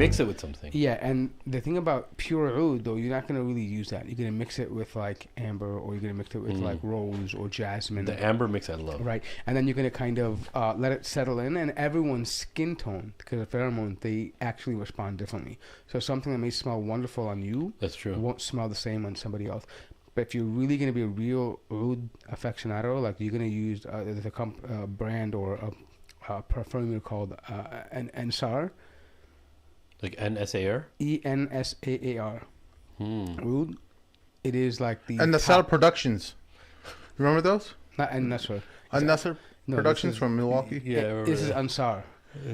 mix it with something. Yeah, and the thing about pure oud, though, you're not going to really use that. You're going to mix it with, like, amber, or you're going to mix it with, like, rose or jasmine. The amber mix I love. Right. And then you're going to kind of let it settle in, and everyone's skin tone, because of pheromones, they actually respond differently. So something that may smell wonderful on you That's true. won't smell the same on somebody else. But if you're really going to be a real oud aficionado, like, you're going to use there's a brand or a perfume called an Ensar. Like NSAR? ENSAAR. Oud. It is like the... And Nassar Productions. Remember those? Not An-Nasr. Nassar Productions from Milwaukee. Yeah. This is Ansar.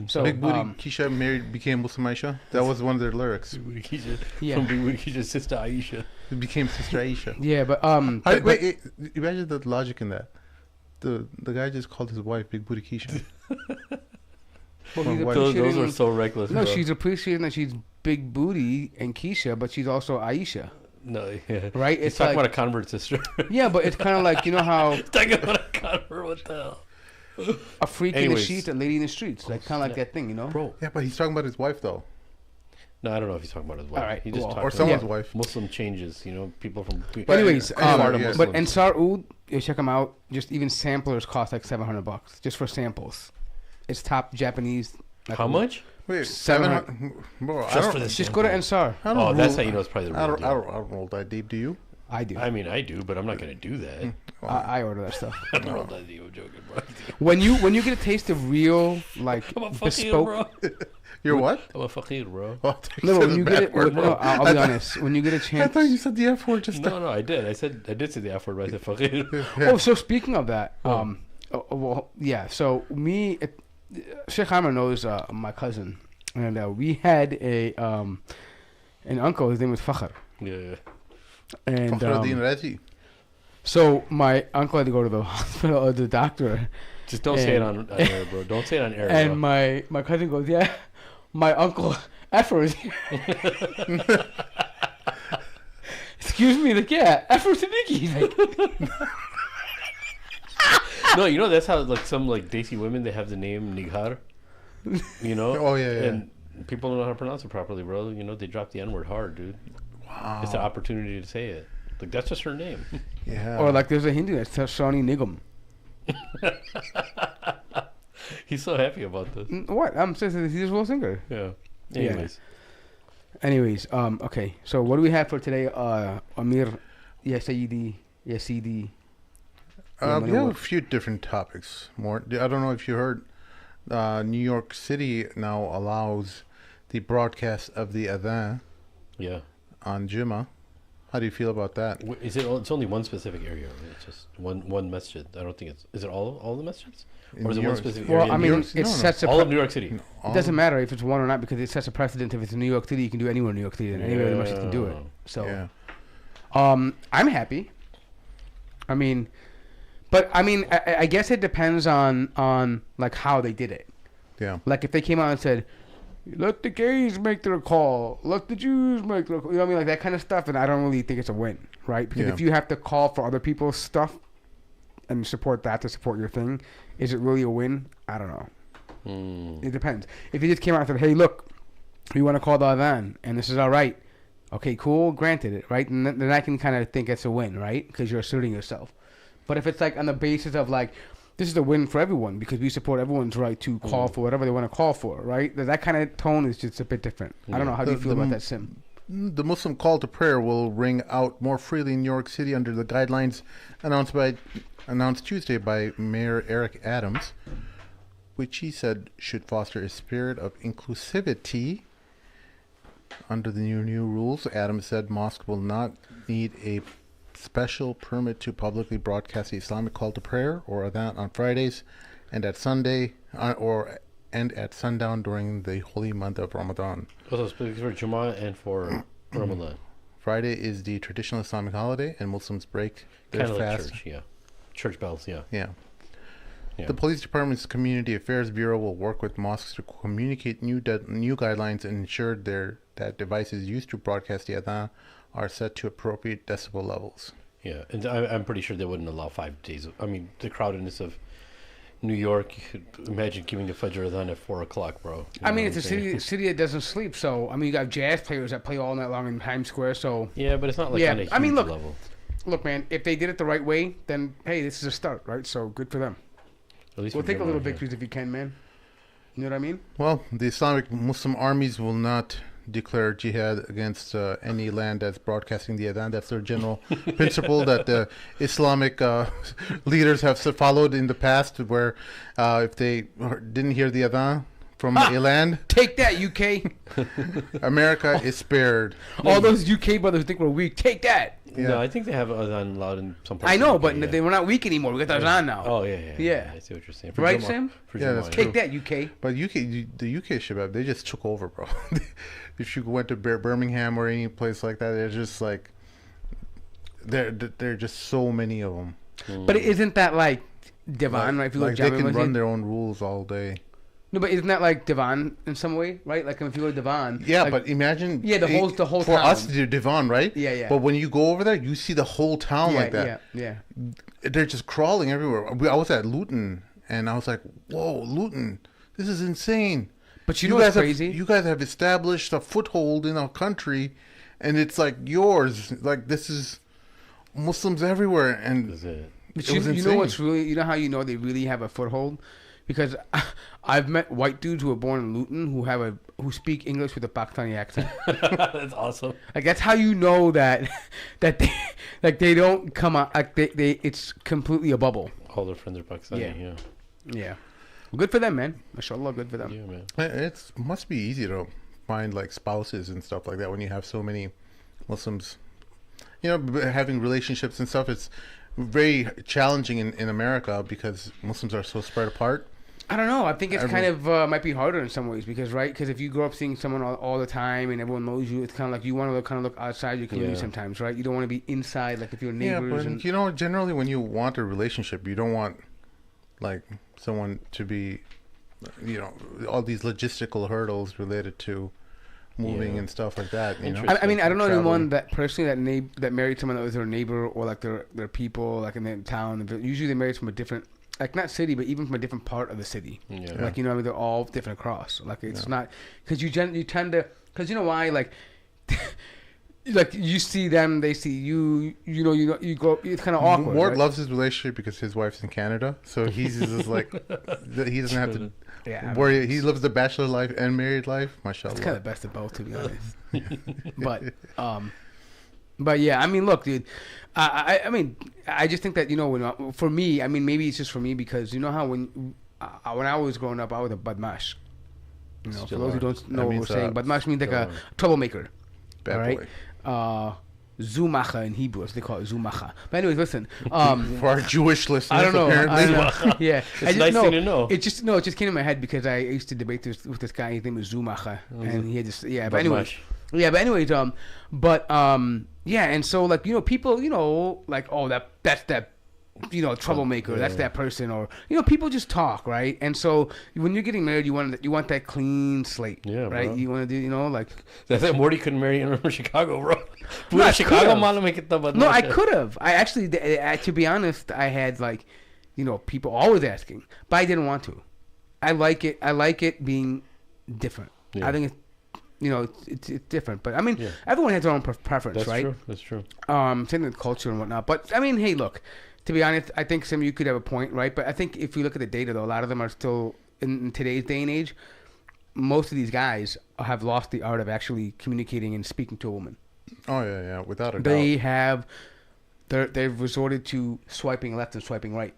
So, Big Booty Keisha became Muslim Aisha. That was one of their lyrics. Big Booty Keisha. Yeah. From Big Booty Keisha's sister Aisha. It became Sister Aisha. Yeah, but... Wait, imagine the logic in that. The guy just called his wife Big Booty Keisha. well, he's Those are so reckless. No, bro. she's appreciating that she's Big Booty and Keisha, but she's also Aisha. No, yeah. Right? He's It's talking like, about a convert sister. yeah, but it's kind of like, you know how Talking about a convert, what the hell? a freak in the Anyways. sheets, a lady in the streets. Like, kind of like that thing, you know? Bro. Yeah, but he's talking about his wife, though. No, I don't know if he's talking about his wife. All right, He just well, talked Or about someone's Yeah. wife. Muslim changes, people from... But anyways, yeah. but Ansar Oud, you check them out. Just even samplers cost like $700 just for samples. It's top Japanese. How much? Wait, 700 Bro, I Just don't, for this Just go to Ansar. I don't Oh, that's rule- how you know it's probably the I real don't, deal. I don't roll that deep. Do you? I do. I mean, I do, but I'm not going to do that. I order that stuff. I don't roll that deep. I'm joking, bro. When you get a taste of real, like, I'm a fakir, bespoke... bro. You're what? I'm a fakir, bro. Oh, I thought you No, said when the you bad get it... word, No, bro. I'll be honest. When you get a I chance... thought you said the F word just No, I did. I did say the F word, but I said fakir. Oh, so speaking of that, well, yeah. So Sheikh Amr knows my cousin, and we had an uncle. His name was Fakhr, Yeah. Fakhruddin and Razi. so my uncle had to go to the hospital or the doctor, Just don't say it on air, bro. Don't say it on air, and bro. my cousin goes, "Yeah, my uncle Effer is here." Excuse me, like, yeah, Effer Siddiqui. Like, No, that's how, like, some, like, Desi women, they have the name Nighar. Oh, yeah. And people don't know how to pronounce it properly, bro. They drop the N-word hard, dude. Wow. It's an opportunity to say it. Like, that's just her name. Yeah. or like, there's a Hindu that's Shawnee Nigam. He's so happy about this. What? I'm saying he's a real singer. Yeah. Yeah. Okay. So what do we have for today? Amir, Yazidi. We have a few different topics. More. I don't know if you heard. New York City now allows the broadcast of the Adhan Yeah. on Jummah. How do you feel about that? Is it? It's only one specific area. Right? It's just one masjid. I don't think it's. Is it all the masjids? Or is it one specific area? Well, I in New mean, York? it sets a all of New York City. It doesn't matter if it's one or not because it sets a precedent. If it's in New York City, you can do it anywhere in New York City, and anywhere in the masjid can do it. So, Yeah. I'm happy. I mean, I guess it depends on like how they did it. Yeah. Like if they came out and said, "Let the gays make their call, let the Jews make their call," you know what I mean, like that kind of stuff, and I don't really think it's a win, right? Because if you have to call for other people's stuff and support that to support your thing, is it really a win? I don't know. It depends. If you just came out and said, "Hey, look, we want to call the Adhan, and this is all right," okay, cool, granted it, right? And then I can kind of think it's a win, right? Because you're asserting yourself. But if it's like on the basis of like, this is a win for everyone because we support everyone's right to call for whatever they want to call for, right? That kind of tone is just a bit different. I don't know. How do you feel about that, Sim? The Muslim call to prayer will ring out more freely in New York City under the guidelines announced Tuesday by Mayor Eric Adams, which he said should foster a spirit of inclusivity. Under the new rules, Adams said mosques will not need a special permit to publicly broadcast the Islamic call to prayer or Adhan on Fridays and at Sunday and at sundown during the holy month of Ramadan. Also, specifically for Jummah and for Ramadan. Friday is the traditional Islamic holiday, and Muslims break their Kind of like fast. church, yeah. Church bells, yeah. Yeah. Yeah. The Police Department's Community Affairs Bureau will work with mosques to communicate new guidelines and ensure that devices used to broadcast the Adhan are set to appropriate decibel levels. Yeah, and I'm pretty sure they wouldn't allow 5 days. The crowdedness of, New York, you could imagine giving the Fajr Adhan at 4 o'clock, bro. I mean, it's a city that doesn't sleep. So I mean, you got jazz players that play all night long in Times Square. So yeah, but it's not like on a huge level. Look, man, if they did it the right way, then hey, this is a start, right? So good for them. At least we'll take a little victories if you can, man. You know what I mean? Well, the Islamic Muslim armies will not declare jihad against any land that's broadcasting the Adhan. That's their general principle that the Islamic leaders have followed in the past, where if they didn't hear the Adhan from a land, take that, UK. America is spared. All those UK brothers who think we're weak, take that. Yeah. No, I think they have Adhan allowed in some parts. I know, but they were not weak anymore. We got the Adhan now. Oh, yeah. I see what you're saying. For right, Jummah, Sam? Yeah, that's take that, UK. But the UK Shabab, they just took over, bro. If you went to Birmingham or any place like that, they're just like, there are just so many of them. But isn't that like Divan, right? If you like they can run their own rules all day. No, but isn't that like Divan in some way, right? Like if you go to Divan. Yeah, like, but imagine. Yeah, the whole for town. us, they're Divan, right? Yeah. But when you go over there, you see the whole town like that. Yeah. They're just crawling everywhere. I was at Luton, and I was like, "Whoa, Luton, this is insane." But you know what's crazy? You guys have established a foothold in our country, and it's like yours. Like this is Muslims everywhere, and but you know what's really? You know how you know they really have a foothold? Because I've met white dudes who were born in Luton who speak English with a Pakistani accent. That's awesome. Like that's how you know that they don't come out like they it's completely a bubble. All their friends are Pakistani. Yeah. Good for them, man. MashaAllah, good for them. Yeah, man. It must be easy to find like spouses and stuff like that when you have so many Muslims. You know, having relationships and stuff. It's very challenging in America because Muslims are so spread apart. I don't know. I think it's kind of might be harder in some ways because because if you grow up seeing someone all the time and everyone knows you, it's kind of like you want to kind of look outside your community sometimes, right? You don't want to be inside like if you're neighbors. Yeah, but you know, generally when you want a relationship, you don't want like someone to be, you know, all these logistical hurdles related to moving and stuff like that. You know, I mean, I don't know anyone that personally that married someone that was their neighbor or like their people like in the town. Usually they married from a different. Like not city, but even from a different part of the city. Yeah. Like you know, I mean, they're all different across. Like it's not because you tend to because you know why like like you see them, they see you. You know, you go. It's kind of awkward. Ward loves his relationship because his wife's in Canada, so he's just like he doesn't have to worry. He lives the bachelor life and married life. Mashallah. It's kind of best of both, to be honest. But yeah, I mean, look, dude. I mean, I just think that when for me, I mean, maybe it's just for me because you know how when I was growing up, I was a badmash. You know, for those who don't know what we're saying, badmash means like a troublemaker. Bad boy. Zumacha in Hebrew, as they call it, Zumacha. But anyways, listen. For our Jewish listeners, I don't know. apparently. Yeah, it's a nice thing to know. It just came in my head because I used to debate with this guy. His name was Zumacha, and he had just But anyways, yeah, and so like people like that's that troublemaker, that's that person, or people just talk, right? And so when you're getting married, you want that clean slate, right? Bro. You want to do like that's that Morty couldn't marry anyone from Chicago, bro. No, Chicago I could have. I actually, to be honest, I had like people always asking, but I didn't want to. I like it being different. I think it's different, but I mean, everyone has their own preference, right? That's true. Same with culture and whatnot. But I mean, hey, look. To be honest, I think you could have a point, right? But I think if we look at the data, though, a lot of them are still in today's day and age. Most of these guys have lost the art of actually communicating and speaking to a woman. Oh yeah, without a doubt. They've resorted to swiping left and swiping right.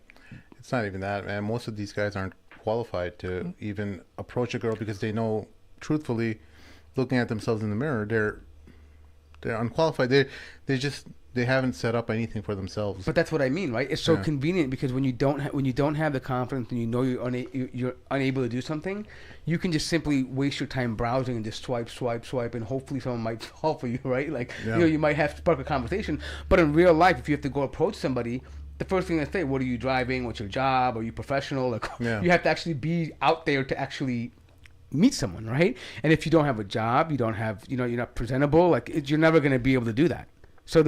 It's not even that, man. Most of these guys aren't qualified to even approach a girl because they know, truthfully, looking at themselves in the mirror, they're unqualified. They haven't set up anything for themselves. But that's what I mean, right? It's so convenient because when you don't have the confidence and you're unable to do something, you can just simply waste your time browsing and just swipe, and hopefully someone might fall for you, right? Like you might have to spark a conversation. But in real life, if you have to go approach somebody, the first thing they say, "What are you driving? What's your job? Are you professional?" Like you have to actually be out there to actually meet someone, right? And if you don't have a job, you don't have you're not presentable. Like you're never going to be able to do that. So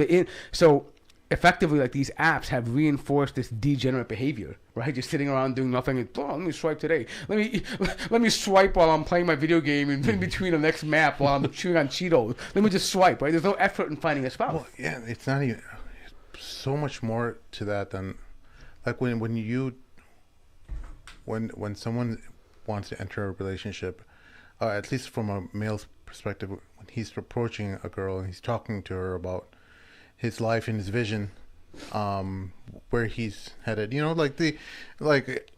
effectively, like, these apps have reinforced this degenerate behavior, right? Just sitting around doing nothing. And, let me swipe today. Let me swipe while I'm playing my video game and in between the next map while I'm chewing on Cheetos. Let me just swipe, right? There's no effort in finding a spouse. Well, yeah, it's not even so much more to that than like when someone wants to enter a relationship, at least from a male's perspective, when he's approaching a girl and he's talking to her about his life and his vision, where he's headed, like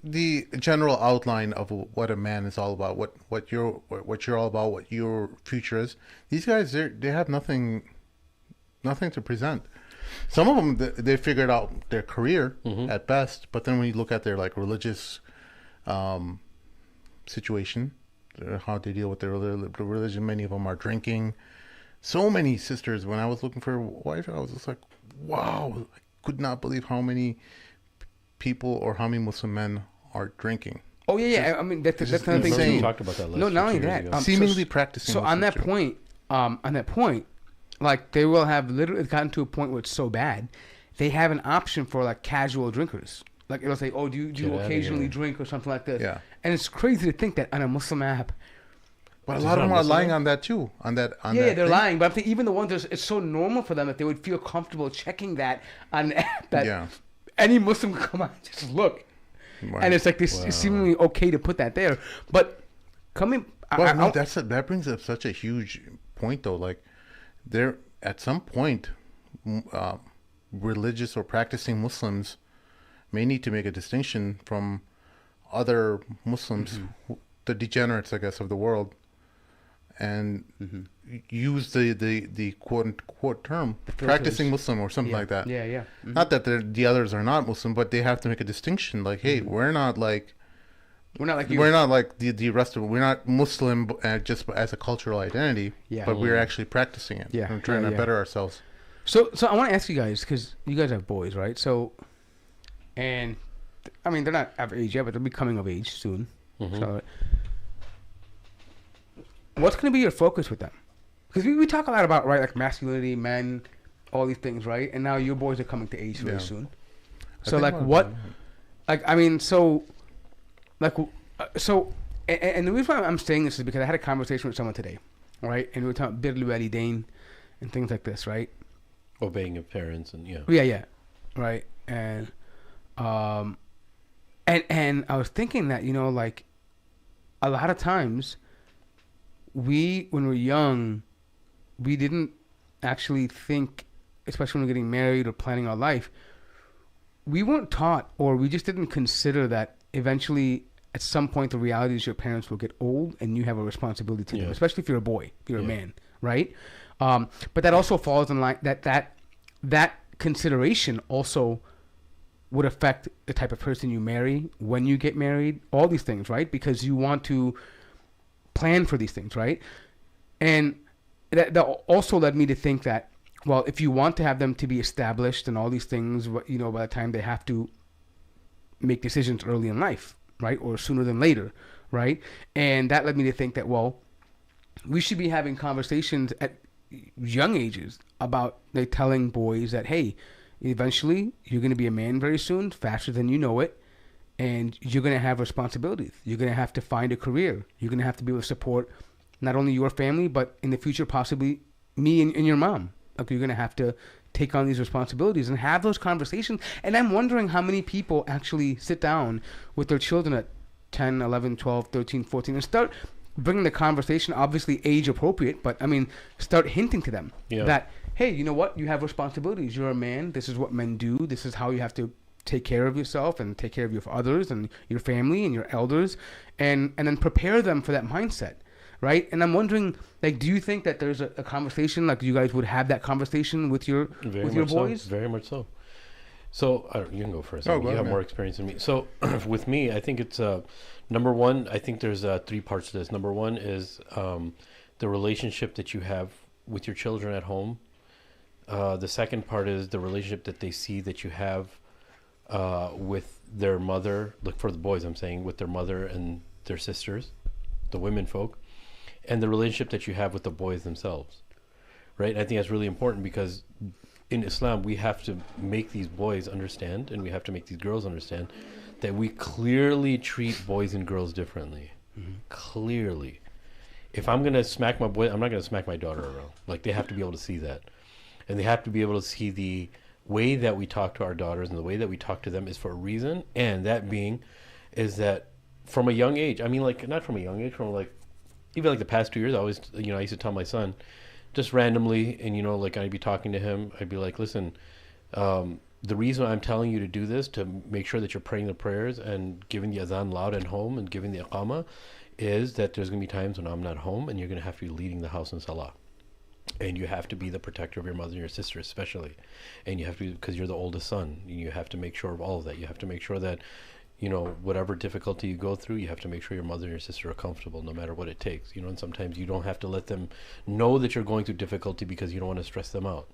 the general outline of what a man is all about, what you're all about, what your future is. These guys, they have nothing to present. Some of them, they figured out their career at best, but then when you look at their like religious situation, how they deal with their religion, many of them are drinking. So many sisters, when I was looking for a wife, I was just like, wow, I could not believe how many people or how many Muslim men are drinking. Oh, yeah. I mean, that's another thing, too. We talked about that last No, not only that. Seemingly practicing. So on that point, like, they will have literally gotten to a point where it's so bad, they have an option for, like, casual drinkers. Like, it'll say, oh, do you occasionally drink or something like this? Yeah. And it's crazy to think that on a Muslim app. But a lot of them are lying on that too. They're lying. But I think even the ones it's so normal for them that they would feel comfortable checking that on an app that any Muslim can come on and just look. Right. And it's like this seemingly okay to put that there. But that brings up such a huge point though. Like, there at some point, religious or practicing Muslims may need to make a distinction from other Muslims, the degenerates, I guess, of the world, and use the quote unquote term practicing Muslim or something like that. Not that the others are not Muslim, but they have to make a distinction. Like, hey, we're not like you. We're not like the rest of it. We're not Muslim just as a cultural identity, but we're actually practicing it and trying to better ourselves. So I want to ask you guys, because you guys have boys, right? So, and I mean, they're not of age yet, but they'll be coming of age soon. So, what's going to be your focus with them? Because we talk a lot about, right, like masculinity, men, all these things, right? And now your boys are coming to age very soon. So, like, what? Like, I mean, so, like, and the reason why I'm saying this is because I had a conversation with someone today, right? And we were talking about birrul walidain and things like this, right? Obeying your parents and right. And and I was thinking that, like, a lot of times when we're young, we didn't actually think, especially when we're getting married or planning our life, we weren't taught, or we just didn't consider that eventually at some point the reality is your parents will get old and you have a responsibility to them, especially if you're a boy, if you're a man, right? But that also falls in line that consideration also would affect the type of person you marry, when you get married, all these things, right? Because you want to plan for these things, right? And that also led me to think that, well, if you want to have them to be established and all these things, by the time they have to make decisions early in life, right? Or sooner than later, right? And that led me to think that, well, we should be having conversations at young ages about telling boys that, hey, eventually you're going to be a man very soon, faster than you know it, and you're going to have responsibilities. You're going to have to find a career. You're going to have to be able to support not only your family, but in the future possibly me and your mom. Like, you're going to have to take on these responsibilities and have those conversations. And I'm wondering how many people actually sit down with their children at 10, 11, 12, 13, 14 and start bringing the conversation, obviously age appropriate, but I mean, start hinting to them that, hey, you know what? You have responsibilities. You're a man. This is what men do. This is how you have to take care of yourself and take care of your others and your family and your elders, and then prepare them for that mindset, right? And I'm wondering, like, do you think that there's a conversation, like you guys would have that conversation with your boys? So, very much so. So you can go first. You have more experience than me. So with me, I think it's number one. I think there's 3 parts to this. Number one is the relationship that you have with your children at home. The second part is the relationship that they see that you have with their mother. Look, for the boys, I'm saying, with their mother and their sisters, the women folk, and the relationship that you have with the boys themselves, right? And I think that's really important because in Islam, we have to make these boys understand, and we have to make these girls understand that we clearly treat boys and girls differently. Clearly. If I'm going to smack my boy, I'm not going to smack my daughter around. Like, they have to be able to see that. And they have to be able to see the way that we talk to our daughters and the way that we talk to them is for a reason. And that being is that from a young age, I mean, like, not from a young age, from like, even like the past 2 years, I always, I used to tell my son, just randomly, and, like, I'd be talking to him, I'd be like, listen, the reason I'm telling you to do this, to make sure that you're praying the prayers and giving the adhan loud at home and giving the iqamah, is that there's going to be times when I'm not home and you're going to have to be leading the house in salah. And you have to be the protector of your mother and your sister especially. And you have to be, because you're the oldest son, you have to make sure of all of that. You have to make sure that, whatever difficulty you go through, you have to make sure your mother and your sister are comfortable no matter what it takes. And sometimes you don't have to let them know that you're going through difficulty because you don't want to stress them out,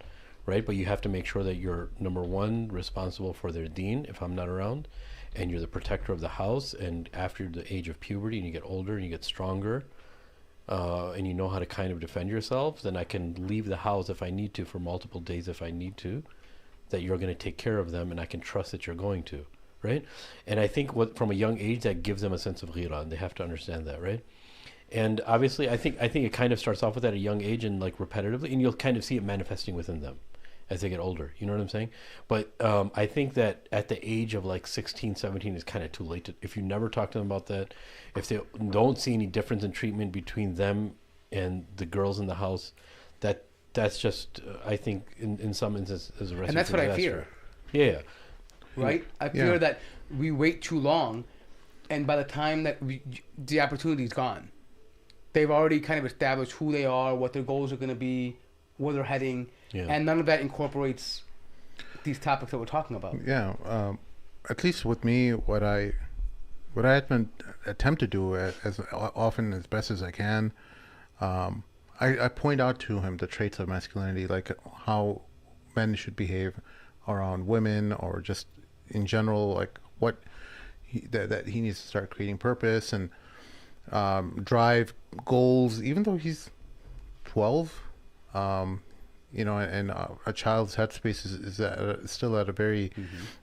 right? But you have to make sure that you're, number one, responsible for their deen if I'm not around, and you're the protector of the house. And after the age of puberty and you get older and you get stronger, and you know how to kind of defend yourself, then I can leave the house if I need to for multiple days if I need to, that you're going to take care of them and I can trust that you're going to, right? And I think from a young age, that gives them a sense of ghira, and they have to understand that, right? And obviously, I think it kind of starts off with that at a young age and like repetitively, and you'll kind of see it manifesting within them as they get older. You know what I'm saying? But I think that at the age of like 16, 17 is kind of too late. If you never talk to them about that, if they don't see any difference in treatment between them and the girls in the house, that's just, I think, in some instances, is a recipe. And that's for what disaster. I fear. Yeah. Right? I fear that we wait too long, and by the time that the opportunity's gone, they've already kind of established who they are, what their goals are going to be, where they're heading, and none of that incorporates these topics that we're talking about. Yeah, at least with me, what I attempt to do as often as best as I can, I point out to him the traits of masculinity, like how men should behave around women, or just in general, like what that he needs to start creating purpose and drive goals, even though he's 12. And a child's headspace is still at a very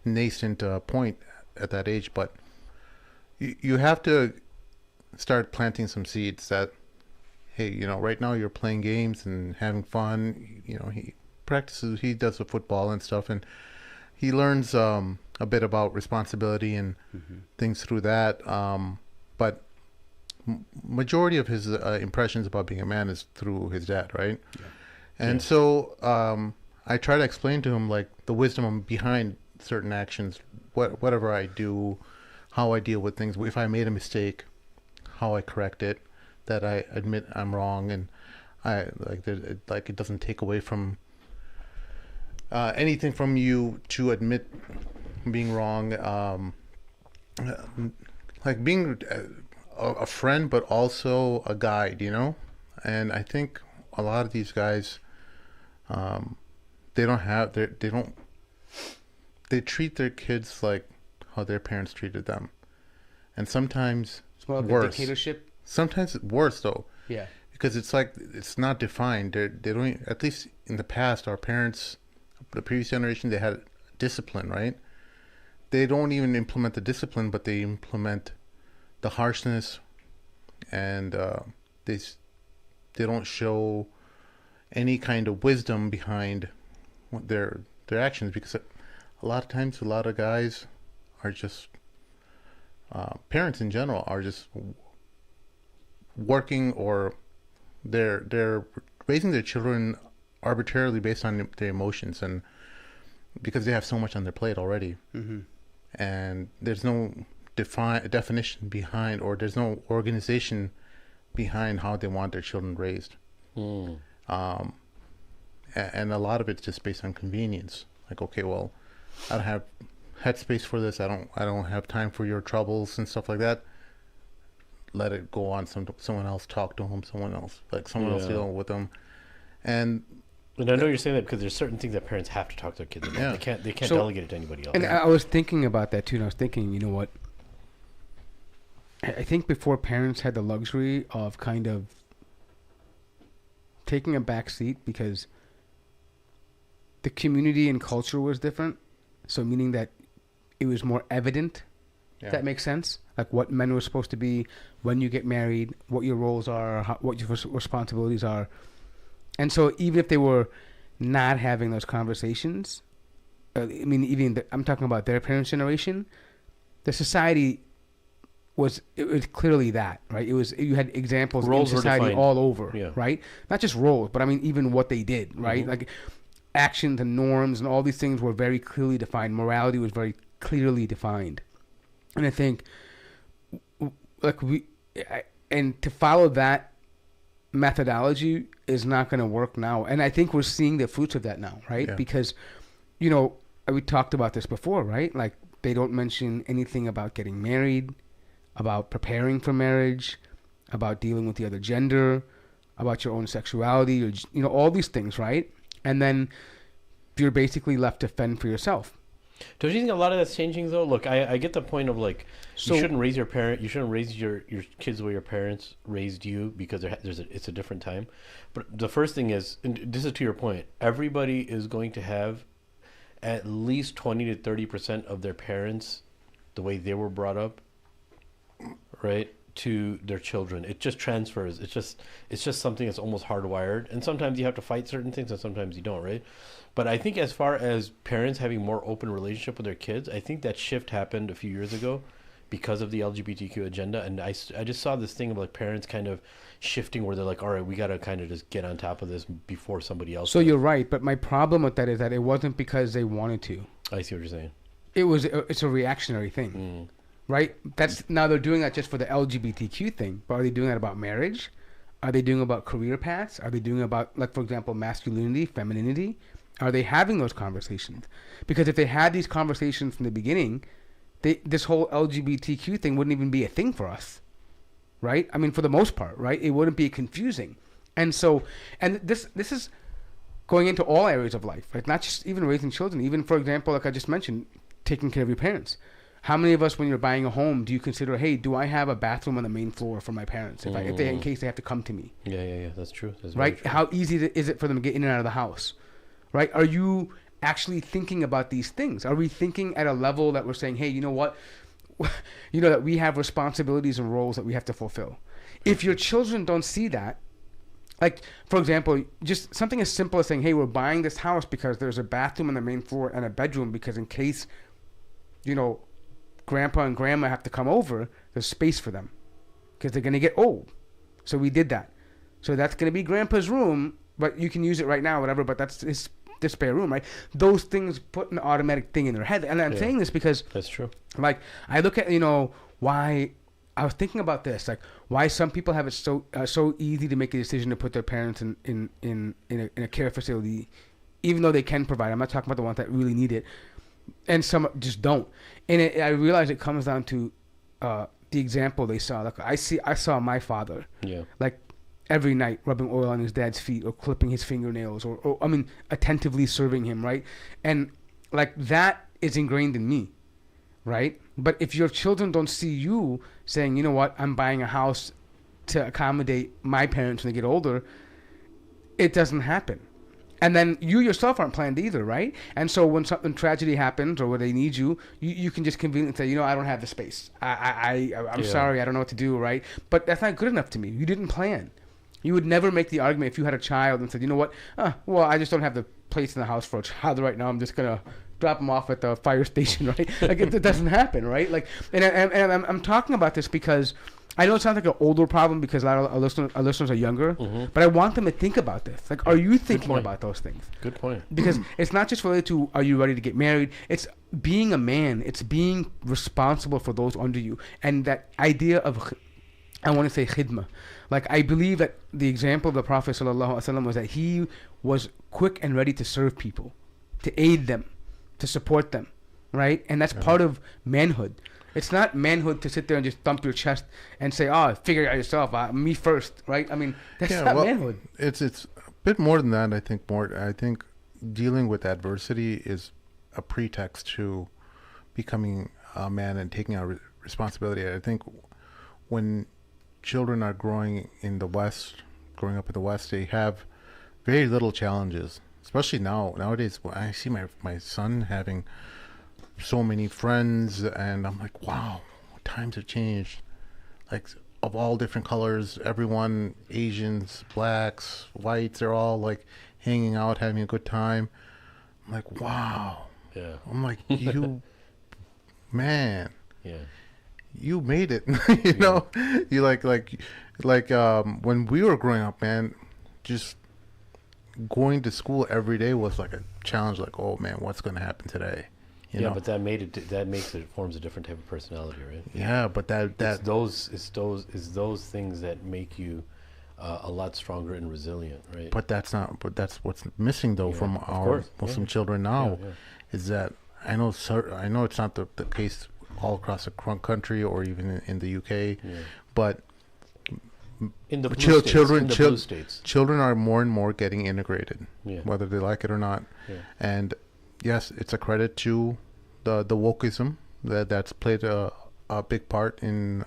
nascent point at that age. But you have to start planting some seeds that, hey, right now you're playing games and having fun. He practices, he does the football and stuff, and he learns a bit about responsibility and things through that. But majority of his impressions about being a man is through his dad, right? Yeah. And so I try to explain to him like the wisdom behind certain actions, whatever I do, how I deal with things. If I made a mistake, how I correct it, that I admit I'm wrong, and it doesn't take away from anything from you to admit being wrong. Like being a friend, but also a guide, And I think a lot of these guys, they treat their kids like how their parents treated them, and sometimes it's more like worse. A dictatorship. Sometimes worse though. Yeah. Because it's like it's not defined. They don't. At least in the past, our parents, the previous generation, they had discipline, right? They don't even implement the discipline, but they implement the harshness, and they don't show any kind of wisdom behind their actions, because a lot of times a lot of guys are just parents in general are just working, or they're raising their children arbitrarily based on their emotions, and because they have so much on their plate already, and there's no definition behind, or there's no organization behind how they want their children raised. And a lot of it's just based on convenience. Like, okay, well, I don't have headspace for this. I don't have time for your troubles and stuff like that. Let it go on. Someone else talk to him. Someone else deal with them. And I know you're saying that because there's certain things that parents have to talk to their kids about. They can't delegate it to anybody else. And I was thinking about that too. And I was thinking, you know what? I think before, parents had the luxury of kind of taking a back seat because the community and culture was different. So meaning that it was more evident. If that makes sense. Like what men were supposed to be, when you get married, what your roles are, what your responsibilities are. And so even if they were not having those conversations, I mean, even I'm talking about their parents' generation, the society was clearly that, right? You had examples roles in society all over, right? Not just roles, but I mean even what they did, right? Mm-hmm. Like actions and norms and all these things were very clearly defined. Morality was very clearly defined. And I think like and to follow that methodology is not going to work now. And I think we're seeing the fruits of that now, right? Yeah. Because, you know, we talked about this before, right? Like they don't mention anything about getting married, about preparing for marriage, about dealing with the other gender, about your own sexuality, or, you know, all these things, right? And then you're basically left to fend for yourself. Don't you think a lot of that's changing though? Look, I get the point of like you shouldn't raise your kids the way your parents raised you because it's a different time. But the first thing is, and this is to your point, everybody is going to have at least 20 to 30% of their parents the way they were brought up, right, to their children. It just transfers. It's just something that's almost hardwired. And sometimes you have to fight certain things and sometimes you don't, right? But I think as far as parents having more open relationship with their kids, I think that shift happened a few years ago because of the LGBTQ agenda. And I just saw this thing of like parents kind of shifting where they're like, all right, we got to kind of just get on top of this before somebody else So does. You're right. But my problem with that is that it wasn't because they wanted to. I see what you're saying. It's a reactionary thing. Mm. Right? Now they're doing that just for the LGBTQ thing. But are they doing that about marriage? Are they doing about career paths? Are they doing about, like, for example, masculinity, femininity? Are they having those conversations? Because if they had these conversations from the beginning, this whole LGBTQ thing wouldn't even be a thing for us, right? I mean, for the most part, right? It wouldn't be confusing. And so, and this is going into all areas of life, right? Not just even raising children. Even, for example, like I just mentioned, taking care of your parents. How many of us, when you're buying a home, do you consider, hey, do I have a bathroom on the main floor for my parents in case they have to come to me? Yeah. That's true. That's right? True. How easy is it for them to get in and out of the house? Right? Are you actually thinking about these things? Are we thinking at a level that we're saying, hey, you know what? You know that we have responsibilities and roles that we have to fulfill. If your children don't see that, like, for example, just something as simple as saying, hey, we're buying this house because there's a bathroom on the main floor and a bedroom because in case, you know, grandpa and grandma have to come over, there's space for them because they're going to get old. So we did that. So that's going to be grandpa's room, but you can use it right now, whatever, but that's his spare room, right? Those things put an automatic thing in their head. And I'm saying this because that's true. Like, I look at, you know, why I was thinking about this, like why some people have it so easy to make a decision to put their parents in a care facility, even though they can provide. I'm not talking about the ones that really need it, and some just don't. And I realize it comes down to the example they saw. Like I saw my father, like every night rubbing oil on his dad's feet or clipping his fingernails or I mean attentively serving him, right? And like that is ingrained in me, right? But if your children don't see you saying, you know what, I'm buying a house to accommodate my parents when they get older, it doesn't happen. And then you yourself aren't planned either, right? And so when something tragedy happens or where they need you, you can just conveniently say, you know, I don't have the space. I'm sorry, I don't know what to do, right? But that's not good enough to me. You didn't plan. You would never make the argument if you had a child and said, you know what, well, I just don't have the place in the house for a child right now. I'm just going to drop them off at the fire station, right? Like it doesn't happen, right? Like, and I'm talking about this because I know it sounds like an older problem because a lot of our listeners are younger, but I want them to think about this. Like, are you thinking about those things? Good point. Because it's not just related to are you ready to get married? It's being a man. It's being responsible for those under you. And that idea of, I want to say khidmah. Like, I believe that the example of the Prophet ﷺ was that he was quick and ready to serve people, to aid them, to support them, right? And that's part of manhood. It's not manhood to sit there and just thump your chest and say, figure it out yourself, me first, right? I mean, that's not manhood. It's a bit more than that, I think dealing with adversity is a pretext to becoming a man and taking out responsibility. I think when children are growing up in the West, they have very little challenges. especially nowadays, when I see my son having so many friends, and I'm like, wow, times have changed. Like, of all different colors, everyone, Asians, blacks, whites, they're all like hanging out, having a good time. I'm like, wow. Yeah. I'm like, you, man. Yeah. You made it. You know, you like when we were growing up, man, just going to school every day was like a challenge. Like, oh man, what's going to happen today? You know? But that forms a different type of personality, right? Yeah, but it's those things that make you a lot stronger and resilient, right? But that's what's missing though from our Muslim children now, is that I know it's not the case all across the country or even in the UK, but in the blue states, children are more and more getting integrated, whether they like it or not. And yes, it's a credit to the wokeism that's played a big part in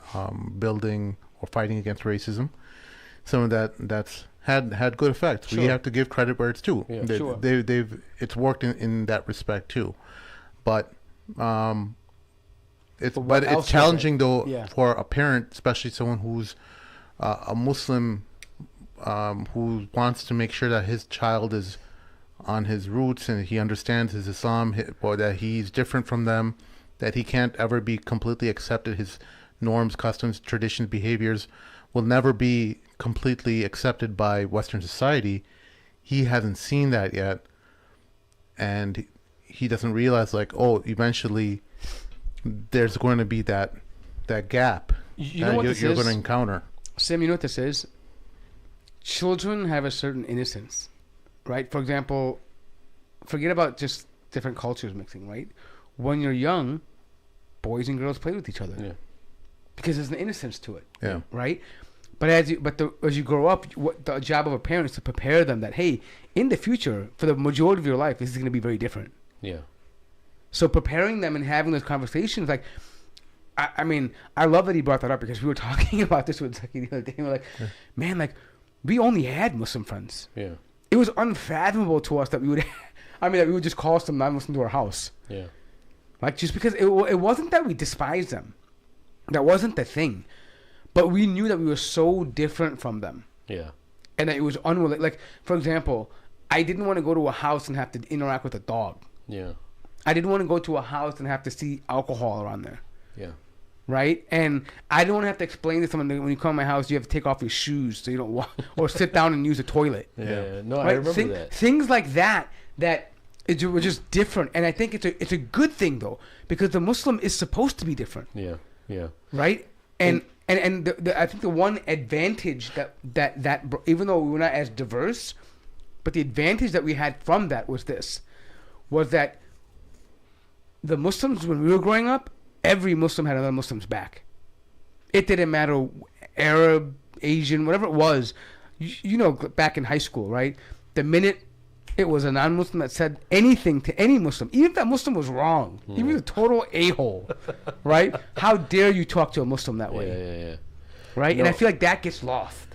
building or fighting against racism. Some of that's had good effects. Sure. We have to give credit where it's due. It's worked in that respect too, but it's challenging though for a parent, especially someone who's a Muslim, who wants to make sure that his child is on his roots and he understands his Islam, or that he's different from them, that he can't ever be completely accepted. His norms, customs, traditions, behaviors will never be completely accepted by Western society. He hasn't seen that yet, and he doesn't realize, like, oh, eventually there's going to be that gap you're going to encounter. Sam, you know what this is? Children have a certain innocence, right? For example, forget about just different cultures mixing, right? When you're young, boys and girls play with each other, because there's an innocence to it, right? But as you grow up, the job of a parent is to prepare them that, hey, in the future, for the majority of your life, this is going to be very different. Yeah. So preparing them and having those conversations, like, I mean, I love that he brought that up, because we were talking about this with Zaki the other day. We're like, man, like, we only had Muslim friends. Yeah. It was unfathomable to us that we would, that we would just call some non-Muslim to our house. Yeah. Like, just because it wasn't that we despised them. That wasn't the thing. But we knew that we were so different from them. Yeah. And that it was unrelated. Like, for example, I didn't want to go to a house and have to interact with a dog. Yeah. I didn't want to go to a house and have to see alcohol around there. Yeah. Right? And I didn't want to have to explain to someone that when you come to my house, you have to take off your shoes so you don't walk, or sit down and use the toilet. Yeah. No, right? I remember that. Things like that were just different. And I think it's a good thing, though, because the Muslim is supposed to be different. Yeah. Yeah. Right? And I think the one advantage that even though we were not as diverse, but the advantage that we had from that was that the Muslims, when we were growing up, every Muslim had another Muslim's back. It didn't matter, Arab, Asian, whatever it was. You know, back in high school, right? The minute it was a non-Muslim that said anything to any Muslim, even if that Muslim was wrong, even a total a-hole, right? How dare you talk to a Muslim that way? Yeah. Right? No. And I feel like that gets lost.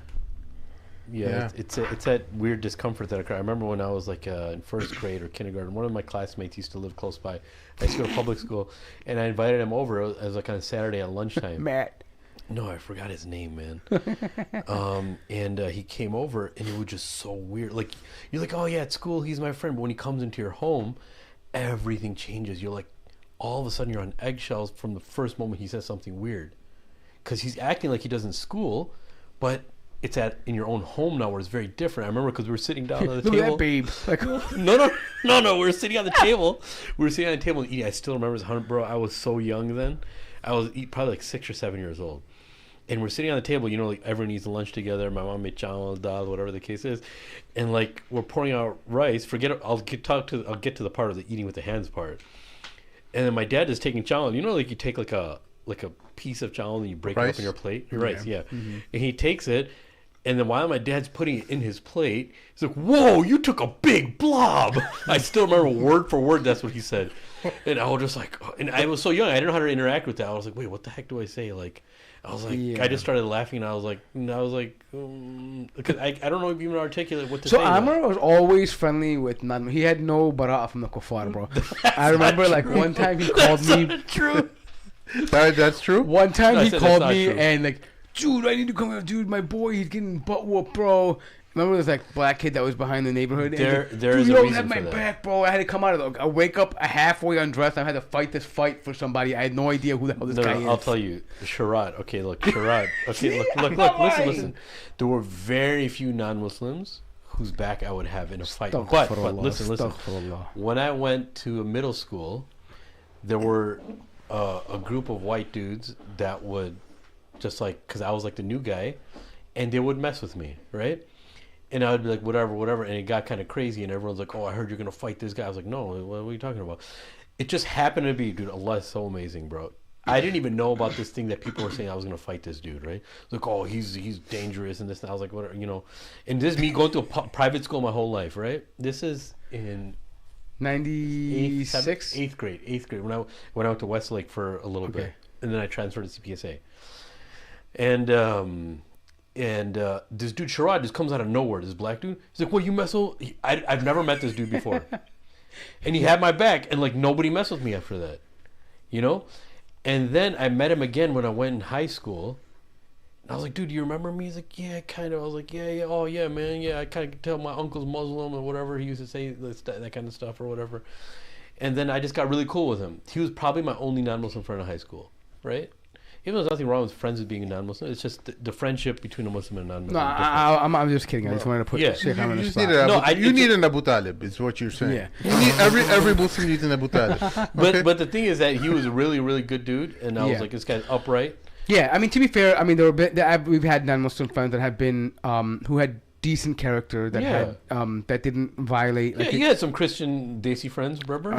Yeah. It's that weird discomfort that occurred. I remember when I was like in first grade or kindergarten, one of my classmates used to live close by. I used to go to public school, and I invited him over as like on a Saturday at lunchtime. Matt. No, I forgot his name, man. And he came over, and it was just so weird. Like, you're like, oh yeah, at school he's my friend, but when he comes into your home, everything changes. You're like, all of a sudden you're on eggshells from the first moment he says something weird, because he's acting like he does in school, but it's in your own home now, where it's very different. I remember because we were sitting down on the table. That babe. Like, no. We were sitting on the table. And eating. I still remember this, bro. I was so young then. I was probably like 6 or 7 years old. And we're sitting on the table, you know, like everyone eats lunch together. My mom made chawal, dal, whatever the case is. And like we're pouring out rice. I'll get to the part of the eating with the hands part. And then my dad is taking chawal. You know, like you take like a piece of chawal and you break it up in your plate. Rice, yeah. Mm-hmm. And he takes it. And then while my dad's putting it in his plate, he's like, whoa, you took a big blob. I still remember word for word that's what he said. And I was just like, and I was so young, I didn't know how to interact with that. I was like, wait, what the heck do I say? Like, I was like, I just started laughing, and I was like, because I don't know if you even articulate what to say. So Amr was always friendly with none. He had no bara from the kuffar, bro. I remember like one time he called me. That's true. That's true. One time he called me and like, dude, I need to come out, dude. My boy, he's getting butt whooped, bro. Remember this like black kid that was behind the neighborhood? There like, is you a don't reason have my for that. back, bro. I had to come out of I wake up halfway undressed. I had to fight this fight for somebody. I had no idea who the hell this guy is. I'll tell you, Sharad. Okay, look, Sharad. Okay, look. Listen. There were very few non-Muslims whose back I would have in a fight. But listen. When I went to a middle school, there were a group of white dudes that would just like, because I was like the new guy, and they would mess with me, right? And I would be like, whatever. And it got kind of crazy. And everyone's like, oh, I heard you're going to fight this guy. I was like, no, what are you talking about? It just happened to be, dude, Allah is so amazing, bro. I didn't even know about this thing that people were saying I was going to fight this dude, right? Like, oh, he's dangerous and this. And I was like, whatever, you know. And this is me going to a private school my whole life, right? This is in 96? Eighth grade. When I went to Westlake for a little bit. And then I transferred to CPSA. And this dude Sharad just comes out of nowhere. This black dude. He's like, "Well, you mess with." I've never met this dude before, and he had my back, and like nobody messed with me after that, you know. And then I met him again when I went in high school. And I was like, "Dude, do you remember me?" He's like, "Yeah, kind of." I was like, "Yeah, oh yeah, man, yeah." I kind of could tell my uncle's Muslim or whatever. He used to say that kind of stuff or whatever. And then I just got really cool with him. He was probably my only non-Muslim friend in high school, right? Even though there's nothing wrong with friends with being a non-Muslim, it's just the friendship between a Muslim and a non-Muslim. No, I'm just kidding. I just wanted to put Sheikh on the spot. You need an Abu Talib, is what you're saying. Yeah. You need every Muslim needs an Abu Talib. Okay? But the thing is that he was a really, really good dude, and I was like, this guy's upright. Yeah, I mean, to be fair, I mean, we've had non-Muslim friends that have been who had decent character that had that didn't violate. Like, you had some Christian Desi friends, remember?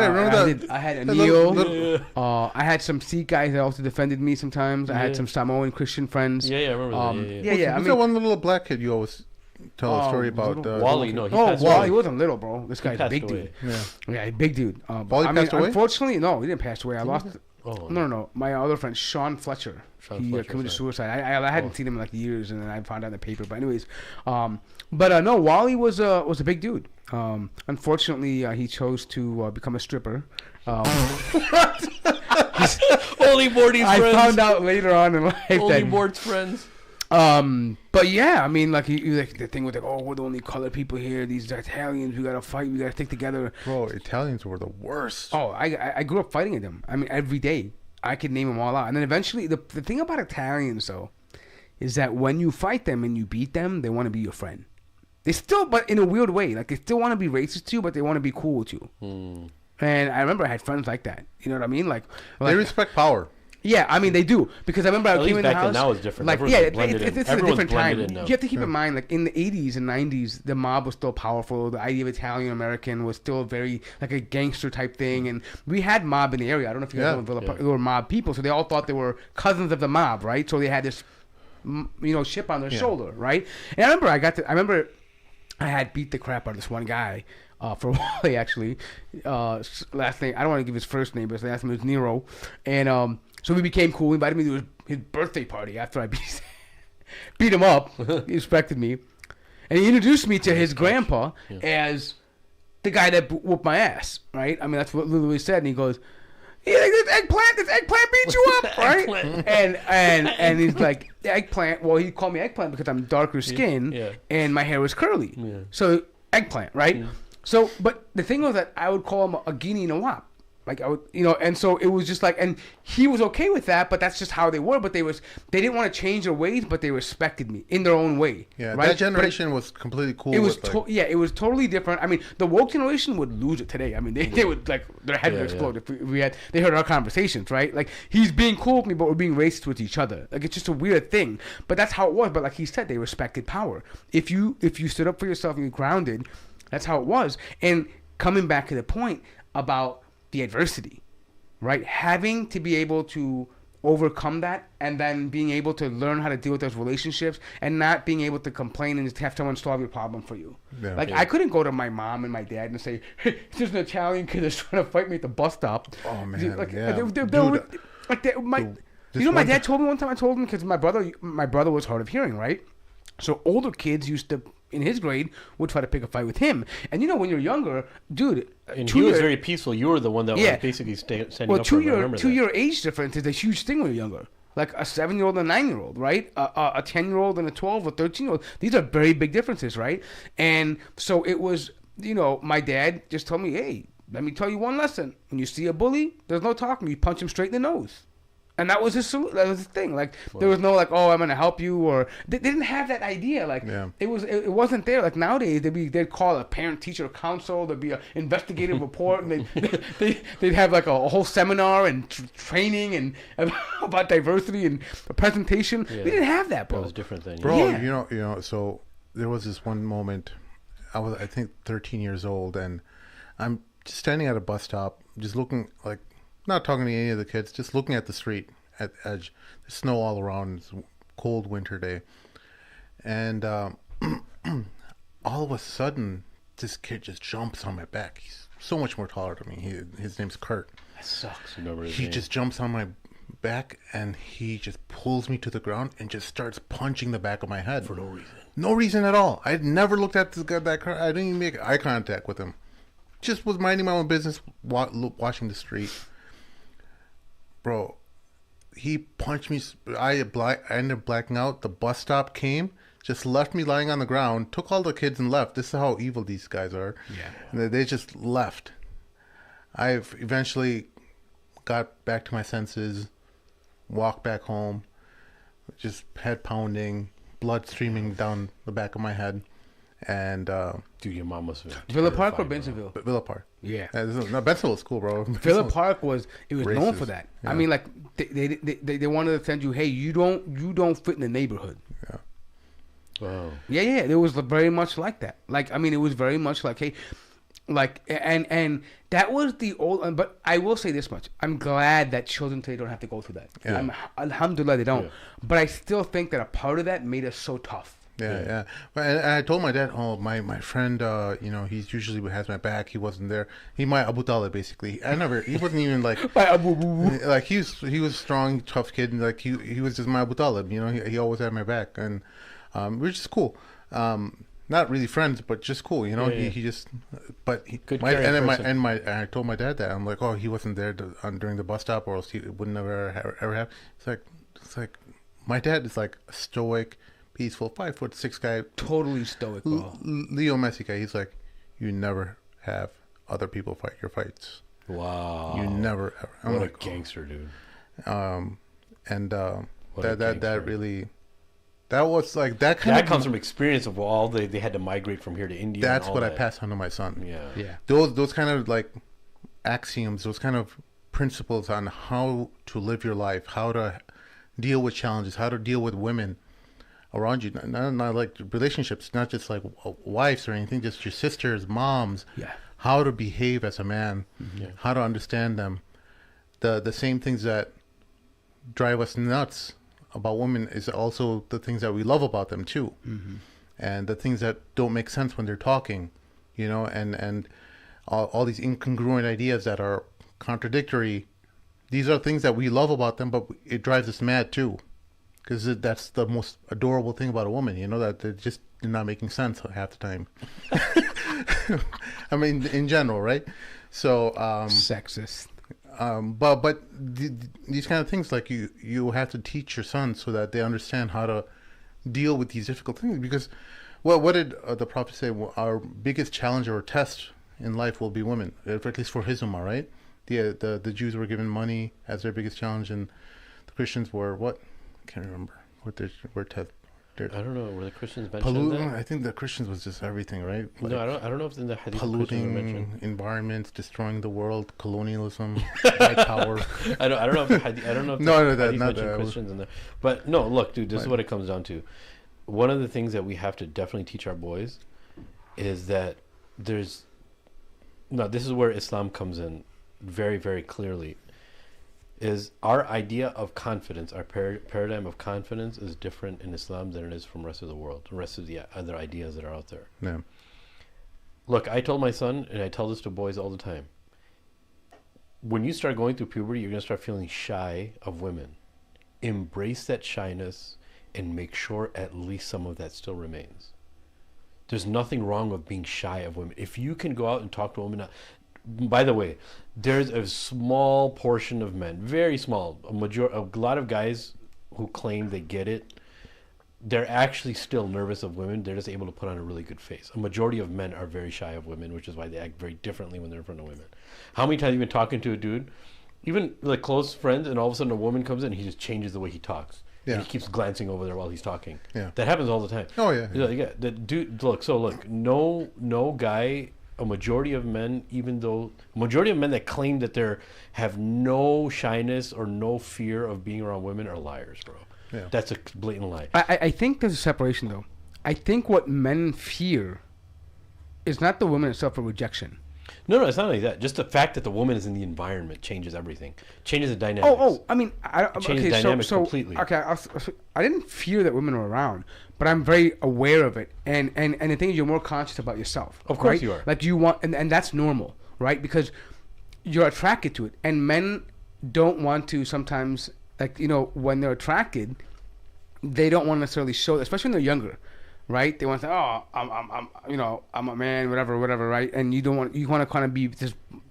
I had Anil. I had some Sikh guys that also defended me sometimes. I had some Samoan Christian friends. Yeah, I remember that. Yeah. I mean, one little black kid you always tell a story about. Wally, no, Wally wasn't little, bro. This guy's a big away. dude. Yeah, big dude. Wally passed away? Unfortunately, no, he didn't pass away. I lost. No. My other friend, Sean Fletcher. He committed suicide. I hadn't seen him in like years, and then I found out in the paper. But anyways, no, Wally was a big dude. Unfortunately, he chose to become a stripper. Only Morty's friends. I found out later on in life only Mort's friends. But yeah, I mean, like he like the thing with like, oh, we're the only colored people here. These are Italians. We gotta fight. We gotta stick together. Bro, Italians were the worst. Oh, I grew up fighting them. I mean, every day. I could name them all out. And then eventually, the thing about Italians, though, is that when you fight them and you beat them, they want to be your friend. They still, but in a weird way. Like, they still want to be racist to you, but they want to be cool with you. And I remember I had friends like that. You know what I mean? Like they respect power. Yeah, I mean, they do. Because I remember I came in the house. Now it's different. Like, yeah, it's a different time. You have to keep in mind, like, in the 80s and 90s, the mob was still powerful. The idea of Italian-American was still very, like, a gangster type thing. And we had mob in the area. I don't know if you guys know Villa Park. They were mob people. So they all thought they were cousins of the mob, right? So they had this, chip on their shoulder, right? And I remember I had beat the crap out of this one guy. For Wally, actually. Last name, I don't want to give his first name, but his last name was Nero. And, so we became cool. He invited me to his birthday party after I beat him up. He respected me. And he introduced me to his grandpa as the guy that whooped my ass, right? I mean, that's what Lulu said. And he goes, yeah, this eggplant beat you up, right? and he's like, eggplant. Well, he called me eggplant because I'm darker skin and my hair was curly. Yeah. So eggplant, right? Yeah. So, but the thing was that I would call him a Guinea Nawab. Like I would, and so it was just like, and he was okay with that, but that's just how they were. But they didn't want to change their ways, but they respected me in their own way. Yeah, right? That generation was completely cool. It was, it was totally different. I mean, the woke generation would lose it today. I mean, they would like their head would explode if they heard our conversations, right? Like he's being cool with me, but we're being racist with each other. Like it's just a weird thing. But that's how it was. But like he said, they respected power. If you stood up for yourself and you grounded, that's how it was. And coming back to the point about the adversity, right? Having to be able to overcome that and then being able to learn how to deal with those relationships and not being able to complain and just have someone solve your problem for you. Yeah. I couldn't go to my mom and my dad and say, hey, there's an Italian kid that's trying to fight me at the bus stop. Oh, man. Like, yeah. You know, my dad told me one time. I told him because my brother was hard of hearing, right? So older kids used to, in his grade, would try to pick a fight with him. And you know, when you're younger, dude. And he was very peaceful. You were the one that was basically standing up for him. Well, 2 year age difference is a huge thing when you're younger. Like a 7-year-old and a 9-year-old, right? A 10-year-old and a 12 or 13-year-old. These are very big differences, right? And so it was, you know, my dad just told me, hey, let me tell you one lesson. When you see a bully, there's no talking. You punch him straight in the nose. And that was his thing. Like, there was no, like, oh, I'm going to help you. Or they didn't have that idea. Like, it wasn't there. Like, nowadays, they'd call a parent-teacher council. There'd be an investigative report. And they'd have, like, a whole seminar and training and about diversity and a presentation. Yeah. We didn't have that, bro. It was different then. Bro, you know, so there was this one moment. I was, I think, 13 years old. And I'm just standing at a bus stop, just looking, like, not talking to any of the kids, just looking at the street at edge. There's snow all around. It's a cold winter day. And all of a sudden, this kid just jumps on my back. He's so much more taller than me. His name's Kurt. That sucks. He just jumps on my back and he just pulls me to the ground and just starts punching the back of my head. For no reason. No reason at all. I'd never looked at this guy that car. I didn't even make eye contact with him. Just was minding my own business, watching the street. Bro, he punched me. I ended up blacking out. The bus stop came, just left me lying on the ground, took all the kids and left. This is how evil these guys are. Yeah. And they just left. I've eventually got back to my senses, walked back home, just head pounding, blood streaming down the back of my head. And dude, your mom must have Villa Park or Bensonville? Villa Park. Yeah. No, Bensonville was cool, bro. Villa Park was racist. Known for that. Yeah. I mean, like they wanted to send you, hey, you don't fit in the neighborhood. Yeah. Wow. Yeah. It was very much like that. Like, I mean, it was very much like, hey, like, and that was the old. But I will say this much: I'm glad that children today don't have to go through that. Yeah. Alhamdulillah, they don't. Yeah. But I still think that a part of that made us so tough. Yeah. And I told my dad, oh, my friend, you know, he's usually has my back. He wasn't there. He my Abu Talib, basically. He wasn't even like, like he was strong, tough kid. And like he was just my Abu Talib. You know, he always had my back, and we're just cool. Not really friends, but just cool. You know, he just, but he. I told my dad that I'm like, oh, he wasn't there during the bus stop, or else he would never ever have. It's like my dad is like a stoic, peaceful, 5'6" guy, totally stoic. Leo Messi guy. He's like, you never have other people fight your fights. Wow. You never ever. I'm what like, a gangster, dude. That really, that was like that kind that comes from experience of all they had to migrate from here to India. That's what I passed on to my son. Yeah. Those kind of like axioms, those kind of principles on how to live your life, how to deal with challenges, how to deal with women around you, not like relationships, not just like wives or anything, just your sisters, moms. Yeah. How to behave as a man, how to understand them. The same things that drive us nuts about women is also the things that we love about them too, and the things that don't make sense when they're talking, you know, and all these incongruent ideas that are contradictory. These are things that we love about them, but it drives us mad too. Because that's the most adorable thing about a woman, you know, that they're just not making sense half the time. I mean, in general, right? So sexist. But these kind of things, like you have to teach your son so that they understand how to deal with these difficult things. Because, well, what did the Prophet say? Our biggest challenge or test in life will be women, at least for his ummah, right? The Jews were given money as their biggest challenge, and the Christians were what? I can't remember what their I don't know. Were the Christians mentioned that? I think the Christians was just everything, right? Like, no, I don't know if in the hadith polluting environments, destroying the world, colonialism, white power. I don't know if the hadith, mentioned Christians in there. But no, look, dude, this is what it comes down to. One of the things that we have to definitely teach our boys is that this is where Islam comes in very, very clearly. Is our idea of confidence, our paradigm of confidence is different in Islam than it is from the rest of the world, the rest of the other ideas that are out there. Yeah. Look, I told my son, and I tell this to boys all the time, when you start going through puberty, you're going to start feeling shy of women. embrace that shyness and make sure at least some of that still remains. There's nothing wrong with being shy of women. If you can go out and talk to a woman, by the way, there's a small portion of men, very small, a lot of guys who claim they get it, they're actually still nervous of women. They're just able to put on a really good face. A majority of men are very shy of women, which is why they act very differently when they're in front of women. How many times have you been talking to a dude, even like close friends, and all of a sudden a woman comes in and he just changes the way he talks. Yeah. And he keeps glancing over there while he's talking. Yeah. That happens all the time. Oh, yeah. Yeah. The dude, look, no guy, a majority of men that claim that they have no shyness or no fear of being around women are liars, bro. Yeah. That's a blatant lie. I think there's a separation, though. I think what men fear is not the woman itself, but rejection. No, it's not like that. Just the fact that the woman is in the environment changes everything. Changes the dynamics. I mean, changes the dynamics completely. Okay, I didn't fear that women were around, but I'm very aware of it. And the thing is, you're more conscious about yourself. Of course right? you are. Like you want, and that's normal, right? Because you're attracted to it. And men don't want to sometimes, like, you know, when they're attracted, they don't want to necessarily show, especially when they're younger. Right? They want to say, "Oh, I'm a man, whatever, right?" And you want to kind of be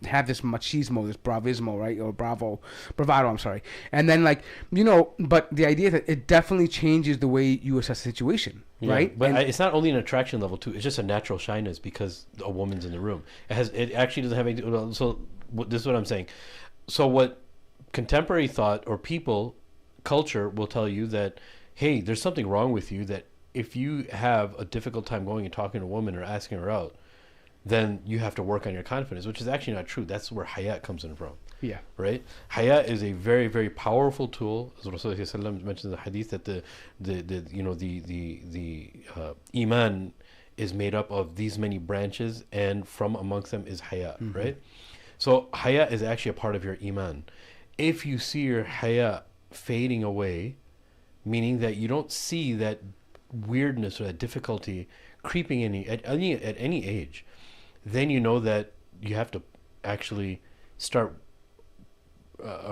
have this machismo, this bravismo, right? Or bravado. I'm sorry. And then, like, you know, but the idea that it definitely changes the way you assess the situation, right? But it's not only an attraction level too. It's just a natural shyness because a woman's in the room. It actually doesn't have any. So this is what I'm saying. So what contemporary thought or culture will tell you that, hey, there's something wrong with you, that if you have a difficult time going and talking to a woman or asking her out, then you have to work on your confidence, which is actually not true. That's where hayat comes in from. Yeah. Right? Hayat is a very, very powerful tool. As Rasulullah mentions in the hadith, that the iman is made up of these many branches, and from amongst them is hayat, right? So hayat is actually a part of your iman. If you see your hayat fading away, meaning that you don't see that weirdness or that difficulty creeping in at any age, then you know that you have to actually start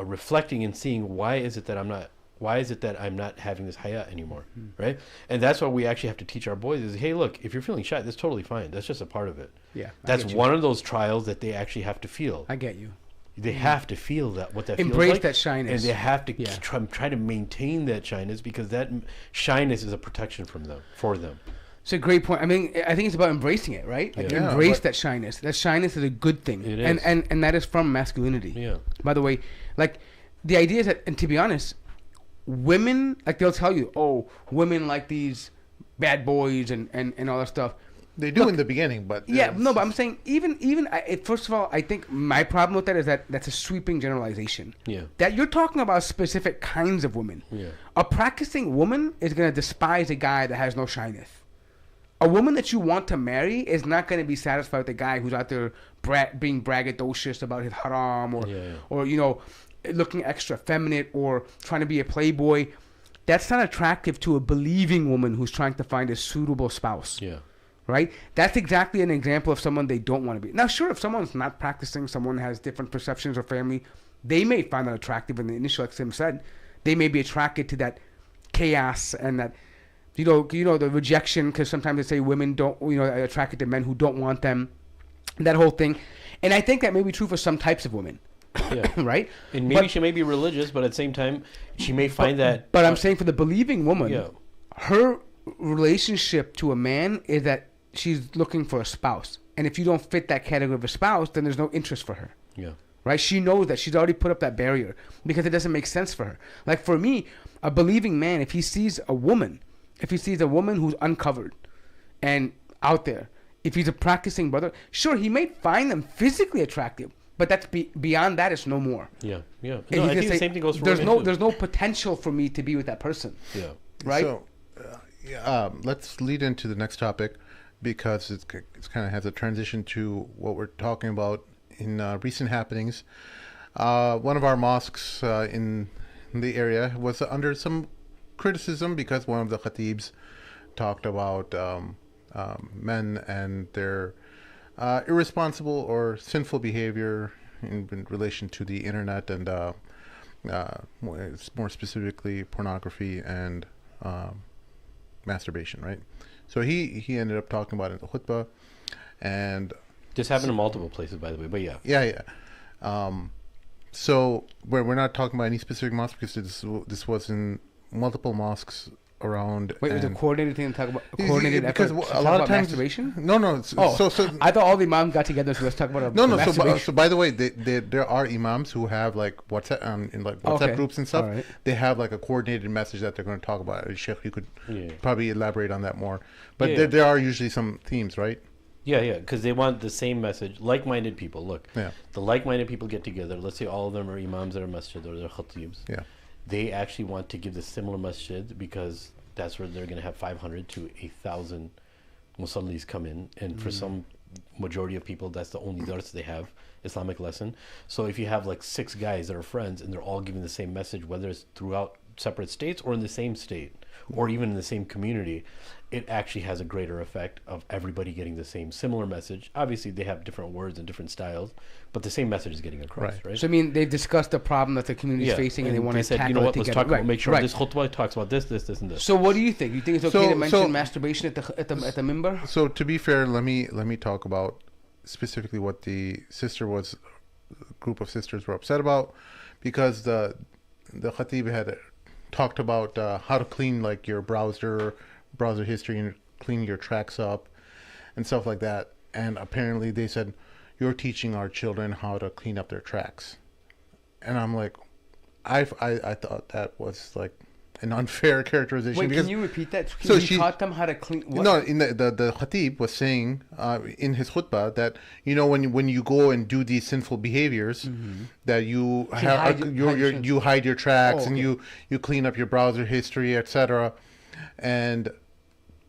reflecting and seeing why is it that I'm not having this hayat anymore, right? And that's what we actually have to teach our boys is, hey, look, if you're feeling shy, that's totally fine. That's just a part of it. Yeah, that's one of those trials that they actually have to feel. I get you. They have to feel what that feels like. Embrace that shyness. And they have to try to maintain that shyness, because that shyness is a protection for them. It's a great point. I mean, I think it's about embracing it, right? Like embrace that shyness. That shyness is a good thing. It is. And that is from masculinity. Yeah. By the way, like, the idea is that, and to be honest, women, like, they'll tell you, oh, women like these bad boys and all that stuff. They do in the beginning, but... but I'm saying, first of all, I think my problem with that is that that's a sweeping generalization. Yeah. That you're talking about specific kinds of women. Yeah. A practicing woman is going to despise a guy that has no shyness. A woman that you want to marry is not going to be satisfied with a guy who's out there being braggadocious about his haram or you know, looking extra feminine or trying to be a playboy. That's not attractive to a believing woman who's trying to find a suitable spouse. Yeah. Right? That's exactly an example of someone they don't want to be. Now, sure, if someone's not practicing, someone has different perceptions or family, they may find that attractive in the initial, like Sim said. They may be attracted to that chaos and that, you know, the rejection, because sometimes they say women don't, are attracted to men who don't want them, that whole thing. And I think that may be true for some types of women. Yeah. Right? And maybe she may be religious, but at the same time, she may find that... But I'm saying for the believing woman, her relationship to a man is that she's looking for a spouse. And if you don't fit that category of a spouse, then there's no interest for her. Yeah. Right? She knows that. She's already put up that barrier because it doesn't make sense for her. Like, for me, a believing man, if he sees a woman who's uncovered and out there, if he's a practicing brother, sure, he may find them physically attractive, but that's beyond that, it's no more. Yeah, yeah. And no, I think the same thing goes for women. There's no potential for me to be with that person. Yeah. Right? So, let's lead into the next topic, because it's kind of has a transition to what we're talking about in recent happenings. One of our mosques in the area was under some criticism because one of the khatibs talked about men and their irresponsible or sinful behavior in relation to the internet and more specifically pornography and masturbation, right? So he ended up talking about it in the khutbah, and this happened in multiple places, by the way. But yeah. So we're not talking about any specific mosque because this was in multiple mosques around. Wait, was it a coordinated thing to talk about? Coordinated because effort a lot of times masturbation? No. So I thought all the imams got together, so let's talk about masturbation. So by the way, there are imams who have like WhatsApp in like WhatsApp groups and stuff. Right. They have like a coordinated message that they're going to talk about. Sheikh, you could probably elaborate on that more. But there are usually some themes, right? Yeah, because they want the same message. Like-minded people. Look, the like-minded people get together. Let's say all of them are imams at a masjid or they're khatibs. Yeah. They actually want to give the similar masjid because that's where they're going to have 500 to 1,000 musallis come in. And for some majority of people, that's the only dars they have, Islamic lesson. So if you have like 6 guys that are friends and they're all giving the same message, whether it's throughout separate states or in the same state or even in the same community, it actually has a greater effect of everybody getting the same similar message. Obviously, they have different words and different styles, but the same message is getting across, right? So, I mean, they've discussed the problem that the community is facing, and they want to tackle you know what, it let's together. talk about, make sure this khutbah talks about this, and this. So, what do you think? You think it's okay to mention masturbation at the minbar? So, to be fair, let me talk about specifically what the group of sisters were upset about, because the khatib had talked about how to clean like your browser history and clean your tracks up and stuff like that. And apparently they said, you're teaching our children how to clean up their tracks. And I'm like, I thought that was like an unfair characterization. Wait, can you repeat that? So she taught them how to clean what? No, in the khatib was saying in his khutbah that, you know, when you go and do these sinful behaviors, that you hide your tracks and you clean up your browser history, etc. And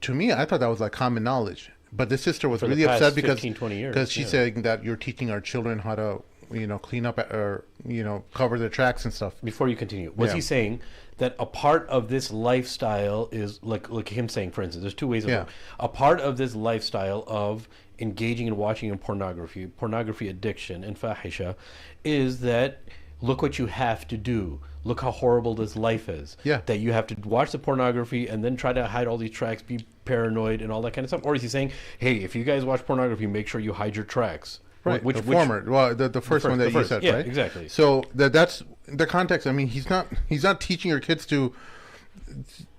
to me, I thought that was like common knowledge. But the sister was really upset because 20 years, because she's saying that you're teaching our children how to, you know, clean up or, you know, cover their tracks and stuff. Before you continue, was he saying that a part of this lifestyle is like him saying, for instance, there's 2 ways of it. A part of this lifestyle of engaging and watching in pornography addiction and fahisha is that look what you have to do. Look how horrible this life is. Yeah. That you have to watch the pornography and then try to hide all these tracks, be paranoid and all that kind of stuff. Or is he saying, hey, if you guys watch pornography, make sure you hide your tracks? Right. The first one that you said, right? Exactly. So that's the context. I mean, he's not teaching your kids to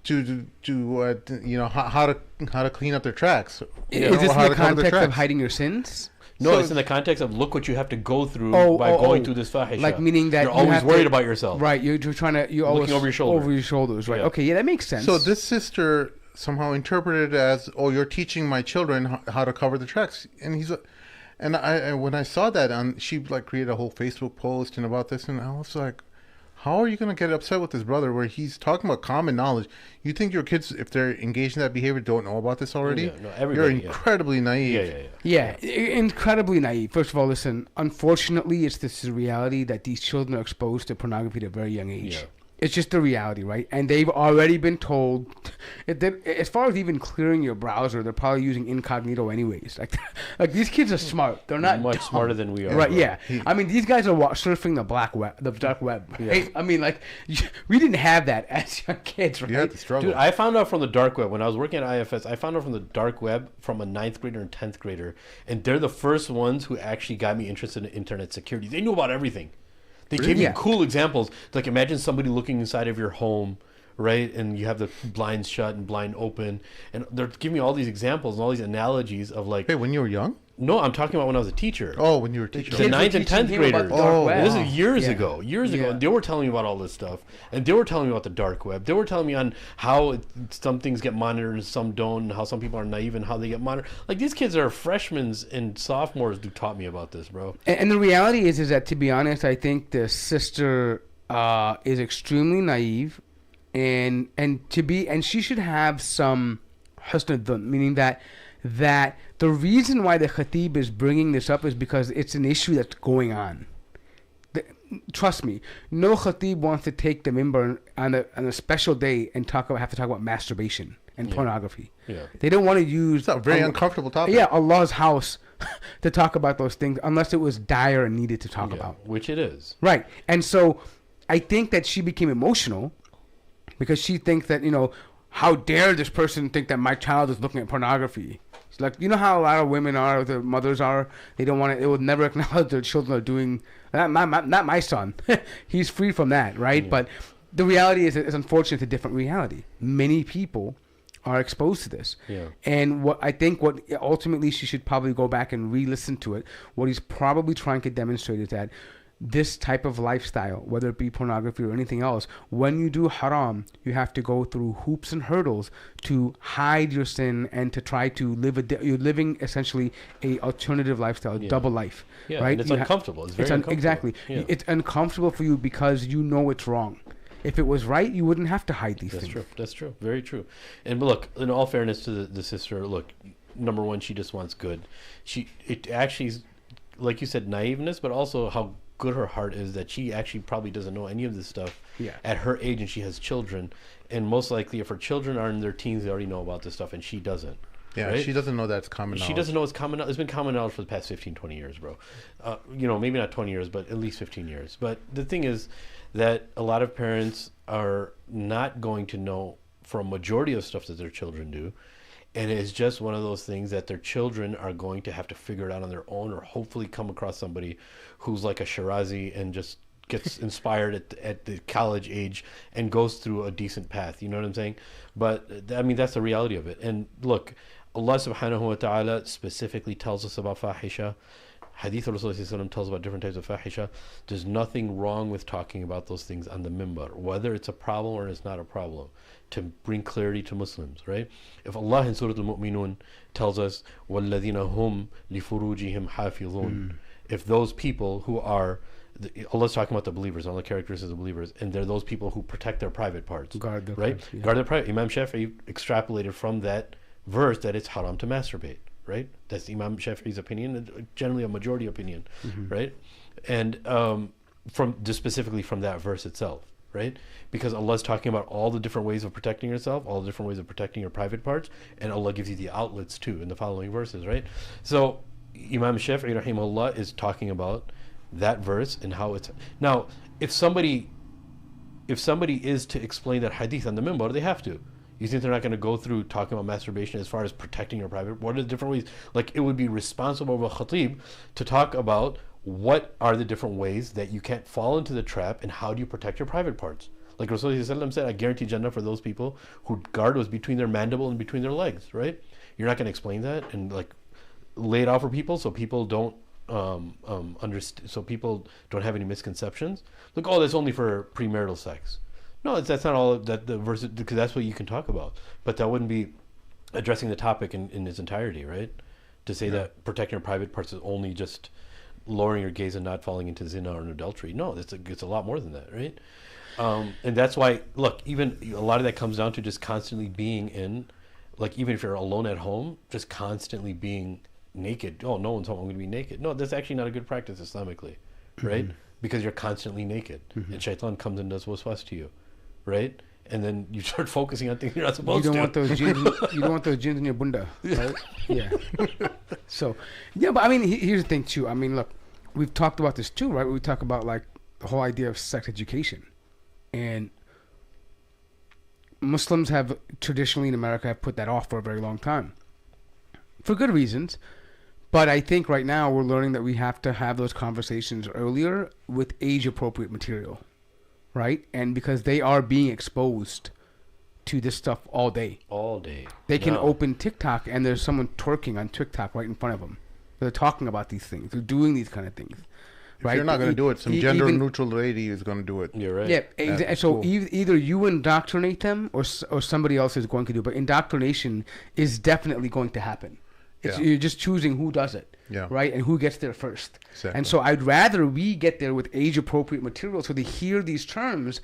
you know how to clean up their tracks. Is this in the context of hiding your sins? No, so, it's in the context of look what you have to go through going through this fahisha. Like meaning that you're always worried about yourself. Right, you're always looking over your shoulder. Over your shoulders, right? Yeah. Okay, yeah, that makes sense. So this sister somehow interpreted it as, "Oh, you're teaching my children how to cover the tracks," and I when I saw that, she like created a whole Facebook post and about this, and I was like, how are you going to get upset with this brother where he's talking about common knowledge? You think your kids, if they're engaged in that behavior, don't know about this already? You're incredibly naive. Yeah, incredibly naive. First of all, listen, unfortunately, it's this reality that these children are exposed to pornography at a very young age. Yeah. It's just the reality, right? And they've already been told, as far as even clearing your browser, they're probably using incognito anyways. Like these kids are smart. They're not much dumb. Smarter than we are. Right? Yeah. I mean, these guys are surfing the dark web. Yeah. Right? I mean, like we didn't have that as young kids, right? You had to struggle. Dude, I found out from the dark web when I was working at IFS. I found out from the dark web from a 9th grader and 10th grader, and they're the first ones who actually got me interested in internet security. They knew about everything. They gave me cool examples. Like, imagine somebody looking inside of your home, right? And you have the blinds shut and blind open. And they're giving me all these examples and all these analogies of like... Hey, when you were young? No, I'm talking about when I was a teacher. Oh, when you were a teacher. The 9th and 10th graders. This is years ago. And they were telling me about all this stuff. And they were telling me about the dark web. They were telling me on how some things get monitored and some don't, and how some people are naive and how they get monitored. Like, these kids are freshmen and sophomores who taught me about this, bro. And the reality is that, to be honest, I think the sister is extremely naive, and she should have some husn al-dhun, meaning that the reason why the khatib is bringing this up is because it's an issue that's going on. Trust me, no khatib wants to take the minbar on a special day and have to talk about masturbation and pornography. Yeah. They don't want to use... It's a very uncomfortable topic. Yeah, Allah's house to talk about those things unless it was dire and needed to talk about. Which it is. Right. And so I think that she became emotional because she thinks that, how dare this person think that my child is looking at pornography? It's like, you know how a lot of women are, the mothers are, they don't want to, they will never acknowledge their children are doing, not my son. He's free from that, right? Yeah. But the reality is, it's unfortunate, it's a different reality. Many people are exposed to this. Yeah. And what ultimately she should probably go back and re-listen to it. What he's probably trying to demonstrate is that this type of lifestyle, whether it be pornography or anything else, when you do haram, you have to go through hoops and hurdles to hide your sin and to try to live you're living essentially a alternative lifestyle, double life. Yeah, right? And it's uncomfortable. It's very uncomfortable. Exactly. Yeah. It's uncomfortable for you because you know it's wrong. If it was right, you wouldn't have to hide these things. That's true. Very true. And look, in all fairness to the sister, look, number one, she just wants good. It actually is, like you said, naiveness, but also how good her heart is that she actually probably doesn't know any of this stuff at her age, and she has children, and most likely if her children are in their teens, they already know about this stuff, and she doesn't. Yeah, right? She doesn't know that's common knowledge. She doesn't know it's common knowledge. It's been common knowledge for the past 15, 20 years, bro. Maybe not 20 years, but at least 15 years. But the thing is that a lot of parents are not going to know for a majority of stuff that their children do. And it's just one of those things that their children are going to have to figure it out on their own, or hopefully come across somebody who's like a Shirazi and just gets inspired at the college age and goes through a decent path. You know what I'm saying? But I mean, that's the reality of it. And look, Allah subhanahu wa ta'ala specifically tells us about fahisha. Hadith Rasulullah tells about different types of fahisha. There's nothing wrong with talking about those things on the minbar, whether it's a problem or it's not a problem, to bring clarity to Muslims, right? If Allah in Surah Al-Mu'minun tells us, وَالَّذِينَ هُمْ لِفُرُوجِهِمْ حَافِظُونَ, if those people who are, Allah's talking about the believers, all the characteristics of the believers, and they're those people who protect their private parts, guard their right? Parts, yeah. Guard their private. Imam Shafi'i extrapolated from that verse that it's haram to masturbate, right? That's Imam Shafi'i's opinion, generally a majority opinion, right? And specifically from that verse itself, right? Because Allah's talking about all the different ways of protecting yourself, all the different ways of protecting your private parts, and Allah gives you the outlets too in the following verses, right? So Imam Shafi'i rahimahullah is talking about that verse and how it's now. If somebody is to explain that hadith on the minbar, they have to. You think they're not going to go through talking about masturbation as far as protecting your private? What are the different ways? Like, it would be responsible of a khatib to talk about what are the different ways that you can't fall into the trap, and how do you protect your private parts? Like Rasulullah said, I guarantee Jannah for those people who guard was between their mandible and between their legs, right? You're not going to explain that and like lay it out for people so people don't understand, so people don't have any misconceptions. Like, oh, that's only for premarital sex. No, that's not all that the verse, because that's what you can talk about. But that wouldn't be addressing the topic in its entirety, right? To say that protecting your private parts is only just lowering your gaze and not falling into zina or an adultery. No, it's a lot more than that, right? And that's why, look, even a lot of that comes down to just constantly being in, like, even if you're alone at home, just constantly being naked. Oh, no one's home, I'm going to be naked. No, that's actually not a good practice Islamically, right? Because you're constantly naked, and shaitan comes and does waswas to you, right? And then you start focusing on things you're not supposed to. You don't want those jeans in your bunda, right? Yeah. So, yeah, but I mean, here's the thing too. I mean, look, we've talked about this too, right? We talk about like the whole idea of sex education, and Muslims have traditionally in America have put that off for a very long time, for good reasons. But I think right now we're learning that we have to have those conversations earlier with age-appropriate material, right? And because they are being exposed to this stuff all day. All day. They can open TikTok and there's someone twerking on TikTok right in front of them. They're talking about these things. They're doing these kind of things. If you're not going to do it, some gender-neutral lady is going to do it. You're right. Yeah, so cool. Either you indoctrinate them or somebody else is going to do it. But indoctrination is definitely going to happen. You're just choosing who does it, right? And who gets there first. Exactly. And so I'd rather we get there with age-appropriate material so they hear these terms.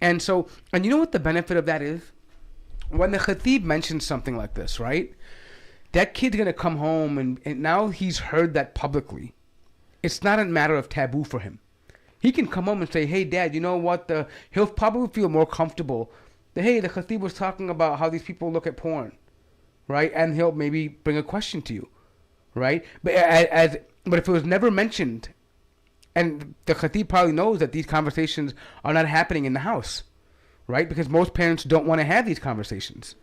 And you know what the benefit of that is? When the khatib mentions something like this, right? That kid's going to come home and now he's heard that publicly. It's not a matter of taboo for him. He can come home and say, hey, Dad, you know what? He'll probably feel more comfortable. Hey, the khatib was talking about how these people look at porn. Right, and he'll maybe bring a question to you, right? But if it was never mentioned And the khatib probably knows that these conversations are not happening in the house, right? Because most parents don't want to have these conversations,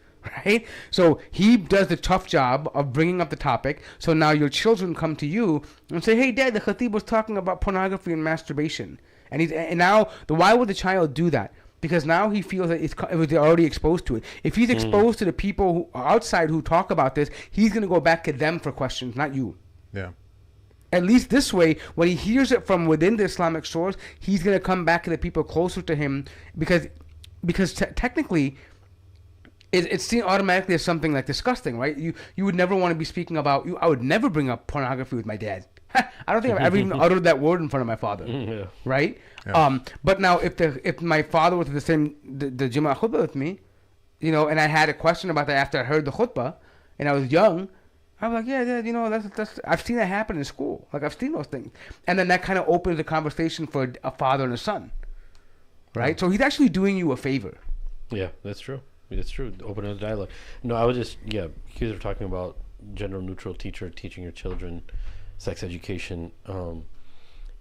right? So he does the tough job of bringing up the topic. So now your children come to you and say, hey, Dad, the khatib was talking about pornography and masturbation. And now, why would the child do that? Because now he feels that it was already exposed to it. If he's exposed to the people who are outside who talk about this, he's going to go back to them for questions, not you. Yeah. At least this way, when he hears it from within the Islamic source, he's going to come back to the people closer to him because technically, it's seen automatically as something like disgusting, right? You would never want to be speaking about. I would never bring up pornography with my dad. I don't think I've ever even uttered that word in front of my father, right? Yeah. But now, if my father was the Jummah Khutbah with me, and I had a question about that after I heard the khutbah, and I was young, I'm like, yeah, that's I've seen that happen in school. Like, I've seen those things. And then that kind of opens the conversation for a father and a son, right? So he's actually doing you a favor. Yeah, that's true. That's true. Open a dialogue. No, I was just, you guys are talking about gender-neutral teacher teaching your children sex education.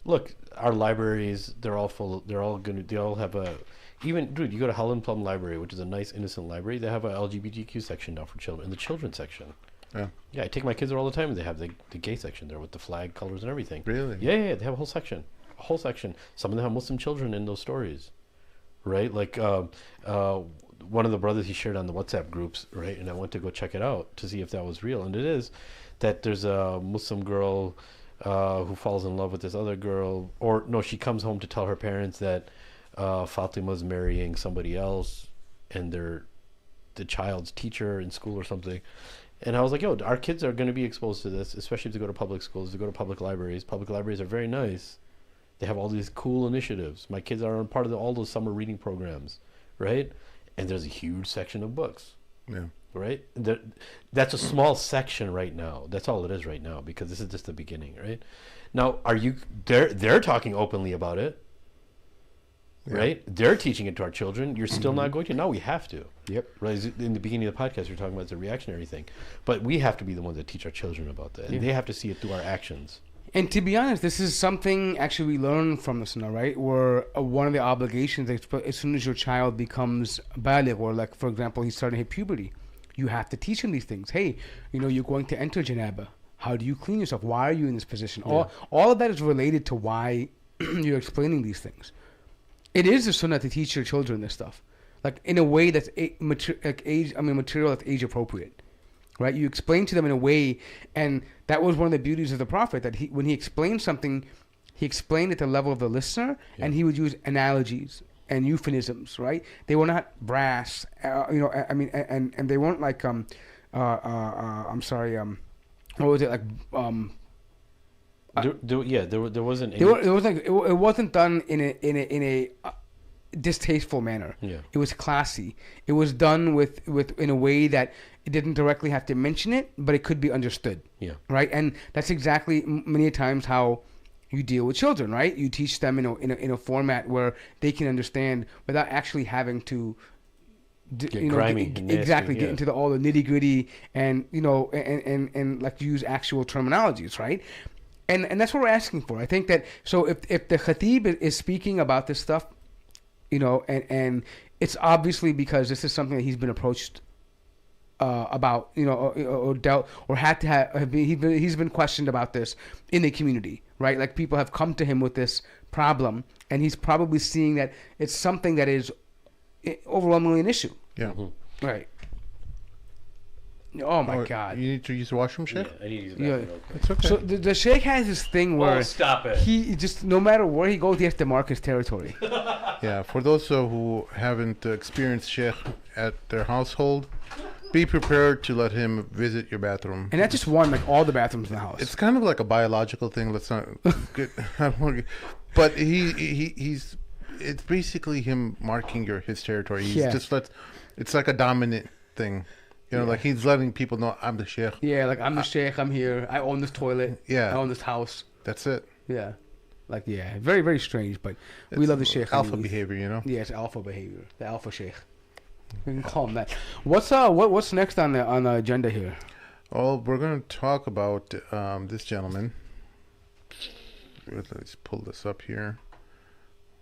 Look, our libraries, they all have a, even, dude, you go to Helen Plum Library, which is a nice, innocent library, they have a LGBTQ section now for children, in the children's section. Yeah, I take my kids there all the time, and they have the gay section there with the flag colors and everything. Really? Yeah, they have a whole section. Some of them have Muslim children in those stories, right? Like, one of the brothers, he shared on the WhatsApp groups, right? And I went to go check it out to see if that was real. And it is, that there's a Muslim girl who falls in love with this other girl. Or, no, she comes home to tell her parents that Fatima's marrying somebody else, and they're the child's teacher in school or something. And I was like, our kids are going to be exposed to this, especially if they go to public schools, they go to public libraries. Public libraries are very nice. They have all these cool initiatives. My kids are part of all those summer reading programs, right? And there's a huge section of books. Yeah. Right? That's a small section right now. That's all it is right now, because this is just the beginning, right? Now, they're talking openly about it, right? They're teaching it to our children. You're still not going to? No, we have to. Yep. Right? In the beginning of the podcast, you're talking about the reactionary thing. But we have to be the ones that teach our children about that. And they have to see it through our actions. And to be honest, this is something actually we learn from the Sunnah, right? Where one of the obligations, as soon as your child becomes baligh, or like, for example, he's starting to hit puberty, you have to teach him these things. Hey, you're going to enter janaba. How do you clean yourself? Why are you in this position? Yeah. All of that is related to why you're explaining these things. It is the Sunnah to teach your children this stuff, like in a way that's material that's age appropriate. Right, you explain to them in a way, and that was one of the beauties of the Prophet, that when he explained something, he explained at the level of the listener, and he would use analogies and euphemisms. Right, they were not brass, and they weren't like what was it like? There wasn't. It wasn't done in a distasteful manner. Yeah, it was classy. It was done with in a way that it didn't directly have to mention it, but it could be understood. Yeah. Right, and that's exactly many times how you deal with children. Right, you teach them in a format where they can understand without actually having to. Get grimy, get into all the nitty gritty, and and like use actual terminologies, right? And that's what we're asking for. I think that if the khatib is speaking about this stuff, and it's obviously because this is something that he's been approached about, or dealt, or had to have been, he's been questioned about this in the community, right? Like, people have come to him with this problem, and he's probably seeing that it's something that is overwhelmingly an issue. Yeah. Mm-hmm. Right. Oh my God! You need to use the washroom, Sheikh? Yeah, I need to use the bathroom. It's okay. So the Sheikh has this thing where stop it. He just, no matter where he goes, he has to mark his territory. Yeah, for those who haven't experienced Sheikh at their household, be prepared to let him visit your bathroom. And not just one, like all the bathrooms in the house. It's kind of like a biological thing. Let's not get. But he's. It's basically him marking his territory. He's it's like a dominant thing. Like he's letting people know, I'm the sheikh. Yeah, like I'm the sheikh, I'm here, I own this toilet, I own this house. That's it. Yeah. Like, very, very strange, but we love the sheikh. Alpha behavior, Yeah, it's alpha behavior. The alpha sheikh. We can call him that. What's next on the agenda here? Well, we're going to talk about this gentleman. let's pull this up here.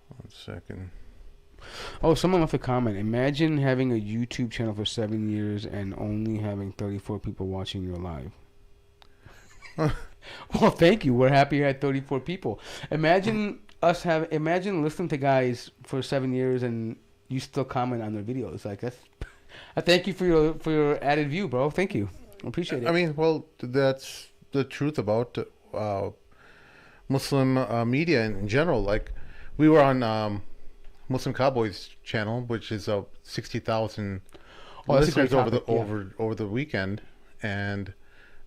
1 second. Oh, someone left a comment. Imagine having a YouTube channel for 7 years and only having 34 people watching your live. Well, thank you. We're happy you had 34 people. Imagine listening to guys for 7 years and you still comment on their videos. Like that's. I thank you for your added view, bro. Thank you. I appreciate it. I mean, well, that's the truth about Muslim media in general. Like, we were on Muslim Cowboys channel, which is 60,000 listeners over the weekend, and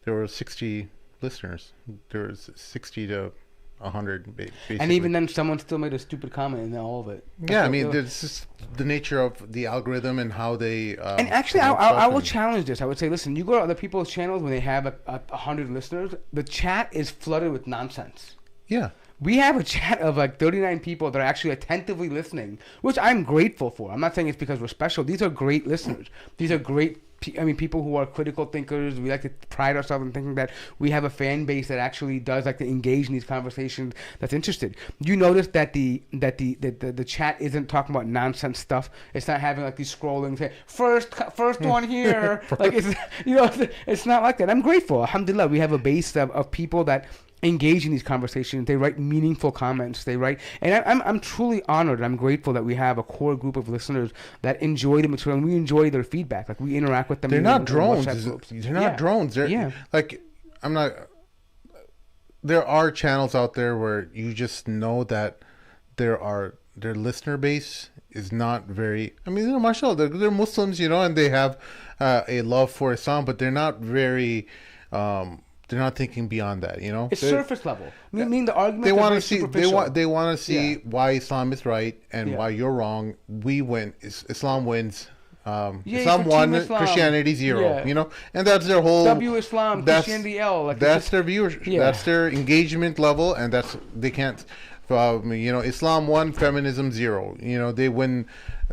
there were 60 listeners. There was 60 to 100, basically. And even then, someone still made a stupid comment in all of it. Yeah, I mean, this is the nature of the algorithm and how they. And actually, I will challenge this. I would say, listen, you go to other people's channels when they have 100 listeners, the chat is flooded with nonsense. Yeah. We have a chat of like 39 people that are actually attentively listening, which I'm grateful for. I'm not saying it's because we're special. These are great listeners. These are great, people who are critical thinkers. We like to pride ourselves in thinking that we have a fan base that actually does like to engage in these conversations, that's interested. You notice that the chat isn't talking about nonsense stuff. It's not having like these scrolling, say, first one here. Like, it's not like that. I'm grateful. Alhamdulillah, we have a base of people that engage in these conversations. They write meaningful comments. They write, and I'm truly honored. I'm grateful that we have a core group of listeners that enjoy the material and we enjoy their feedback. Like, we interact with them. They're not drones. They're not drones. They're like, I'm not. There are channels out there where you just know that their listener base is not very. I mean, mashallah, they're Muslims, and they have a love for Islam, but they're not very. They're not thinking beyond that, It's surface level. I mean, the argument. They want to see. They want to see why Islam is right and why you're wrong. We win. Islam wins. Islam won. Christianity 0. And that's their whole. Islam. Christianity L. Like that's their viewership. Yeah. That's their engagement level, and they can't. Islam 1, feminism 0. They win.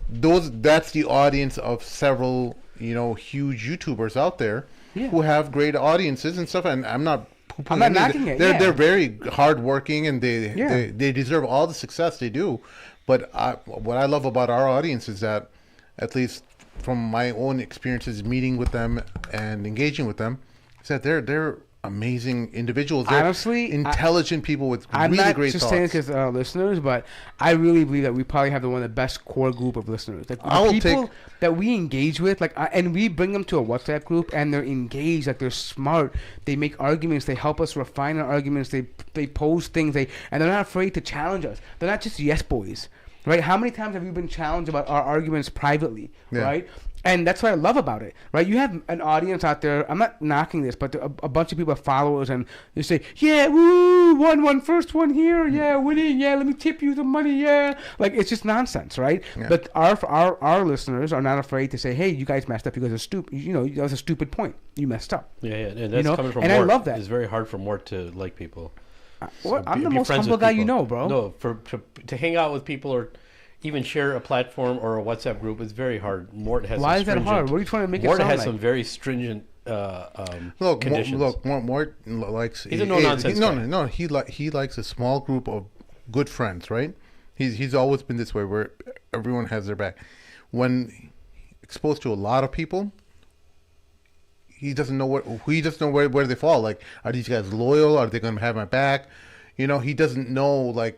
That's the audience of several huge YouTubers out there. Yeah. Who have great audiences and stuff, and I'm not knocking it. They're very hardworking, and they deserve all the success they do. But what I love about our audience is that, at least from my own experiences meeting with them and engaging with them, is that they're amazing individuals. They're honestly intelligent people with really great thoughts. I'm not just saying because listeners, but I really believe that we probably have one of the best core group of listeners. Like, the people that we engage with, and we bring them to a WhatsApp group, and they're engaged, like, they're smart, they make arguments, they help us refine our arguments, they pose things, and they're not afraid to challenge us. They're not just yes boys, right? How many times have you been challenged about our arguments privately, right? And that's what I love about it, right? You have an audience out there. I'm not knocking this, but a bunch of people are followers, and they say, "Yeah, woo, won first one here, yeah, winning, yeah, let me tip you the money, yeah." Like, it's just nonsense, right? Yeah. But our listeners are not afraid to say, "Hey, you guys messed up because it's stupid. That was a stupid point. You messed up." Yeah, and that's coming from. And Mort. I love that. It's very hard for Mort to like people. I'm the most humble guy you know, bro. No, to hang out with people or even share a platform or a WhatsApp group is very hard. Mort has. Why is that hard? What are you trying to make it sound like? Mort has some very stringent conditions. Mort likes. He's a no-nonsense guy. No. He likes a small group of good friends, right? He's always been this way, where everyone has their back. When exposed to a lot of people, he doesn't know where they fall. Like, are these guys loyal? Are they going to have my back? He doesn't know, like,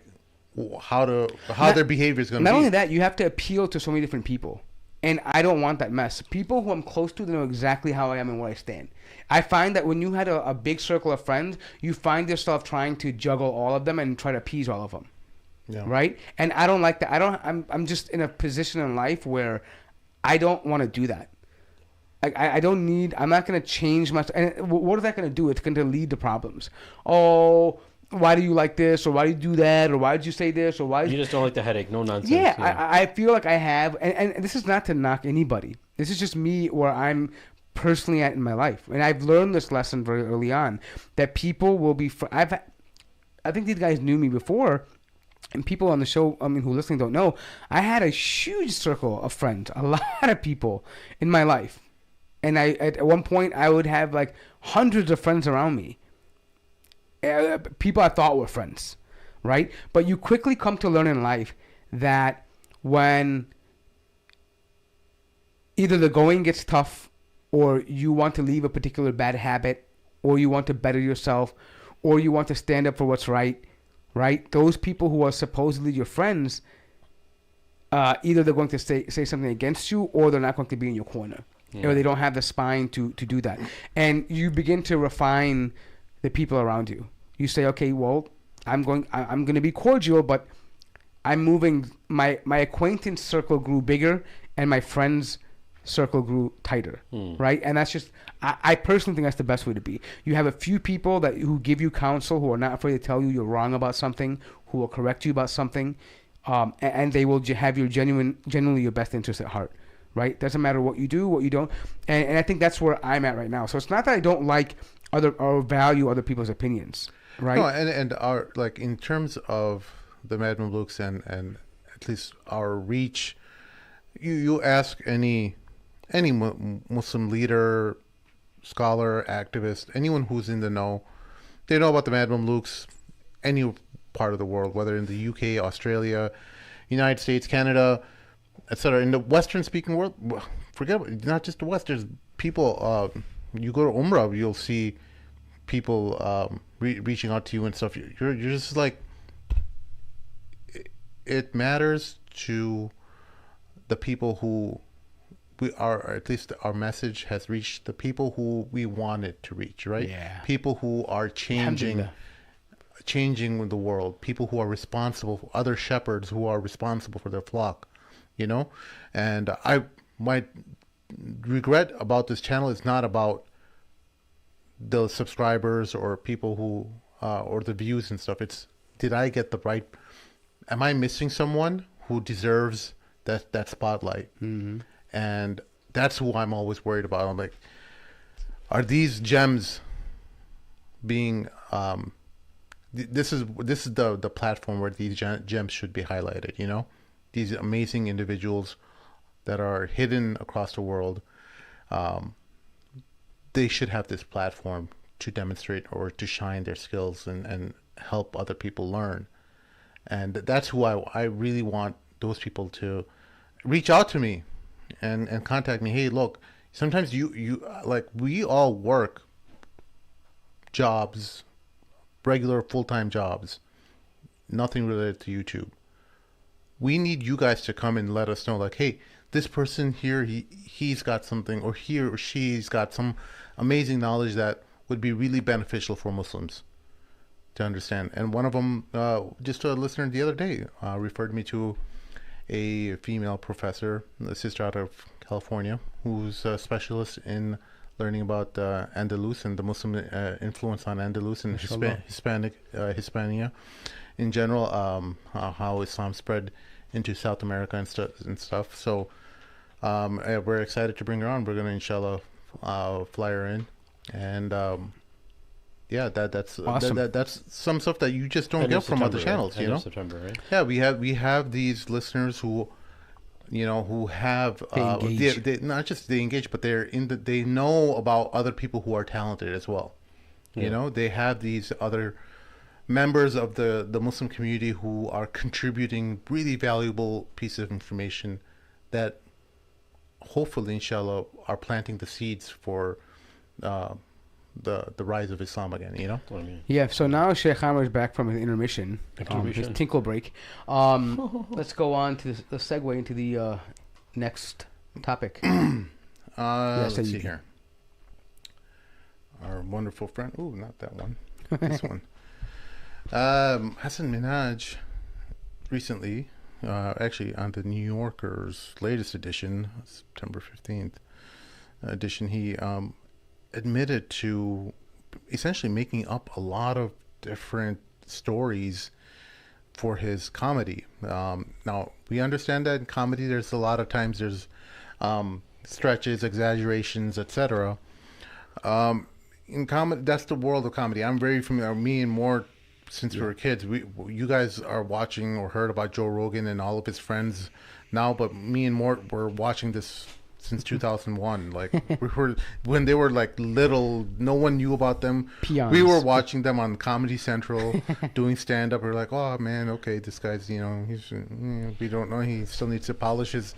how their behavior is going to be. Not only that, you have to appeal to so many different people, and I don't want that mess. People who I'm close to, they know exactly how I am and where I stand. I find that when you had a big circle of friends, you find yourself trying to juggle all of them and try to appease all of them. Yeah. Right? And I don't like that. I'm just in a position in life where I don't want to do that. I don't need. I'm not going to change my. And what is that going to do? It's going to lead to problems. Oh, why do you like this, or why do you do that, or why did you say this, or why? You just don't like the headache. No nonsense. Yeah, I feel like I have, and this is not to knock anybody. This is just me where I'm personally at in my life, and I've learned this lesson very early on that people will be. I think these guys knew me before, and people on the show, who are listening don't know. I had a huge circle of friends, a lot of people in my life, and at one point I would have like hundreds of friends around me. People I thought were friends, right? But you quickly come to learn in life that when either the going gets tough, or you want to leave a particular bad habit, or you want to better yourself, or you want to stand up for what's right, those people who are supposedly your friends, either they're going to say something against you, or they're not going to be in your corner. Or they don't have the spine to do that. And you begin to refine the people around you. You say, okay, well, I'm going to be cordial, but I'm moving. My acquaintance circle grew bigger, and my friends circle grew tighter, right? And that's just, I personally think that's the best way to be. You have a few people who give you counsel, who are not afraid to tell you you're wrong about something, who will correct you about something, and they will have your genuinely your best interest at heart. Right? Doesn't matter what you do, what you don't. And I think that's where I'm at right now. So it's not that I don't like or value other people's opinions. Right? No, and our, like, in terms of the Mad Mamluks and at least our reach, you ask any Muslim leader, scholar, activist, anyone who's in the know, they know about the Mad Mamluks, any part of the world, whether in the UK, Australia, United States, Canada, etc. In the Western-speaking world, forget about, not just the West. There's people. You go to Umrah, you'll see people reaching out to you and stuff. You're just like, it matters to the people who we are, or at least our message has reached the people who we want it to reach. Right? Yeah. People who are changing the world. People who are responsible, other shepherds who are responsible for their flock. You know, and my regret about this channel is not about the subscribers or people who or the views and stuff. It's, did I get the right? Am I missing someone who deserves that spotlight? And that's who I'm always worried about. I'm like, are these gems being? This is the platform where these gems should be highlighted. You know. These amazing individuals that are hidden across the world, they should have this platform to demonstrate or to shine their skills and help other people learn. And that's who I really want those people to reach out to me and contact me. Hey, look, sometimes you like, we all work jobs, regular full-time jobs, nothing related to YouTube. We need you guys to come and let us know, like, hey, this person here, he's got something, or he or she's got some amazing knowledge that would be really beneficial for Muslims to understand. And one of them, just a listener the other day, referred me to a female professor, a sister out of California, who's a specialist in learning about Andalus and the Muslim influence on Andalus and Hispania in general, how Islam spread into South America and stuff. So we're excited to bring her on. We're going to, inshallah, fly her in. And that's awesome. That's some stuff that you just don't get from other channels, you know? September, right? Yeah, we have these listeners who, you know, who have they not just they engage, but they know about other people who are talented as well. Yeah. You know, they have these other members of the Muslim community who are contributing really valuable pieces of information that hopefully, inshallah, are planting the seeds for the rise of Islam again, you know? Yeah, so now Sheikh Amr is back from his intermission, his tinkle break. Let's go on to the segue into the next topic. Let's see here. Our wonderful friend, not that one, this one. Hasan Minhaj recently, actually on the New Yorker's latest edition, September 15th edition, he admitted to essentially making up a lot of different stories for his comedy. Now, we understand that in comedy there's a lot of times there's stretches, exaggerations, etc. In comedy, that's the world of comedy. I'm very familiar, me and Mort, since we were kids. You guys are watching or heard about Joe Rogan and all of his friends now, but me and Mort were watching this since 2001. Like when they were like little, no one knew about them. Peons. We were watching them on Comedy Central doing stand up. We're like, oh man, okay, this guy's, we don't know, he still needs to polish his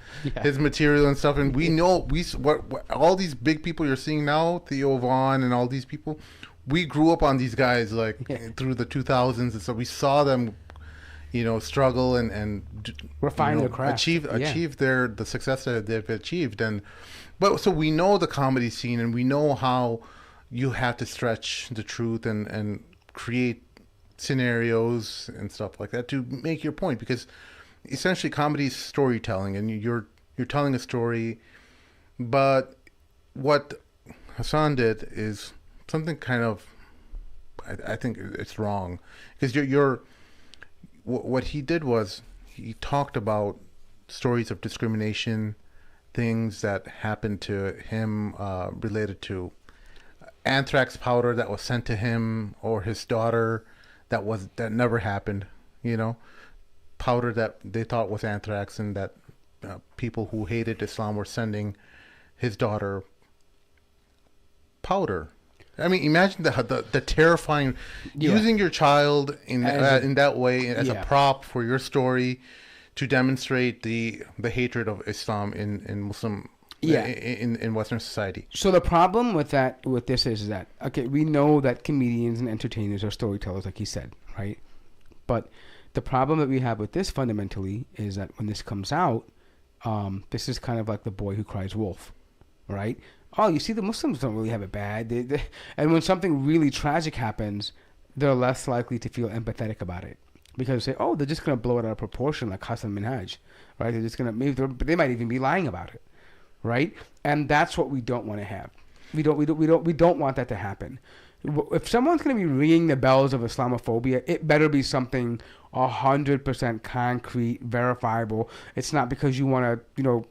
material and stuff. And we know what all these big people you're seeing now, Theo Vaughn and all these people, we grew up on these guys through the 2000s, and so we saw them struggle and refine their craft, achieve the success that they've achieved. But so we know the comedy scene, and we know how you have to stretch the truth and create scenarios and stuff like that to make your point, because essentially comedy is storytelling, and you're telling a story. But what Hasan did is something kind of, I think it's wrong, because what he did was he talked about stories of discrimination, things that happened to him related to anthrax powder that was sent to him or his daughter that never happened, powder that they thought was anthrax, and that people who hated Islam were sending his daughter powder. I mean, imagine the terrifying using your child in that way as a prop for your story to demonstrate the hatred of Islam in Muslim in Western society. So the problem with this is that, okay, we know that comedians and entertainers are storytellers, like he said, right? But the problem that we have with this fundamentally is that when this comes out, this is kind of like the boy who cries wolf, right? Oh, you see, the Muslims don't really have it bad. And when something really tragic happens, they're less likely to feel empathetic about it, because they say, oh, they're just going to blow it out of proportion like Hasan Minhaj, right? They're just going to, they might even be lying about it, right? And that's what we don't want to have. We don't want that to happen. If someone's going to be ringing the bells of Islamophobia, it better be something 100% concrete, verifiable. It's not because you want to,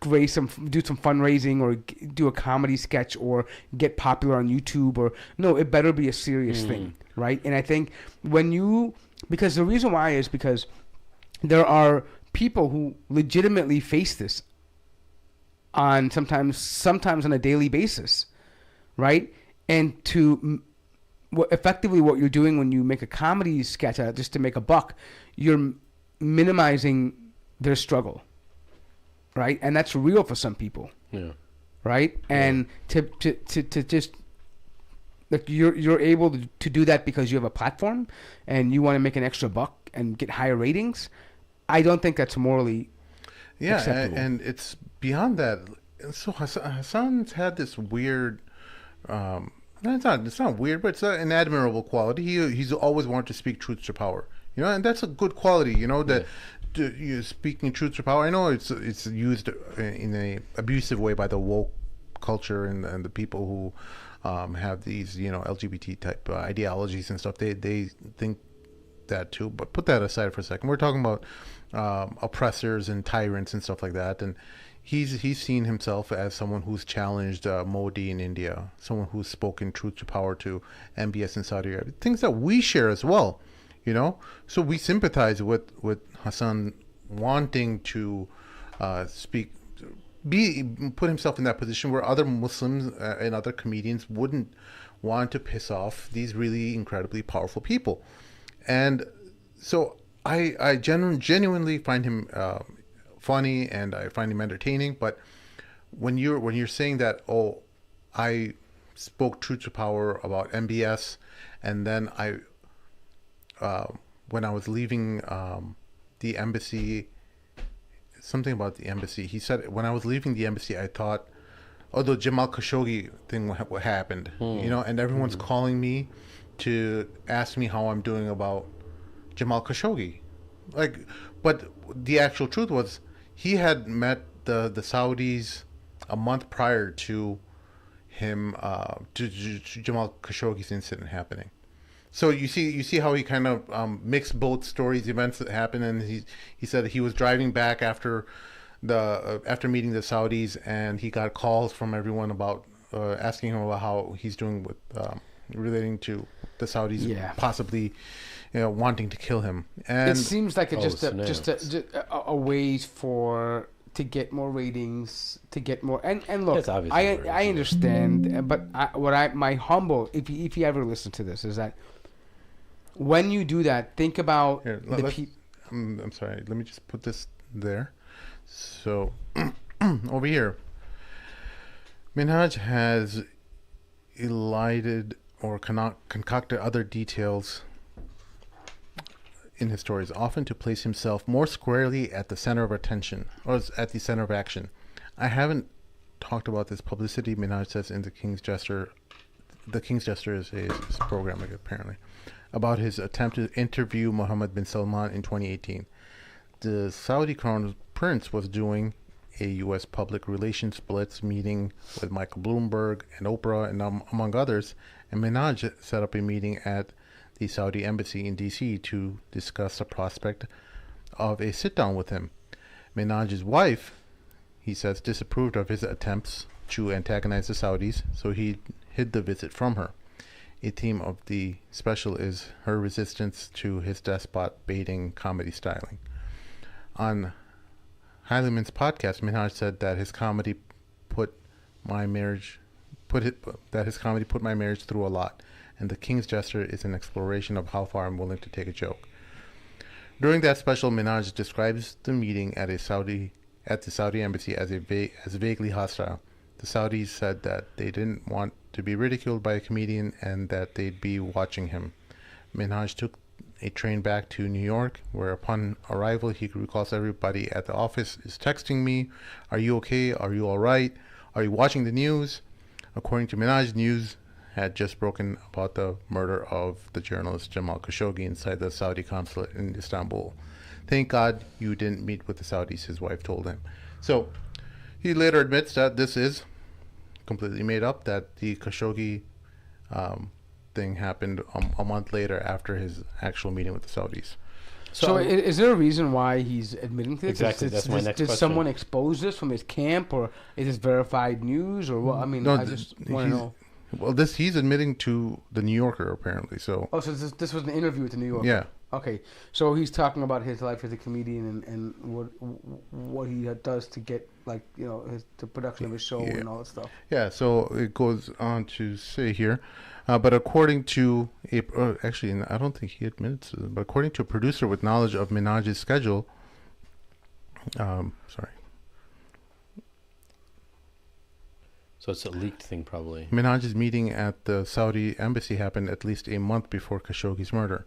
do some fundraising or do a comedy sketch or get popular on YouTube, or no, it better be a serious thing, right? And I think because the reason why is because there are people who legitimately face this on sometimes on a daily basis, right? And effectively what you're doing when you make a comedy sketch out of it just to make a buck, you're minimizing their struggle. Right, and that's real for some people. Yeah. Right, and to just like you're able to do that because you have a platform and you want to make an extra buck and get higher ratings. I don't think that's morally acceptable. And it's beyond that. So Hasan's had this weird. It's not weird, but it's an admirable quality. He's always wanted to speak truth to power. And that's a good quality. That. You're speaking truth to power. I know it's used in a abusive way by the woke culture and the people who have these LGBT type ideologies and stuff. They think that too. But put that aside for a second. We're talking about oppressors and tyrants and stuff like that. And he's seen himself as someone who's challenged Modi in India, someone who's spoken truth to power to MBS in Saudi Arabia. Things that we share as well. So we sympathize with Hasan wanting to put himself in that position where other Muslims and other comedians wouldn't want to piss off these really incredibly powerful people. And so I genuinely find him funny, and I find him entertaining. But when you're saying that, oh, I spoke truth to power about MBS, and then when I was leaving the embassy, something about the embassy, he said, when I was leaving the embassy, I thought, oh, the Jamal Khashoggi thing what happened, and everyone's calling me to ask me how I'm doing about Jamal Khashoggi. But the actual truth was he had met the Saudis a month prior to him, to Jamal Khashoggi's incident happening. So you see how he kind of mixed both stories, events that happened, and he said he was driving back after meeting the Saudis, and he got calls from everyone about asking him about how he's doing with relating to the Saudis possibly wanting to kill him. And it seems like it's just a way to get more ratings, to get more and look, That's obviously I understand, but my humble, if you ever listen to this, is that when you do that, think about I'm sorry. Let me just put this there. So over here, Minhaj has elided or concocted other details in his stories, often to place himself more squarely at the center of attention, or at the center of action. I haven't talked about this publicity Minhaj says in The King's Jester. The King's Jester is his program, apparently, about his attempt to interview Mohammed bin Salman in 2018. The Saudi Crown Prince was doing a U.S. public relations blitz meeting with Michael Bloomberg and Oprah, and among others, and Minhaj set up a meeting at the Saudi embassy in D.C. to discuss the prospect of a sit-down with him. Minhaj's wife, he says, disapproved of his attempts to antagonize the Saudis, so he hid the visit from her. A theme of the special is her resistance to his despot baiting comedy styling. On Heileman's podcast, Minhaj said that his comedy put my marriage through a lot, and The King's Jester is an exploration of how far I'm willing to take a joke. During that special, Minhaj describes the meeting at the Saudi embassy as vaguely hostile. The Saudis said that they didn't want to be ridiculed by a comedian and that they'd be watching him. Minhaj took a train back to New York, where upon arrival he recalls everybody at the office is texting me, "Are you okay? Are you all right? Are you watching the news?" According to Minhaj, news had just broken about the murder of the journalist Jamal Khashoggi inside the Saudi consulate in Istanbul. "Thank God you didn't meet with the Saudis," his wife told him. So he later admits that this is completely made up, that the Khashoggi thing happened a month later after his actual meeting with the Saudis. So is there a reason why he's admitting to this? Exactly, that's my next question. Did someone expose this from his camp, or is this verified news, or what? I mean, I just want to know. Well, he's admitting to the New Yorker, apparently. So this was an interview with the New Yorker. Yeah. Okay, so he's talking about his life as a comedian and what he does to get, like, you know, the production of his show and all that stuff. Yeah, so it goes on to say here, but according to actually, I don't think he admitted to it, but according to a producer with knowledge of Minhaj's schedule, So it's a leaked thing, probably. Minhaj's meeting at the Saudi embassy happened at least a month before Khashoggi's murder,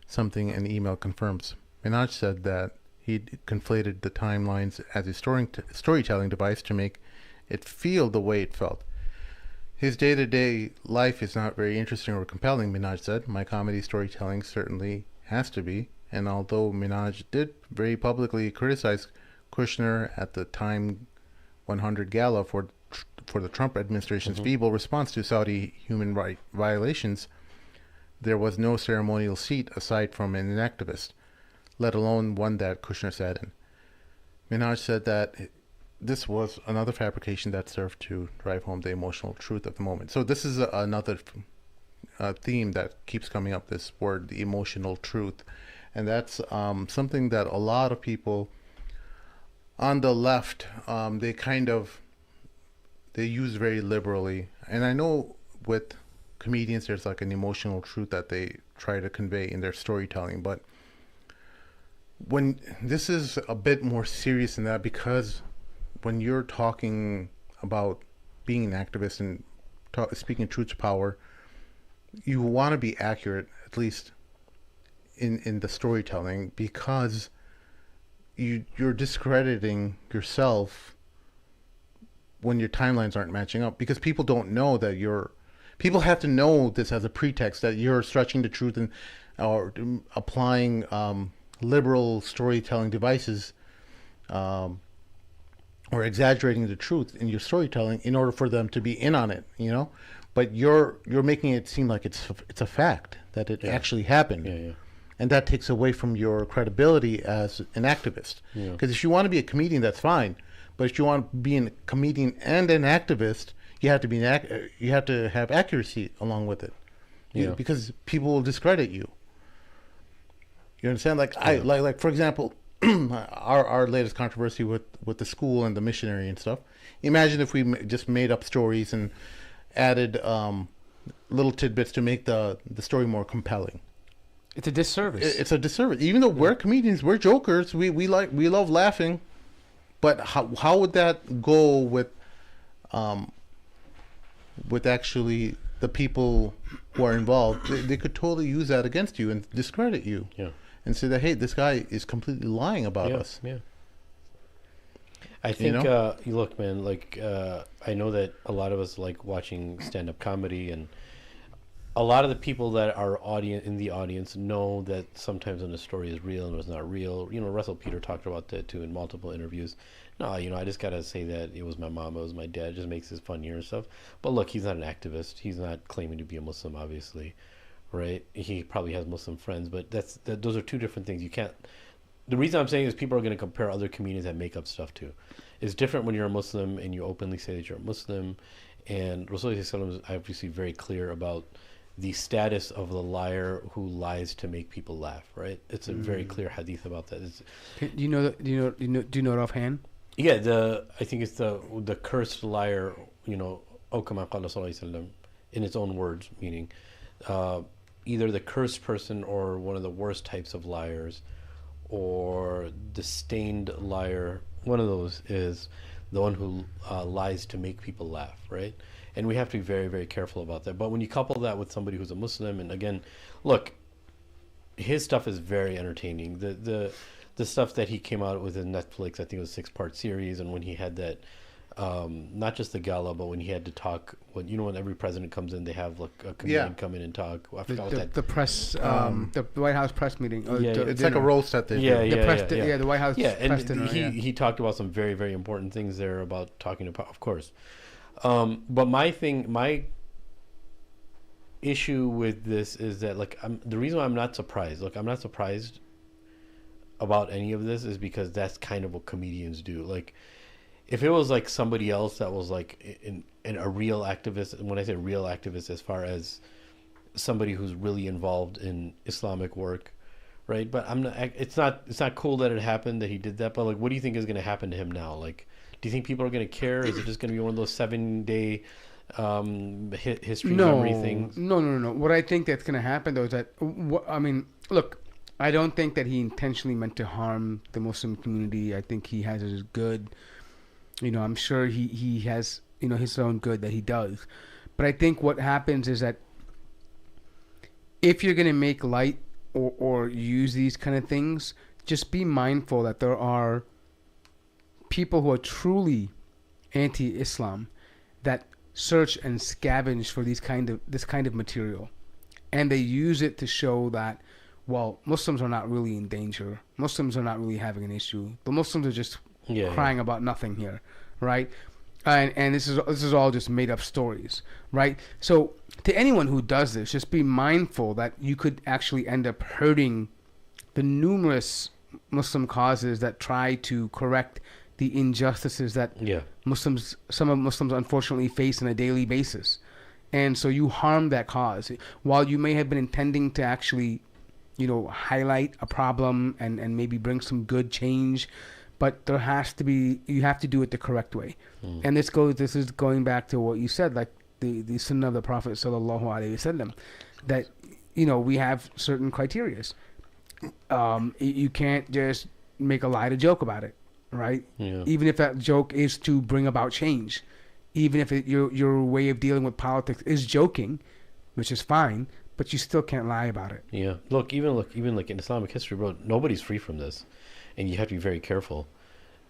something an email confirms. Minhaj said that he conflated the timelines as a storytelling device to make it feel the way it felt. His day-to-day life is not very interesting or compelling, Minhaj said. My comedy storytelling certainly has to be, and although Minhaj did very publicly criticize Kushner at the Time 100 Gala for the Trump administration's feeble response to Saudi human rights violations, there was no ceremonial seat aside from an activist, let alone one that Kushner sat in. Minhaj said that this was another fabrication that served to drive home the emotional truth of the moment. So this is another theme that keeps coming up, this word, the emotional truth. And that's something that a lot of people on the left, they use very liberally. And I know with comedians, there's like an emotional truth that they try to convey in their storytelling. But when this is a bit more serious than that, because when you're talking about being an activist and speaking truth to power, you want to be accurate, at least in the storytelling, because you're discrediting yourself when your timelines aren't matching up, because people don't know that people have to know this as a pretext that you're stretching the truth and or applying liberal storytelling devices or exaggerating the truth in your storytelling in order for them to be in on it, you know. But you're making it seem like it's a fact that it actually happened, and that takes away from your credibility as an activist. Because if you want to be a comedian, that's fine. But if you want to be a comedian and an activist, you have to have accuracy along with it, because people will discredit you. You understand? Like like for example, our latest controversy with the school and the missionary and stuff. Imagine if we just made up stories and added little tidbits to make the story more compelling. It's a disservice. It's a disservice. Even though we're comedians, we're jokers. We love laughing, but how would that go with actually the people who are involved? They could totally use that against you and discredit you. Yeah. And say that, hey, this guy is completely lying about us. Yeah. I think, look, man, like, I know that a lot of us like watching stand-up comedy, and a lot of the people that are in the audience know that sometimes when a story is real and it's not real. You know, Russell Peter talked about that too in multiple interviews. No, you know, I just got to say that it was my mom, it was my dad. It just makes it funnier and stuff. But look, he's not an activist. He's not claiming to be a Muslim, obviously, right? He probably has Muslim friends, but those are two different things. You can't... The reason I'm saying is people are going to compare other comedians that make up stuff too. It's different when you're a Muslim and you openly say that you're a Muslim. And Rasulullah is obviously very clear about the status of the liar who lies to make people laugh, right? It's a very clear hadith about that. Do you know it offhand? Yeah, I think it's the cursed liar, you know, أو كما قال صلى الله عليه وسلم, in its own words, meaning either the cursed person or one of the worst types of liars, or the stained liar. One of those is the one who lies to make people laugh, right? And we have to be very, very careful about that. But when you couple that with somebody who's a Muslim, and again, look, his stuff is very entertaining. The stuff that he came out with in Netflix, I think it was a 6-part series, and when he had that, not just the gala, but when he had to talk, when every president comes in, they have like a comedian come in and talk. I forgot what that. The press, the White House press meeting. It's like a roast at the the White House press dinner. He talked about some very, very important things there about talking about, of course. But my issue with this is that, like, the reason why I'm not surprised. Look, I'm not surprised about any of this is because that's kind of what comedians do. Like, if it was like somebody else that was like in a real activist, and when I say real activist, as far as somebody who's really involved in Islamic work, right? But I'm not. It's not cool that it happened, that he did that. But like, what do you think is going to happen to him now? Like, do you think people are going to care? Is it just going to be one of those 7-day history memory things? No. What I think that's going to happen though is that look, I don't think that he intentionally meant to harm the Muslim community. I think he has his good. You know, I'm sure he has, you know, his own good that he does. But I think what happens is that if you're going to make light or use these kind of things, just be mindful that there are people who are truly anti-Islam that search and scavenge for this kind of material, and they use it to show that, well, Muslims are not really in danger. Muslims are not really having an issue. The Muslims are just crying about nothing here, right? And this is all just made up stories, right? So to anyone who does this, just be mindful that you could actually end up hurting the numerous Muslim causes that try to correct the injustices that some Muslims unfortunately face on a daily basis. And so you harm that cause. While you may have been intending to actually, you know, highlight a problem and maybe bring some good change, but you have to do it the correct way. And this is going back to what you said, like the sunnah of the Prophet sallallahu alaihi wasallam, that, you know, we have certain criterias. You can't just make a light a joke about it, right? Yeah. Even if that joke is to bring about change, even if your way of dealing with politics is joking, which is fine, but you still can't lie about it. Yeah. Look, even like in Islamic history, bro, nobody's free from this, and you have to be very careful.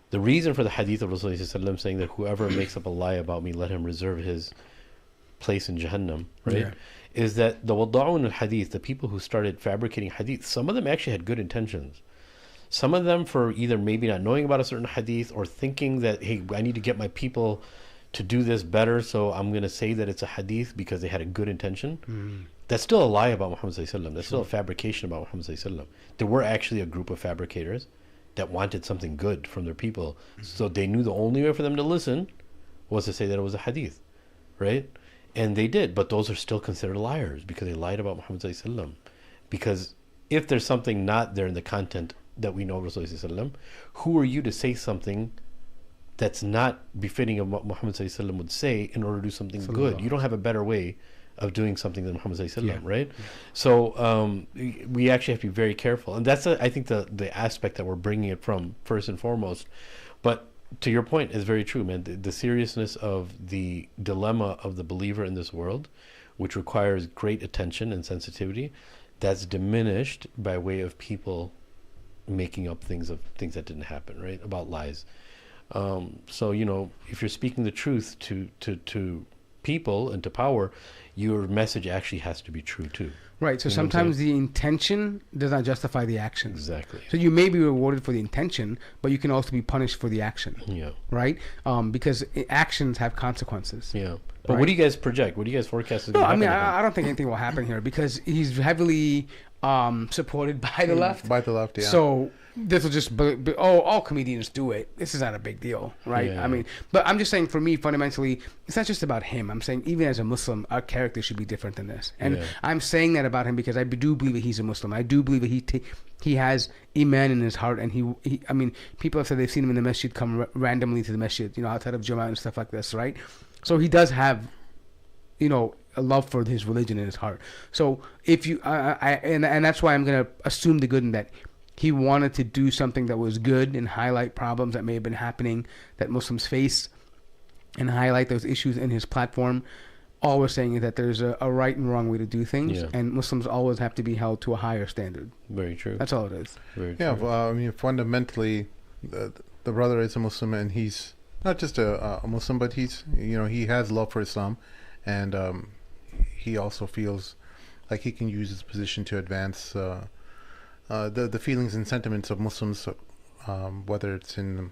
The reason for the hadith of Rasulullah saying that whoever makes up a lie about me, let him reserve his place in Jahannam, right? Is that the wada'un al-hadith, the people who started fabricating hadith, some of them actually had good intentions. Some of them for either maybe not knowing about a certain hadith or thinking that, hey, I need to get my people to do this better, so I'm going to say that it's a hadith because they had a good intention. That's still a lie about Muhammad sallallahu alaihi wasallam. That's still a fabrication about Muhammad sallallahu alaihi wasallam. There were actually a group of fabricators that wanted something good from their people. So they knew the only way for them to listen was to say that it was a hadith, right? And they did, but those are still considered liars because they lied about Muhammad sallallahu alaihi wasallam. Because if there's something not there in the content that we know of Rasulullah, who are you to say something that's not befitting of what Muhammad would say in order to do something good? You don't have a better way of doing something than Muhammad right? Yeah. So we actually have to be very careful, and that's I think the aspect that we're bringing it from first and foremost. But to your point, is very true, man. The seriousness of the dilemma of the believer in this world, which requires great attention and sensitivity, that's diminished by way of people making up things that didn't happen, right? About lies. So, you know, if you're speaking the truth to people and to power, your message actually has to be true too. Right. So sometimes the intention does not justify the action. Exactly. So you may be rewarded for the intention, but you can also be punished for the action. Yeah. Right. Because actions have consequences. Yeah. But what do you guys project? What do you guys forecast is going to happen? No, I mean, I don't think anything will happen here because he's heavily supported by the left. By the left, yeah. So this will just be, all comedians do it. This is not a big deal, right? Yeah. I mean, but I'm just saying for me, fundamentally, it's not just about him. I'm saying even as a Muslim, our character should be different than this. And I'm saying that about him because I do believe that he's a Muslim. I do believe that he has iman in his heart. And he I mean, people have said they've seen him in the masjid come randomly to the masjid, you know, outside of Jummah and stuff like this, right? So he does have, you know, a love for his religion in his heart. So if you, and that's why I'm going to assume the good in that he wanted to do something that was good and highlight problems that may have been happening that Muslims face and highlight those issues in his platform. All we're saying is that there's a right and wrong way to do things, and Muslims always have to be held to a higher standard. Very true. That's all it is. Very true. Well, I mean, fundamentally, the brother is a Muslim, and he's not just a Muslim, but he's, you know, he has love for Islam, and he also feels like he can use his position to advance the feelings and sentiments of Muslims, whether it's in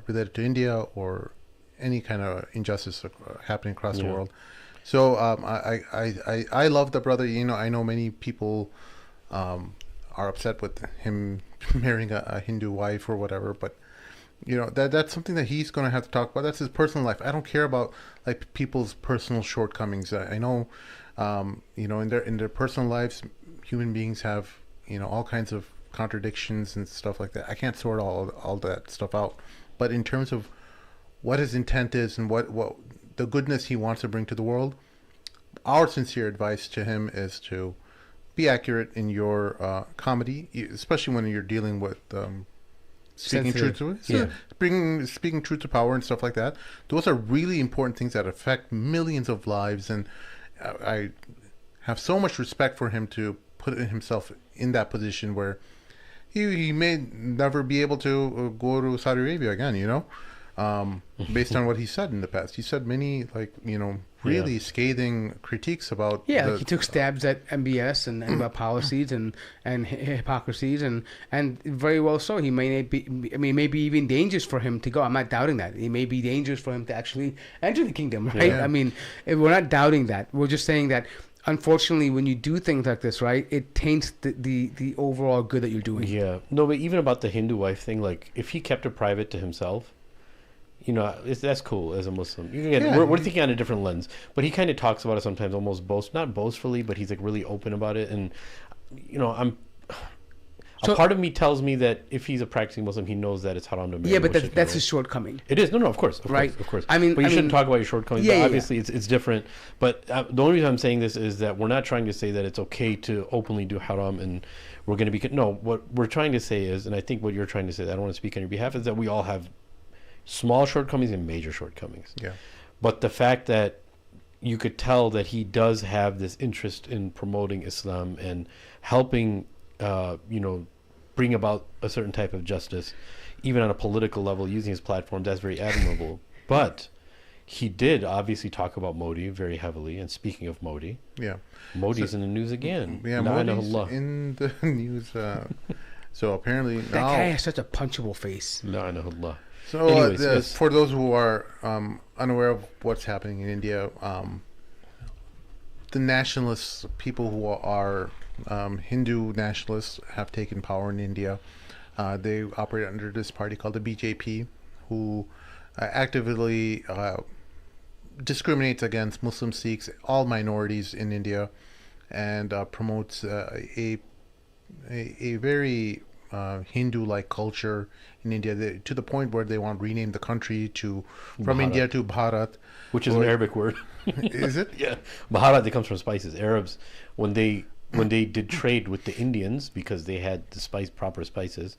related to India or any kind of injustice happening across the world. So I love the brother. You know, I know many people are upset with him marrying a Hindu wife or whatever, but you know, that's something that he's going to have to talk about. That's his personal life. I don't care about like people's personal shortcomings. I know, you know, in their personal lives, human beings have, you know, all kinds of contradictions and stuff like that. I can't sort all that stuff out. But in terms of what his intent is and what the goodness he wants to bring to the world, our sincere advice to him is to be accurate in your comedy, especially when you're dealing with speaking truth to it, speaking truth to power and stuff like that. Those are really important things that affect millions of lives, and I have so much respect for him to put himself in that position where he may never be able to go to Saudi Arabia again, you know, based on what he said in the past. He said many, like, you know, really scathing critiques about he took stabs at MBS and about policies and hypocrisies and very well so. He may be, I mean, it may be even dangerous for him to go. I'm not doubting that. It may be dangerous for him to actually enter the kingdom, right? I mean, we're not doubting that. We're just saying that unfortunately, when you do things like this, right, it taints the overall good that you're doing. Yeah. No, but even about the Hindu wife thing, like, if he kept it private to himself, you know, that's cool as a Muslim. We're thinking on a different lens. But he kind of talks about it sometimes almost not boastfully, but he's like really open about it. And, you know, a part of me tells me that if he's a practicing Muslim, he knows that it's haram to marry. Yeah, but that's his shortcoming. It is. No, of course. Of course. I mean, you shouldn't talk about your shortcomings. Yeah, obviously, it's different. But the only reason I'm saying this is that we're not trying to say that it's okay to openly do haram and we're going to be... No, what we're trying to say is, and I think what you're trying to say, I don't want to speak on your behalf, is that we all have small shortcomings and major shortcomings. Yeah. But the fact that you could tell that he does have this interest in promoting Islam and helping, you know, bring about a certain type of justice, even on a political level, using his platform, that's very admirable. But he did obviously talk about Modi very heavily. And speaking of Modi, Modi's in the news again. Yeah, Modi's in the news. So apparently that guy has such a punchable face. La'anahullah. So anyways, for those who are unaware of what's happening in India, the nationalists, people who are Hindu nationalists, have taken power in India. They operate under this party called the BJP, who actively discriminates against Muslim, Sikhs, all minorities in India, and promotes a very Hindu-like culture in India, to the point where they want to rename the country from Bharat. India to Bharat, which is an Arabic word. Is it? Yeah, Bharat. It comes from spices. Arabs, when they did trade with the Indians, because they had the proper spices,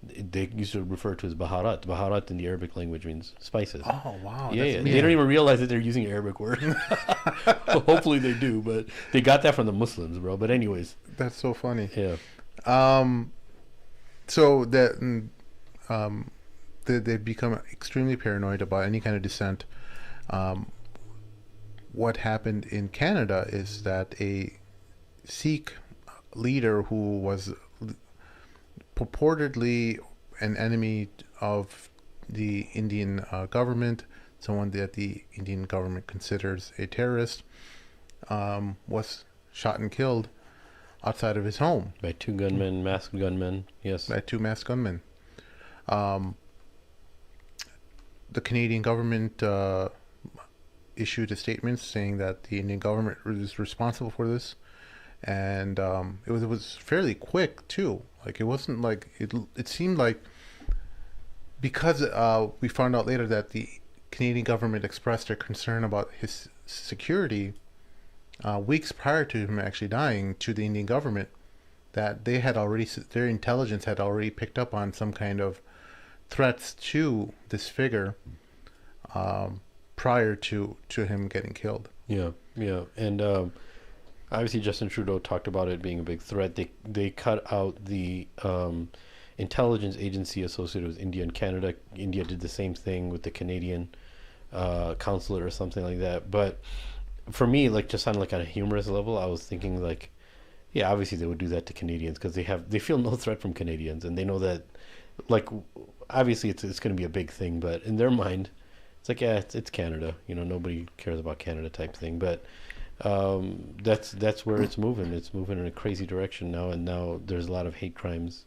they used to refer to as Baharat. Baharat in the Arabic language means spices. Oh wow! Yeah. They don't even realize that they're using an Arabic word. Hopefully they do, but they got that from the Muslims, bro. But anyways, that's so funny. Yeah. So that they've become extremely paranoid about any kind of dissent. What happened in Canada is that a Sikh leader who was purportedly an enemy of the Indian government, someone that the Indian government considers a terrorist, was shot and killed outside of his home by two gunmen, masked gunmen. Yes, by two masked gunmen. The Canadian government issued a statement saying that the Indian government was responsible for this, and it was fairly quick too. Like, it wasn't like it seemed like, because we found out later that the Canadian government expressed their concern about his security weeks prior to him actually dying, to the Indian government, that they had already, their intelligence had already picked up on some kind of threats to this figure prior to him getting killed. Yeah, and obviously Justin Trudeau talked about it being a big threat. They cut out the intelligence agency associated with India and Canada. India did the same thing with the Canadian consulate or something like that. But for me, like, just on like on a humorous level, I was thinking like, yeah, obviously they would do that to Canadians because they feel no threat from Canadians, and they know that, like, obviously it's going to be a big thing, but in their mind, it's like, yeah, it's Canada, nobody cares about Canada type thing. But that's where it's moving. It's moving in a crazy direction now, and now there's a lot of hate crimes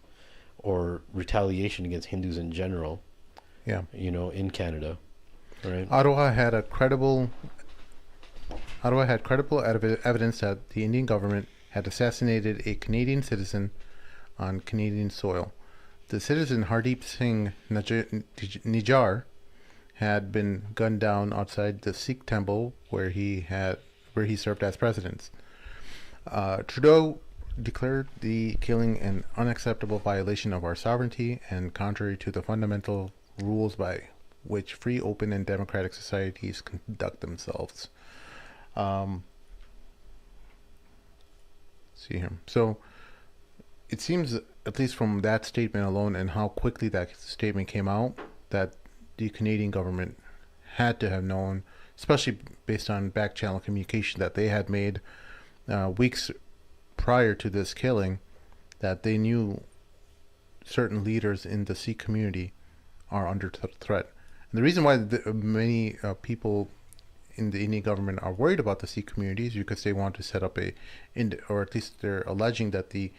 or retaliation against Hindus in general. Yeah, in Canada, right? Ottawa had credible evidence that the Indian government had assassinated a Canadian citizen on Canadian soil. The citizen Hardeep Singh Nijjar had been gunned down outside the Sikh temple where he served as president. Trudeau declared the killing an unacceptable violation of our sovereignty and contrary to the fundamental rules by which free, open, and democratic societies conduct themselves. See here. So it seems, at least from that statement alone and how quickly that statement came out, that the Canadian government had to have known, especially based on back channel communication that they had made weeks prior to this killing, that they knew certain leaders in the Sikh community are under threat. And the reason why many people in the Indian government are worried about the Sikh community is because they want to set up or at least they're alleging that the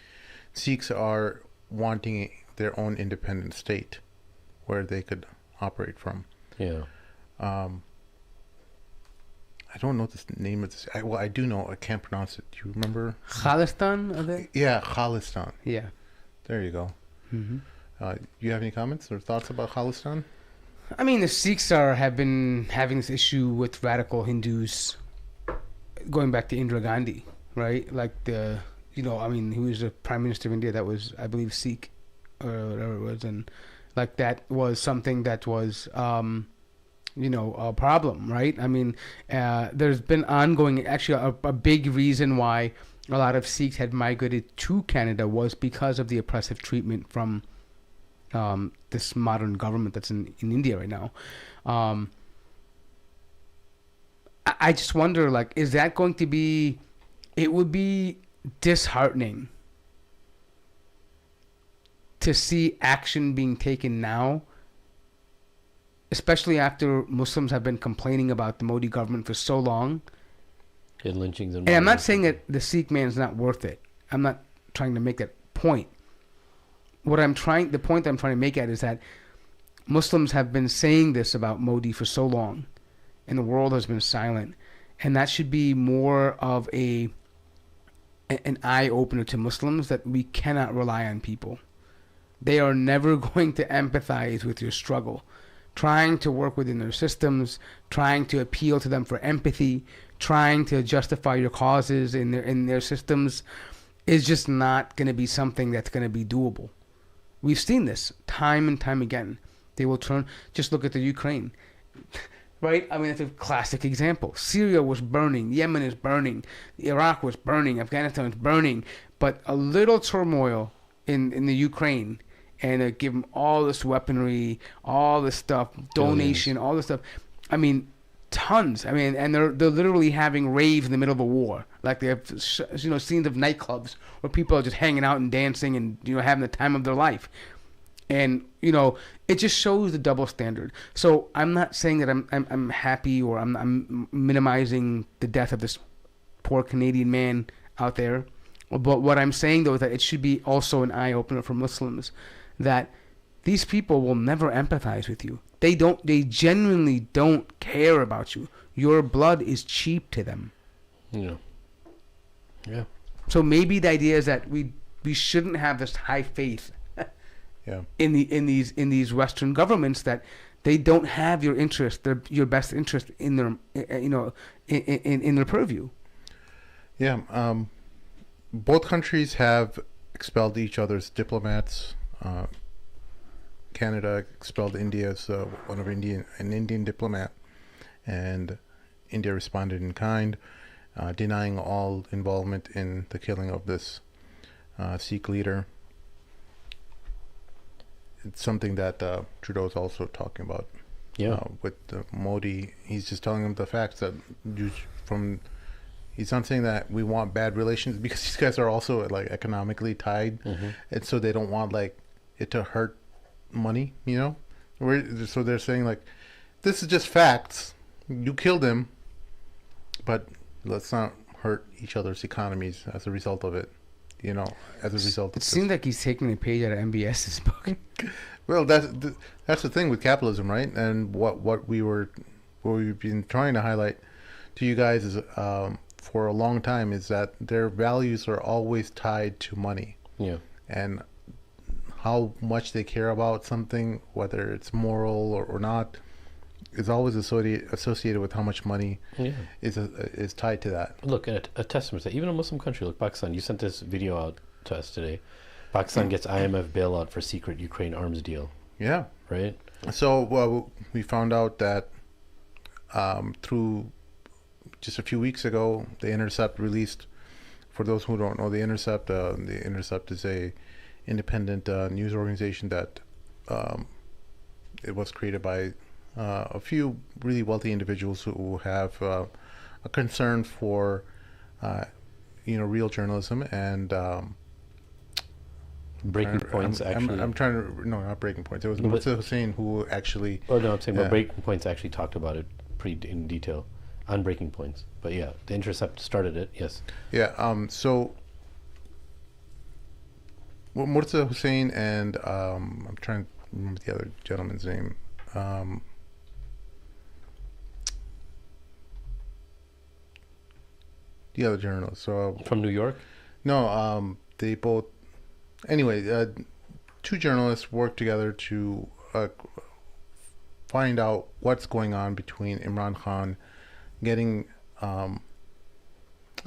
Sikhs are wanting their own independent state where they could operate from. Yeah. I don't know the name of this. I do know. I can't pronounce it. Do you remember? Khalistan, are they? Yeah, Khalistan. Yeah. There you go. Mm-hmm. You have any comments or thoughts about Khalistan? I mean, the Sikhs have been having this issue with radical Hindus going back to Indira Gandhi, right? Like he was the Prime Minister of India that was, I believe, Sikh or whatever it was, and like that was something that was, a problem, right? I mean, there's been ongoing, actually, a big reason why a lot of Sikhs had migrated to Canada was because of the oppressive treatment from this modern government that's in India right now. I just wonder, like, is that going to be... It would be disheartening to see action being taken now, especially after Muslims have been complaining about the Modi government for so long. And lynchings and I'm not saying that the Sikh man is not worth it. I'm not trying to make that point. The point I'm trying to make at is that Muslims have been saying this about Modi for so long, and the world has been silent, and that should be more of an eye opener to Muslims that we cannot rely on people. They are never going to empathize with your struggle. Trying to work within their systems, trying to appeal to them for empathy, trying to justify your causes in their systems is just not going to be something that's going to be doable. We've seen this time and time again. They will turn, just look at the Ukraine, right? I mean, it's a classic example. Syria was burning, Yemen is burning, Iraq was burning, Afghanistan was burning, but a little turmoil in the Ukraine, and give them all this weaponry, all this stuff, donation, all this stuff. I mean, tons. I mean, and they're literally having raves in the middle of a war. Like they have, scenes of nightclubs where people are just hanging out and dancing and, having the time of their life. And, it just shows the double standard. So I'm not saying that I'm happy or I'm minimizing the death of this poor Canadian man out there. But what I'm saying, though, is that it should be also an eye-opener for Muslims that these people will never empathize with you. They genuinely don't care about you. Your blood is cheap to them. Yeah. Yeah. So maybe the idea is that we shouldn't have this high faith in these Western governments, that they don't have your interest, your best interest in their in their purview. Yeah. Both countries have expelled each other's diplomats. Canada expelled India's an Indian diplomat, and India responded in kind, denying all involvement in the killing of this Sikh leader. It's something that Trudeau is also talking about. Yeah. With Modi, he's just telling him the facts that he's not saying that we want bad relations, because these guys are also like economically tied, and so they don't want like it to hurt money, so they're saying like, this is just facts, you killed him, but let's not hurt each other's economies as a result of it, as a result. It seems like he's taking a page out of MBS's book. Well, that's the thing with capitalism, right? And what we've been trying to highlight to you guys is for a long time is that their values are always tied to money. Yeah. And how much they care about something, whether it's moral or not, is always associated with how much money is tied to that. Look, at a testament that even a Muslim country like Pakistan, you sent this video out to us today. Pakistan gets IMF bailout for secret Ukraine arms deal. Yeah. Right? So we found out that through just a few weeks ago, The Intercept released, for those who don't know, The Intercept is a independent news organization that it was created by a few really wealthy individuals who have a concern for real journalism and Breaking Point's actually. I'm trying to not Breaking Points. It was Murtaza Hussain who actually. Oh no, I'm saying, but Breaking Points actually talked about it pretty in detail on Breaking Points. But yeah, The Intercept started it. Yes. Yeah. So. Well, Murtaza Hussain and I'm trying to remember the other gentleman's name. The other journalist. So from New York? No, they both. Anyway, two journalists worked together to find out what's going on between Imran Khan getting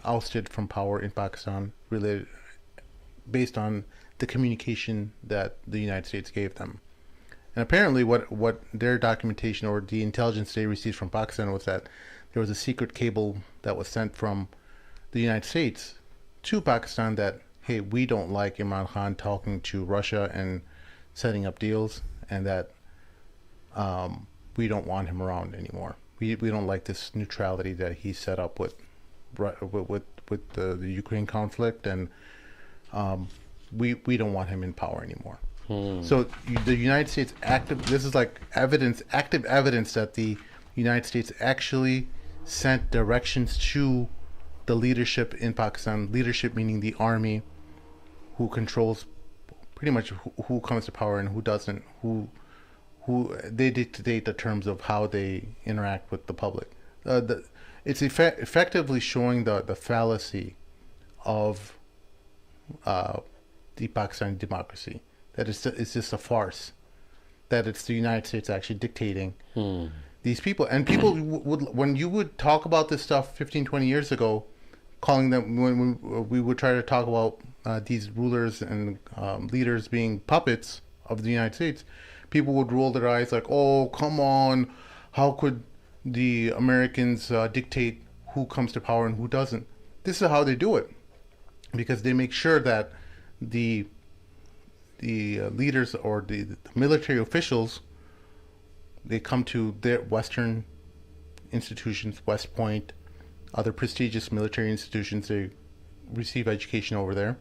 ousted from power in Pakistan, based on the communication that the United States gave them. And apparently what their documentation or the intelligence they received from Pakistan was that there was a secret cable that was sent from the United States to Pakistan that, hey, we don't like Imran Khan talking to Russia and setting up deals, and that we don't want him around anymore. We don't like this neutrality that he set up with the Ukraine conflict, and we don't want him in power anymore. So the United States this is like active evidence that the United States actually sent directions to the leadership in Pakistan, leadership meaning the army, who controls pretty much who comes to power and who doesn't, who they dictate the terms of how they interact with the public. It's effectively showing the fallacy of the Pakistani democracy, that it's just a farce, that it's the United States actually dictating these people. And people would, when you would talk about this stuff 15, 20 years ago, calling them, when we would try to talk about these rulers and leaders being puppets of the United States, people would roll their eyes like, oh, come on, how could the Americans dictate who comes to power and who doesn't? This is how they do it, because they make sure that the leaders or the military officials, they come to their Western institutions, West Point, other prestigious military institutions. They receive education over there.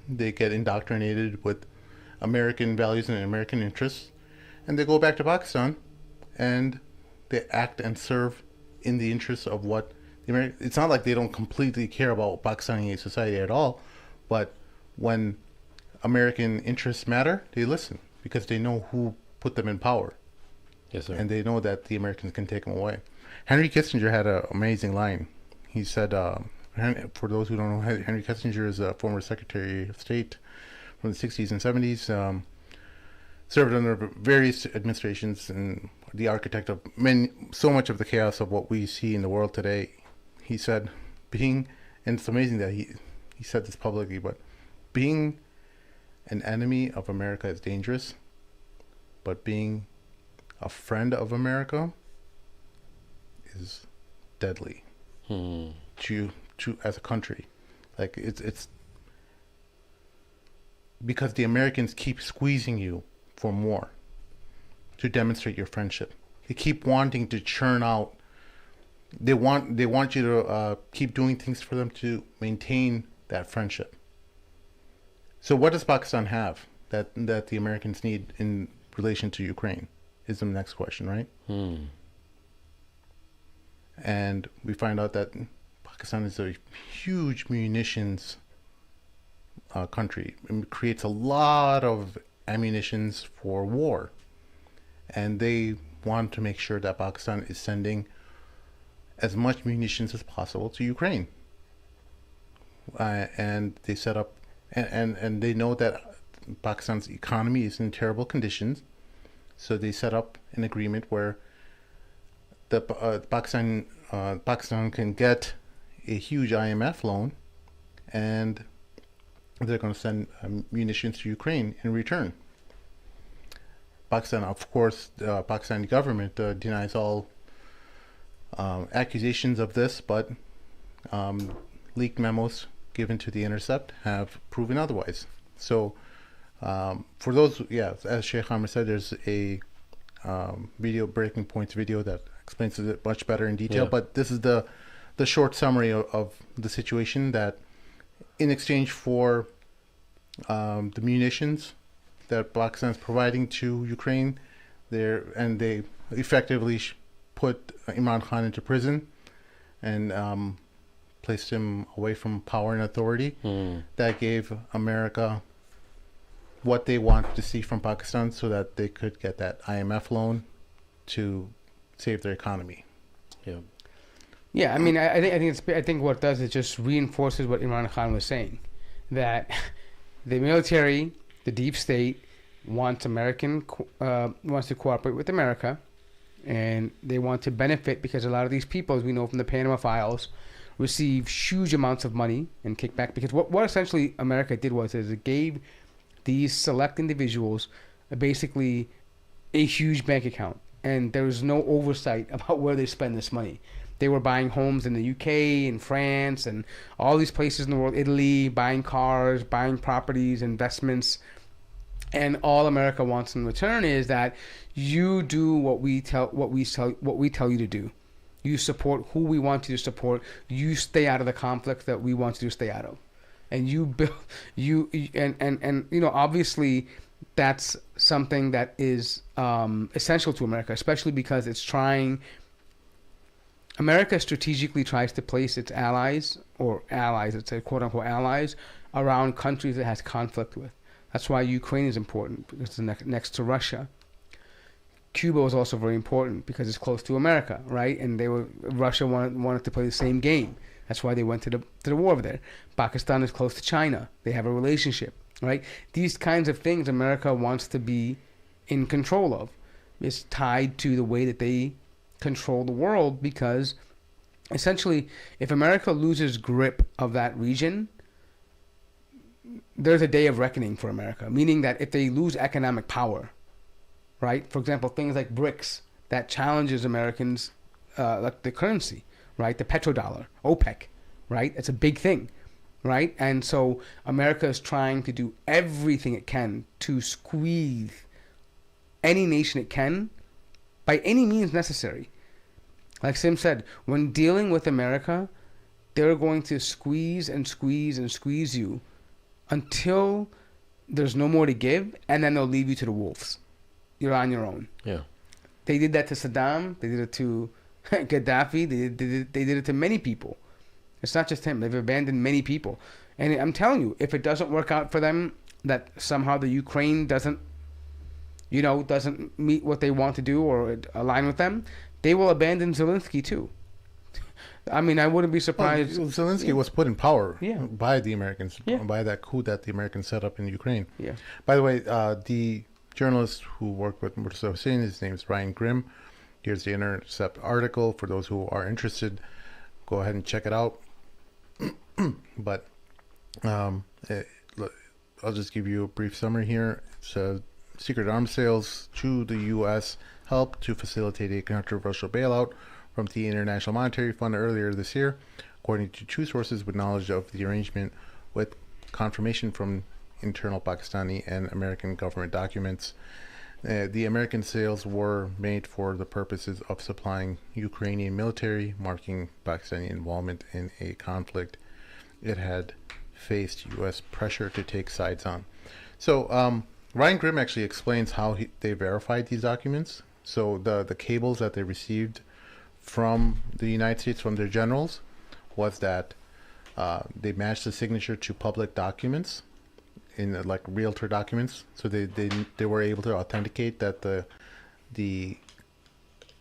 They get indoctrinated with American values and American interests, and they go back to Pakistan and they act and serve in the interests of what the American. It's not like they don't completely care about Pakistani society at all, but when American interests matter, they listen, because they know who put them in power. Yes, sir. And they know that the Americans can take them away. Henry Kissinger had an amazing line. He said, for those who don't know, Henry Kissinger is a former Secretary of State from the 60s and 70s, served under various administrations, and the architect of so much of the chaos of what we see in the world today. He said, and it's amazing that he said this publicly, but being an enemy of America is dangerous, but being a friend of America is deadly to as a country. Like it's because the Americans keep squeezing you for more to demonstrate your friendship. They keep wanting to churn out. They want you to keep doing things for them to maintain that friendship. So what does Pakistan have that the Americans need in relation to Ukraine is the next question, right? And we find out that Pakistan is a huge munitions country. It creates a lot of ammunitions for war. And they want to make sure that Pakistan is sending as much munitions as possible to Ukraine. And they set up, and they know that Pakistan's economy is in terrible conditions. So they set up an agreement where the Pakistan can get a huge IMF loan, and they're going to send munitions to Ukraine in return. Pakistan, of course, the Pakistani government denies all accusations of this, but leaked memos given to The Intercept have proven otherwise. So for those, as Sheikh Amr said, there's a video, Breaking Points video, that explains it much better in detail. But this is the short summary of the situation, that in exchange for the munitions that Pakistan is providing to Ukraine, they effectively put Imran Khan into prison and placed him away from power and authority. That gave America what they wanted to see from Pakistan, so that they could get that IMF loan to save their economy. Yeah, I mean, I think what it does is just reinforces what Imran Khan was saying, that the military, the deep state, wants to cooperate with America, and they want to benefit, because a lot of these people, as we know from the Panama Files, receive huge amounts of money and kickback. Because what essentially America did was it gave these select individuals basically a huge bank account, and there was no oversight about where they spend this money. They were buying homes in the UK and France and all these places in the world, Italy, buying cars, buying properties, investments, and all America wants in return is that you do what we tell you to do. You support who we want you to support. You stay out of the conflicts that we want you to stay out of. And you build and you know, obviously that's something that is essential to America, especially because America strategically tries to place its allies, let's say quote unquote allies, around countries it has conflict with. That's why Ukraine is important, because it's next to Russia. Cuba was also very important because it's close to America, right? And Russia wanted to play the same game. That's why they went to the war over there. Pakistan is close to China. They have a relationship. right? These kinds of things America wants to be in control of. It's tied to the way that they control the world, because essentially, if America loses grip of that region, there's a day of reckoning for America, meaning that if they lose economic power, right? For example, things like BRICS, that challenges Americans, like the currency, right? The petrodollar, OPEC, right? It's a big thing, right? And so America is trying to do everything it can to squeeze any nation it can by any means necessary. Like Sim said, when dealing with America, they're going to squeeze and squeeze and squeeze you until there's no more to give, and then they'll leave you to the wolves. You're on your own. Yeah. They did that to Saddam. They did it to Gaddafi. They did it to many people. It's not just him. They've abandoned many people. And I'm telling you, if it doesn't work out for them, that somehow the Ukraine doesn't meet what they want to do or align with them, they will abandon Zelensky too. I mean, I wouldn't be surprised. Well, Zelensky was put in power Yeah. by the Americans, Yeah. by that coup that the Americans set up in Ukraine. Yeah. By the way, the journalist who worked with Murtaza Hussein, his name is Ryan Grimm. Here's the Intercept article for those who are interested. Go ahead and check it out. But I'll just give you a brief summary here. It's secret arms sales to the U.S. helped to facilitate a controversial bailout from the International Monetary Fund earlier this year, according to two sources with knowledge of the arrangement, with confirmation from internal Pakistani and American government documents. The American sales were made for the purposes of supplying Ukrainian military, marking Pakistani involvement in a conflict it had faced U.S. pressure to take sides on. So Ryan Grimm actually explains how they verified these documents. So the cables that they received from the United States, from their generals, was that they matched the signature to public documents, in like realtor documents. So they were able to authenticate that the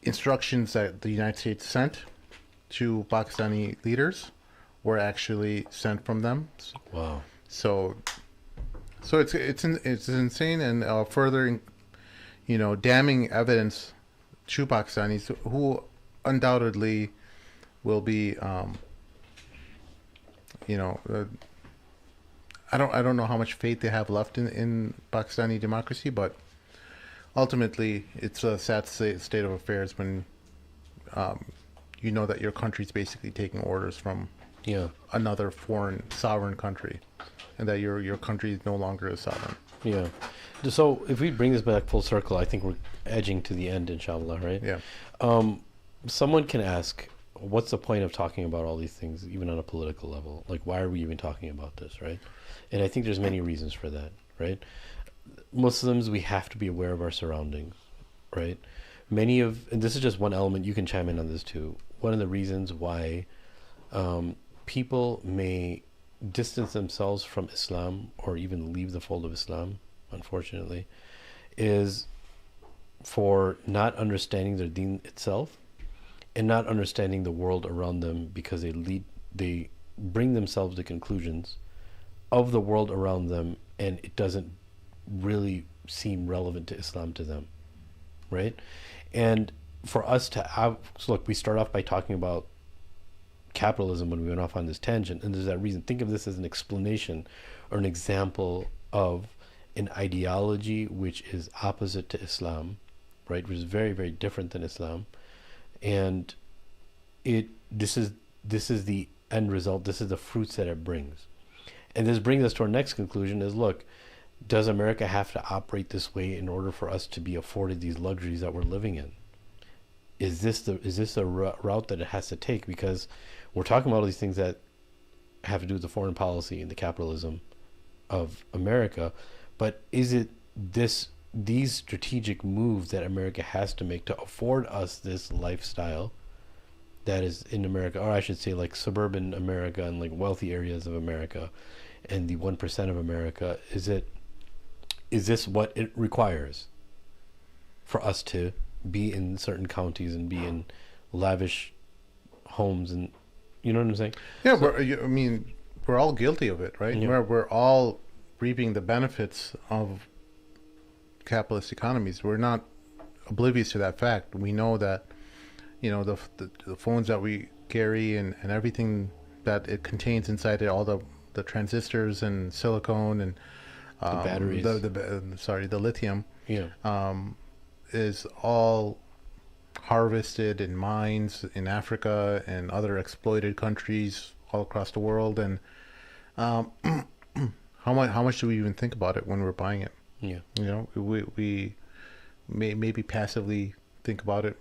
instructions that the United States sent to Pakistani leaders were actually sent from them. Wow. So it's insane, and further, damning evidence to Pakistanis who undoubtedly will be, I don't know how much faith they have left in Pakistani democracy, but ultimately it's a sad state of affairs when you know that your country's basically taking orders from another foreign sovereign country, and that your country is no longer a sovereign. Yeah. So if we bring this back full circle, I think we're edging to the end, inshallah, right? Yeah. Someone can ask, what's the point of talking about all these things, even on a political level? Like, why are we even talking about this, right? And I think there's many reasons for that, right? Muslims, we have to be aware of our surroundings, right? And this is just one element, you can chime in on this too. One of the reasons why people may distance themselves from Islam or even leave the fold of Islam, unfortunately, is for not understanding their deen itself and not understanding the world around them, because they bring themselves to conclusions of the world around them, and it doesn't really seem relevant to Islam to them, right? And for us to have, so look, we start off by talking about capitalism when we went off on this tangent, and there's that reason. Think of this as an explanation or an example of an ideology which is opposite to Islam, right? Which is very, very different than Islam, and this is the end result. This is the fruits that it brings, and this brings us to our next conclusion: is look, does America have to operate this way in order for us to be afforded these luxuries that we're living in? Is this the route that it has to take? Because we're talking about all these things that have to do with the foreign policy and the capitalism of America, but is it these strategic moves that America has to make to afford us this lifestyle that is in America, or I should say like suburban America and like wealthy areas of America and the 1% of America? Is this what it requires for us to be in certain counties and be in lavish homes, and you know what I'm saying? Yeah, we're all guilty of it, right? Yeah. We're all reaping the benefits of capitalist economies. We're not oblivious to that fact. We know that, the phones that we carry and everything that it contains inside it, all the transistors and silicone and the batteries, the lithium, yeah, is all harvested in mines in Africa and other exploited countries all across the world. And how much do we even think about it when we're buying it? Yeah, we maybe passively think about it,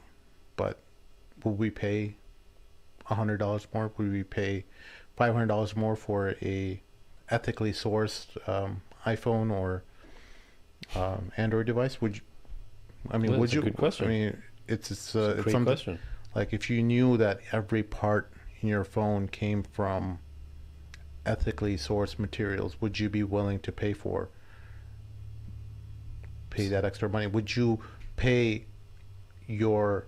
but will we pay $100 more? Would we pay $500 more for a ethically sourced iPhone or Android device? Would you? I mean, would you? Good question. I mean, it's a great something, question. like if you knew that every part in your phone came from ethically sourced materials, would you be willing to pay that extra money? Would you pay your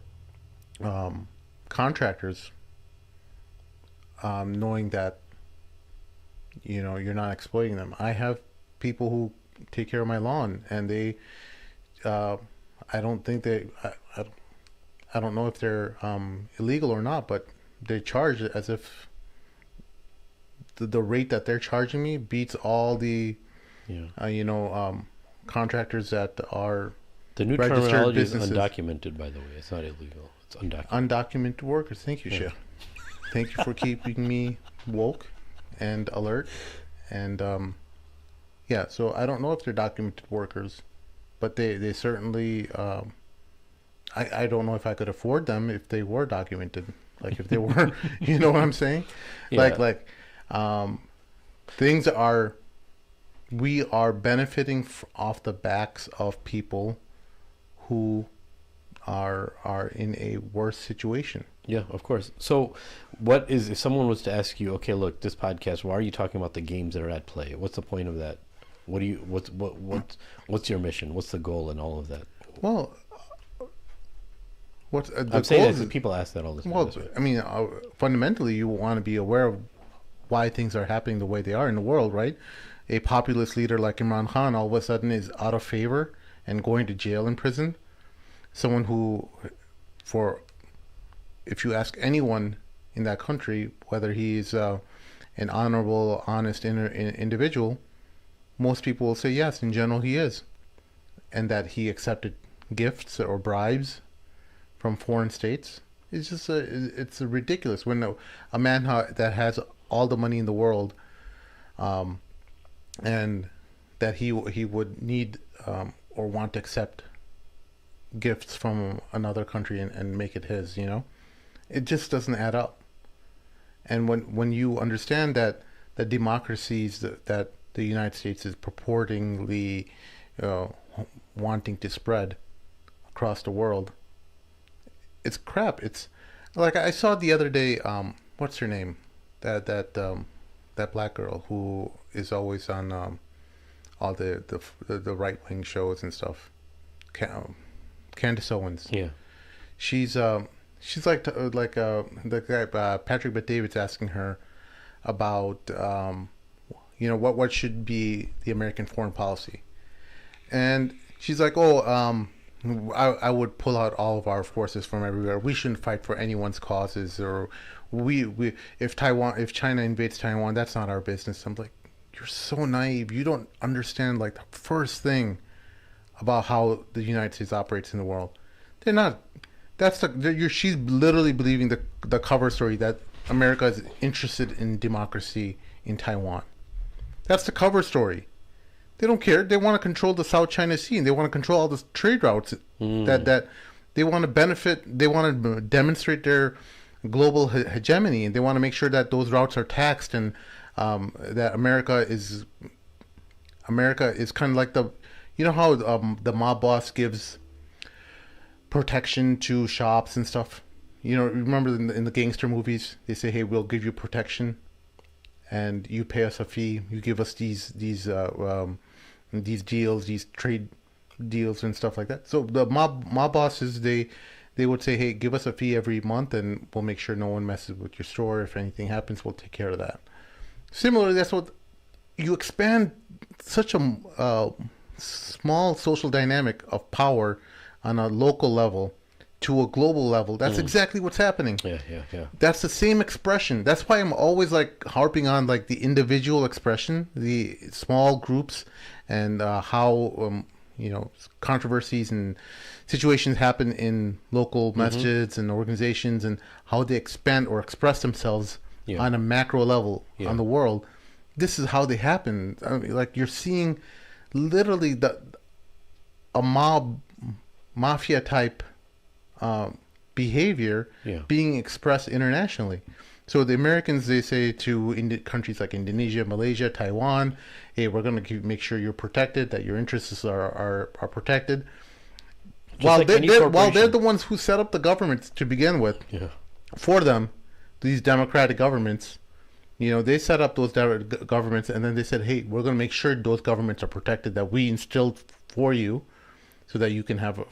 contractors, knowing that you're not exploiting them? I have people who take care of my lawn, and they I don't think I don't know if they're illegal or not, but they charge it as if the rate that they're charging me beats all the contractors that are the new registered terminology businesses. Is undocumented, by the way. It's not illegal. It's undocumented. Undocumented workers. Thank you, Shia. Thank you for keeping me woke and alert. And so I don't know if they're documented workers, but they certainly. I don't know if I could afford them if they were documented. Like if they were, you know what I'm saying? Yeah. Things we are benefiting off the backs of people who are in a worse situation. Yeah, of course. So if someone was to ask you, okay, look, this podcast, why are you talking about the games that are at play? What's the point of that? What's your mission? What's the goal in all of that? Well, I'm saying that people ask that all the time. Well, I mean, fundamentally, you want to be aware of why things are happening the way they are in the world, right? A populist leader like Imran Khan all of a sudden is out of favor and going to jail and prison. Someone who, if you ask anyone in that country whether he's an honorable, honest individual, most people will say yes, in general he is. And that he accepted gifts or bribes from foreign states. It's just it's ridiculous when a man that has all the money in the world, and that he would need or want to accept gifts from another country and make it his, it just doesn't add up. And when you understand that the democracies that the United States is purportedly wanting to spread across the world, it's crap. It's like I saw the other day, what's her name? That black girl who is always on all the right wing shows and stuff. Candace Owens. Yeah. She's like the guy Patrick Bet-David's asking her about what should be the American foreign policy, and she's like, I would pull out all of our forces from everywhere. We shouldn't fight for anyone's causes, or if China invades Taiwan, that's not our business. I'm like, you're so naive. You don't understand the first thing about how the United States operates in the world. They're not. She's literally believing the cover story that America is interested in democracy in Taiwan. That's the cover story. They don't care. They want to control the South China Sea, and they want to control all the trade routes that they want to benefit. They want to demonstrate their global hegemony, and they want to make sure that those routes are taxed, and that America is kind of like how the mob boss gives protection to shops and stuff. Remember in the gangster movies, they say, hey, we'll give you protection and you pay us a fee. You give us these deals, these trade deals and stuff like that. So the mob bosses, they would say, hey, give us a fee every month and we'll make sure no one messes with your store. If anything happens, we'll take care of that. Similarly, that's what you expand such a small social dynamic of power on a local level to a global level. That's exactly what's happening. Yeah. That's the same expression. That's why I'm always like harping on like the individual expression, the small groups, and how controversies and situations happen in local masjids and organizations, and how they expand or express themselves on a macro level on the world. This is how they happen. I mean, like you're seeing literally a mafia type behavior being expressed internationally. So the Americans, they say to countries like Indonesia, Malaysia, Taiwan, hey, we're going to make sure you're protected, that your interests are protected. While they're the ones who set up the governments to begin with, for them, these democratic governments, they set up those governments, and then they said, hey, we're going to make sure those governments are protected, that we instilled for you, so that you can have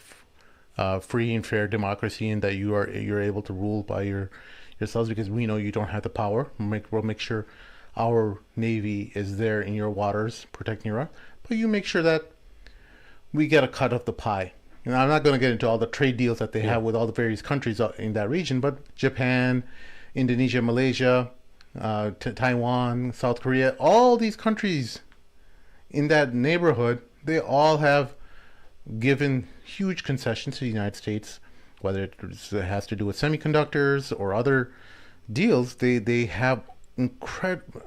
a free and fair democracy, and that you're able to rule by yourselves, because we know you don't have the power. We'll make sure our Navy is there in your waters protecting your, but you make sure that we get a cut of the pie. I'm not going to get into all the trade deals that they have with all the various countries in that region, but Japan, Indonesia, Malaysia, Taiwan, South Korea, all these countries in that neighborhood, they all have given huge concessions to the United States, whether it has to do with semiconductors or other deals. They have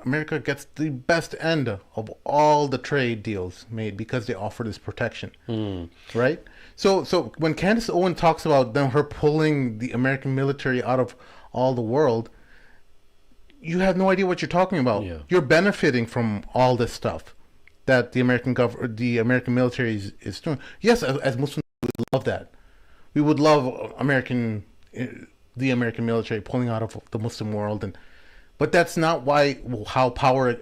America gets the best end of all the trade deals made because they offer this protection, right? So when Candace Owen talks about her pulling the American military out of all the world, you have no idea what you're talking about. You're benefiting from all this stuff that the American military is doing. Yes, as Muslims, we would love that. We would love the American military pulling out of the Muslim world, but that's not how power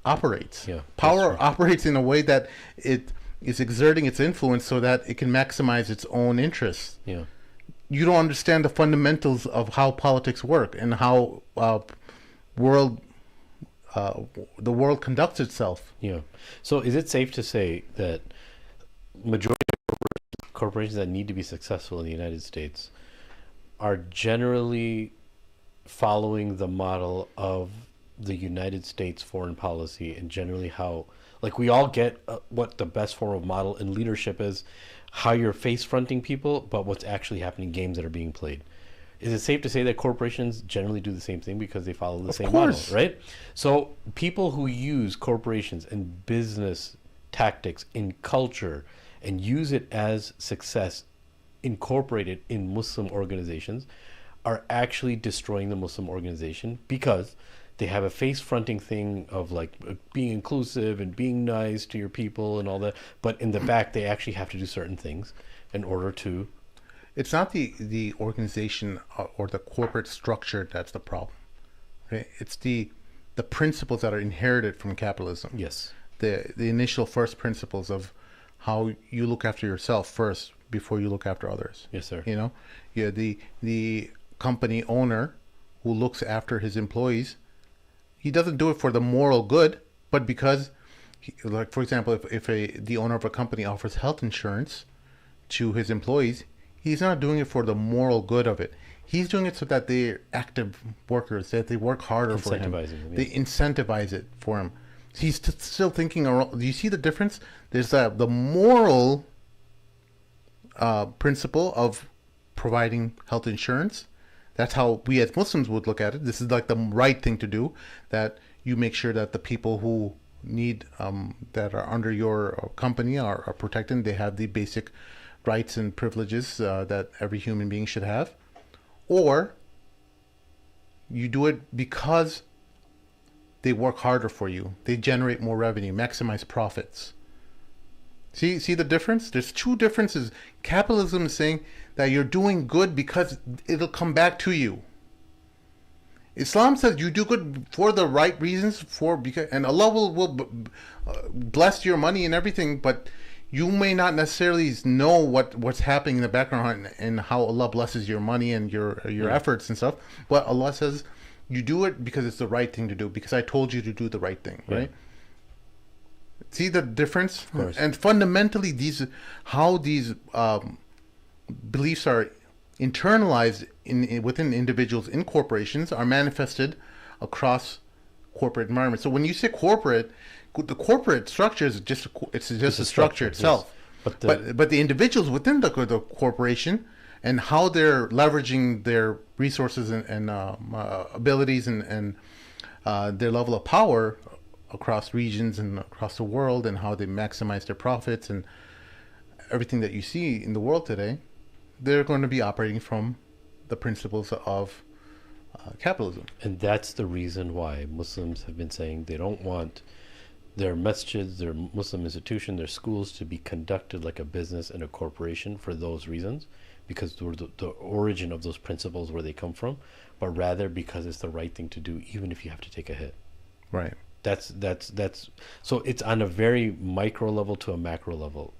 operates. Power operates in a way that it is exerting its influence so that it can maximize its own interests. You don't understand the fundamentals of how politics work and how the world conducts itself. So is it safe to say that majority of corporations that need to be successful in the United States are generally following the model of the United States foreign policy, and generally how, like, we all get what the best form of model in leadership is, how you're face fronting people, but what's actually happening, games that are being played. Is it safe to say that corporations generally do the same thing because they follow the same model, right? So people who use corporations and business tactics in culture and use it as success incorporated in Muslim organizations are actually destroying the Muslim organization, because they have a face fronting thing of like being inclusive and being nice to your people and all that, but in the back they actually have to do certain things in order to. It's not the organization or the corporate structure that's the problem, right? It's the principles that are inherited from capitalism. Yes. The initial first principles of how you look after yourself first before you look after others. Yes, sir. The company owner who looks after his employees, he doesn't do it for the moral good, but because, like, for example, if the owner of a company offers health insurance to his employees, he's not doing it for the moral good of it. He's doing it so that they're active workers, that they work harder for him. They incentivize it for him. He's still thinking. Do you see the difference? There's the moral principle of providing health insurance. That's how we as Muslims would look at it. This is like the right thing to do, that you make sure that the people who need, that are under your company are protected. They have the basic rights and privileges that every human being should have. Or you do it because they work harder for you. They generate more revenue, maximize profits. See the difference? There's two differences. Capitalism is saying that you're doing good because it'll come back to you. Islam says you do good for the right reasons, and Allah will bless your money and everything, but you may not necessarily know what's happening in the background and how Allah blesses your money and your efforts and stuff. But Allah says you do it because it's the right thing to do, because I told you to do the right thing, right? See the difference? And fundamentally, how these beliefs are internalized within individuals in corporations are manifested across corporate environments. So when you say corporate, the corporate structure is just a structure itself. Yes. But the individuals within the corporation and how they're leveraging their resources and abilities and their level of power across regions and across the world, and how they maximize their profits and everything that you see in the world today, they're going to be operating from the principles of capitalism. And that's the reason why Muslims have been saying they don't want their masjids, their Muslim institution, their schools to be conducted like a business and a corporation for those reasons, because the origin of those principles, where they come from, but rather because it's the right thing to do, even if you have to take a hit. Right. That's so it's on a very micro level to a macro level.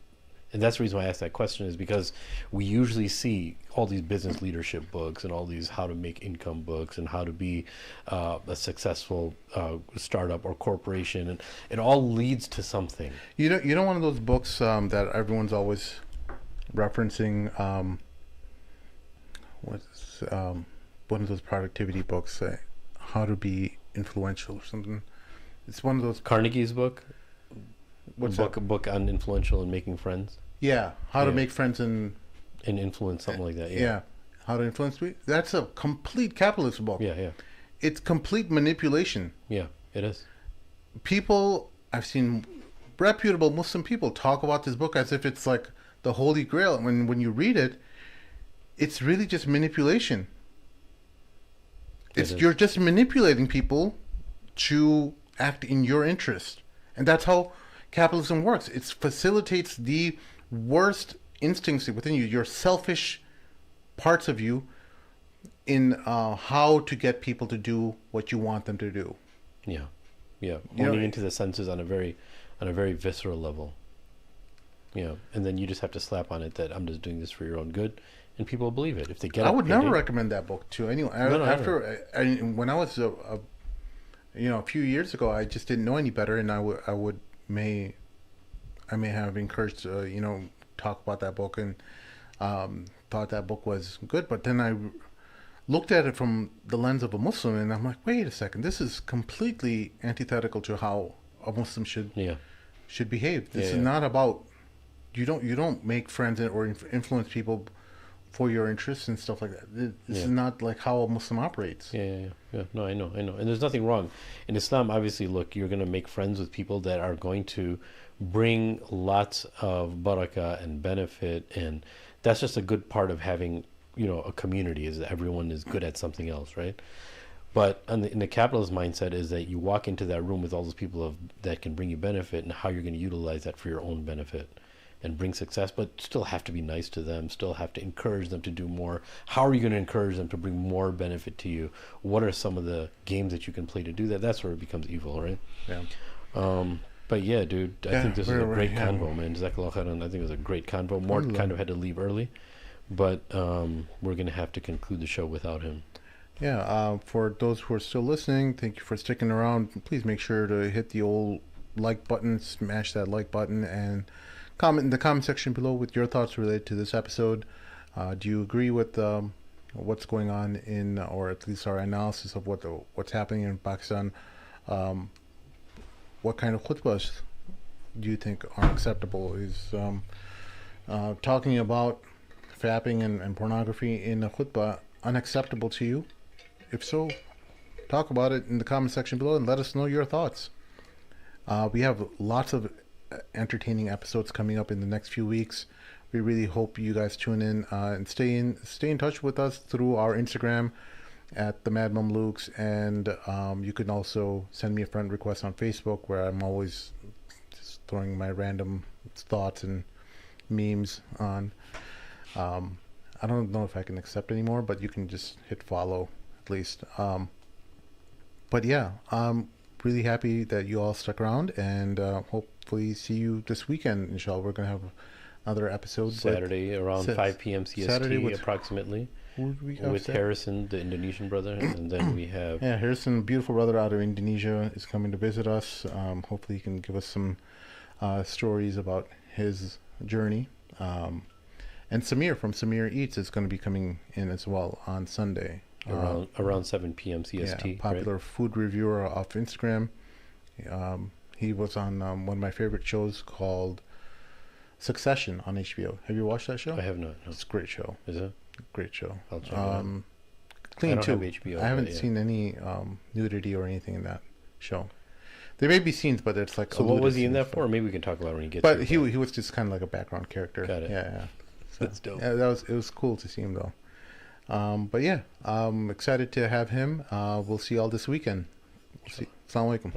And that's the reason why I asked that question, is because we usually see all these business leadership books and all these how to make income books and how to be a successful startup or corporation, and it all leads to something. You know one of those books that everyone's always referencing, one of those productivity books, How to Be Influential or something. It's one of those. Carnegie's book? What's a book on influential and making friends? Yeah, how to make friends and influence, something like that. Yeah, how to influence people. That's a complete capitalist book. Yeah. It's complete manipulation. Yeah, it is. People, I've seen reputable Muslim people talk about this book as if it's like the Holy Grail. When you read it, it's really just manipulation. You're just manipulating people to act in your interest, and that's how capitalism works. It facilitates the worst instincts within you, your selfish parts of you, in how to get people to do what you want them to do. Yeah. Honing into the senses on a very visceral level. And then you just have to slap on it that I'm just doing this for your own good, and people believe it if they get. I would never recommend that book to anyone. When I was a few years ago, I just didn't know any better, and I may have encouraged talk about that book, and thought that book was good. But then I looked at it from the lens of a Muslim, and I'm like, wait a second, this is completely antithetical to how a Muslim should behave. This is not about you don't make friends or influence people for your interests and stuff like that. This is not like how a Muslim operates. Yeah. No, I know. And there's nothing wrong. In Islam, obviously, look, you're going to make friends with people that are going to bring lots of barakah and benefit, and that's just a good part of having, a community, is that everyone is good at something else, right? But in the capitalist mindset is that you walk into that room with all those people that can bring you benefit, and how you're going to utilize that for your own benefit and bring success, but still have to be nice to them, still have to encourage them to do more. How are you going to encourage them to bring more benefit to you? What are some of the games that you can play to do that? That's where it becomes evil, right? Yeah. But yeah, dude, I think this is a great convo, man. Jazakallah khairan. I think it was a great convo. Mort kind of had to leave early, but we're going to have to conclude the show without him. Yeah, for those who are still listening, thank you for sticking around. Please make sure to hit the old like button, smash that like button, and comment in the comment section below with your thoughts related to this episode. Do you agree with what's going on in, or at least our analysis of what's happening in Pakistan? What kind of khutbahs do you think are acceptable? Is talking about fapping and pornography in a khutbah unacceptable to you? If so, talk about it in the comment section below and let us know your thoughts. We have lots of entertaining episodes coming up in the next few weeks. We really hope you guys tune in and stay in touch with us through our Instagram at the Mad Mamluks, and you can also send me a friend request on Facebook, where I'm always just throwing my random thoughts and memes on. I don't know if I can accept anymore, but you can just hit follow at least. But yeah, I'm really happy that you all stuck around, and hopefully see you this weekend. Inshallah, we're gonna have another episode Saturday around 5 p.m. CST approximately. With Harrison, the Indonesian brother, and then we have Harrison, beautiful brother out of Indonesia, is coming to visit us. Hopefully he can give us some stories about his journey. And Samir from Samir Eats is going to be coming in as well on Sunday. Around 7 p.m. CST. Yeah, popular food reviewer off Instagram. He was on one of my favorite shows called Succession on HBO. Have you watched that show? I have not. No. It's a great show. Is it? Great show. I'll check it out. Clean I too. don't have HBO, I haven't seen any nudity or anything in that show. There may be scenes, but it's like. So what was he in that for? Or maybe we can talk about it when he gets. But he was just kind of like a background character. Got it. Yeah. So, that's dope. Yeah, it was cool to see him though. But yeah, I'm excited to have him. We'll see y'all this weekend. We'll see. Assalamu alaikum.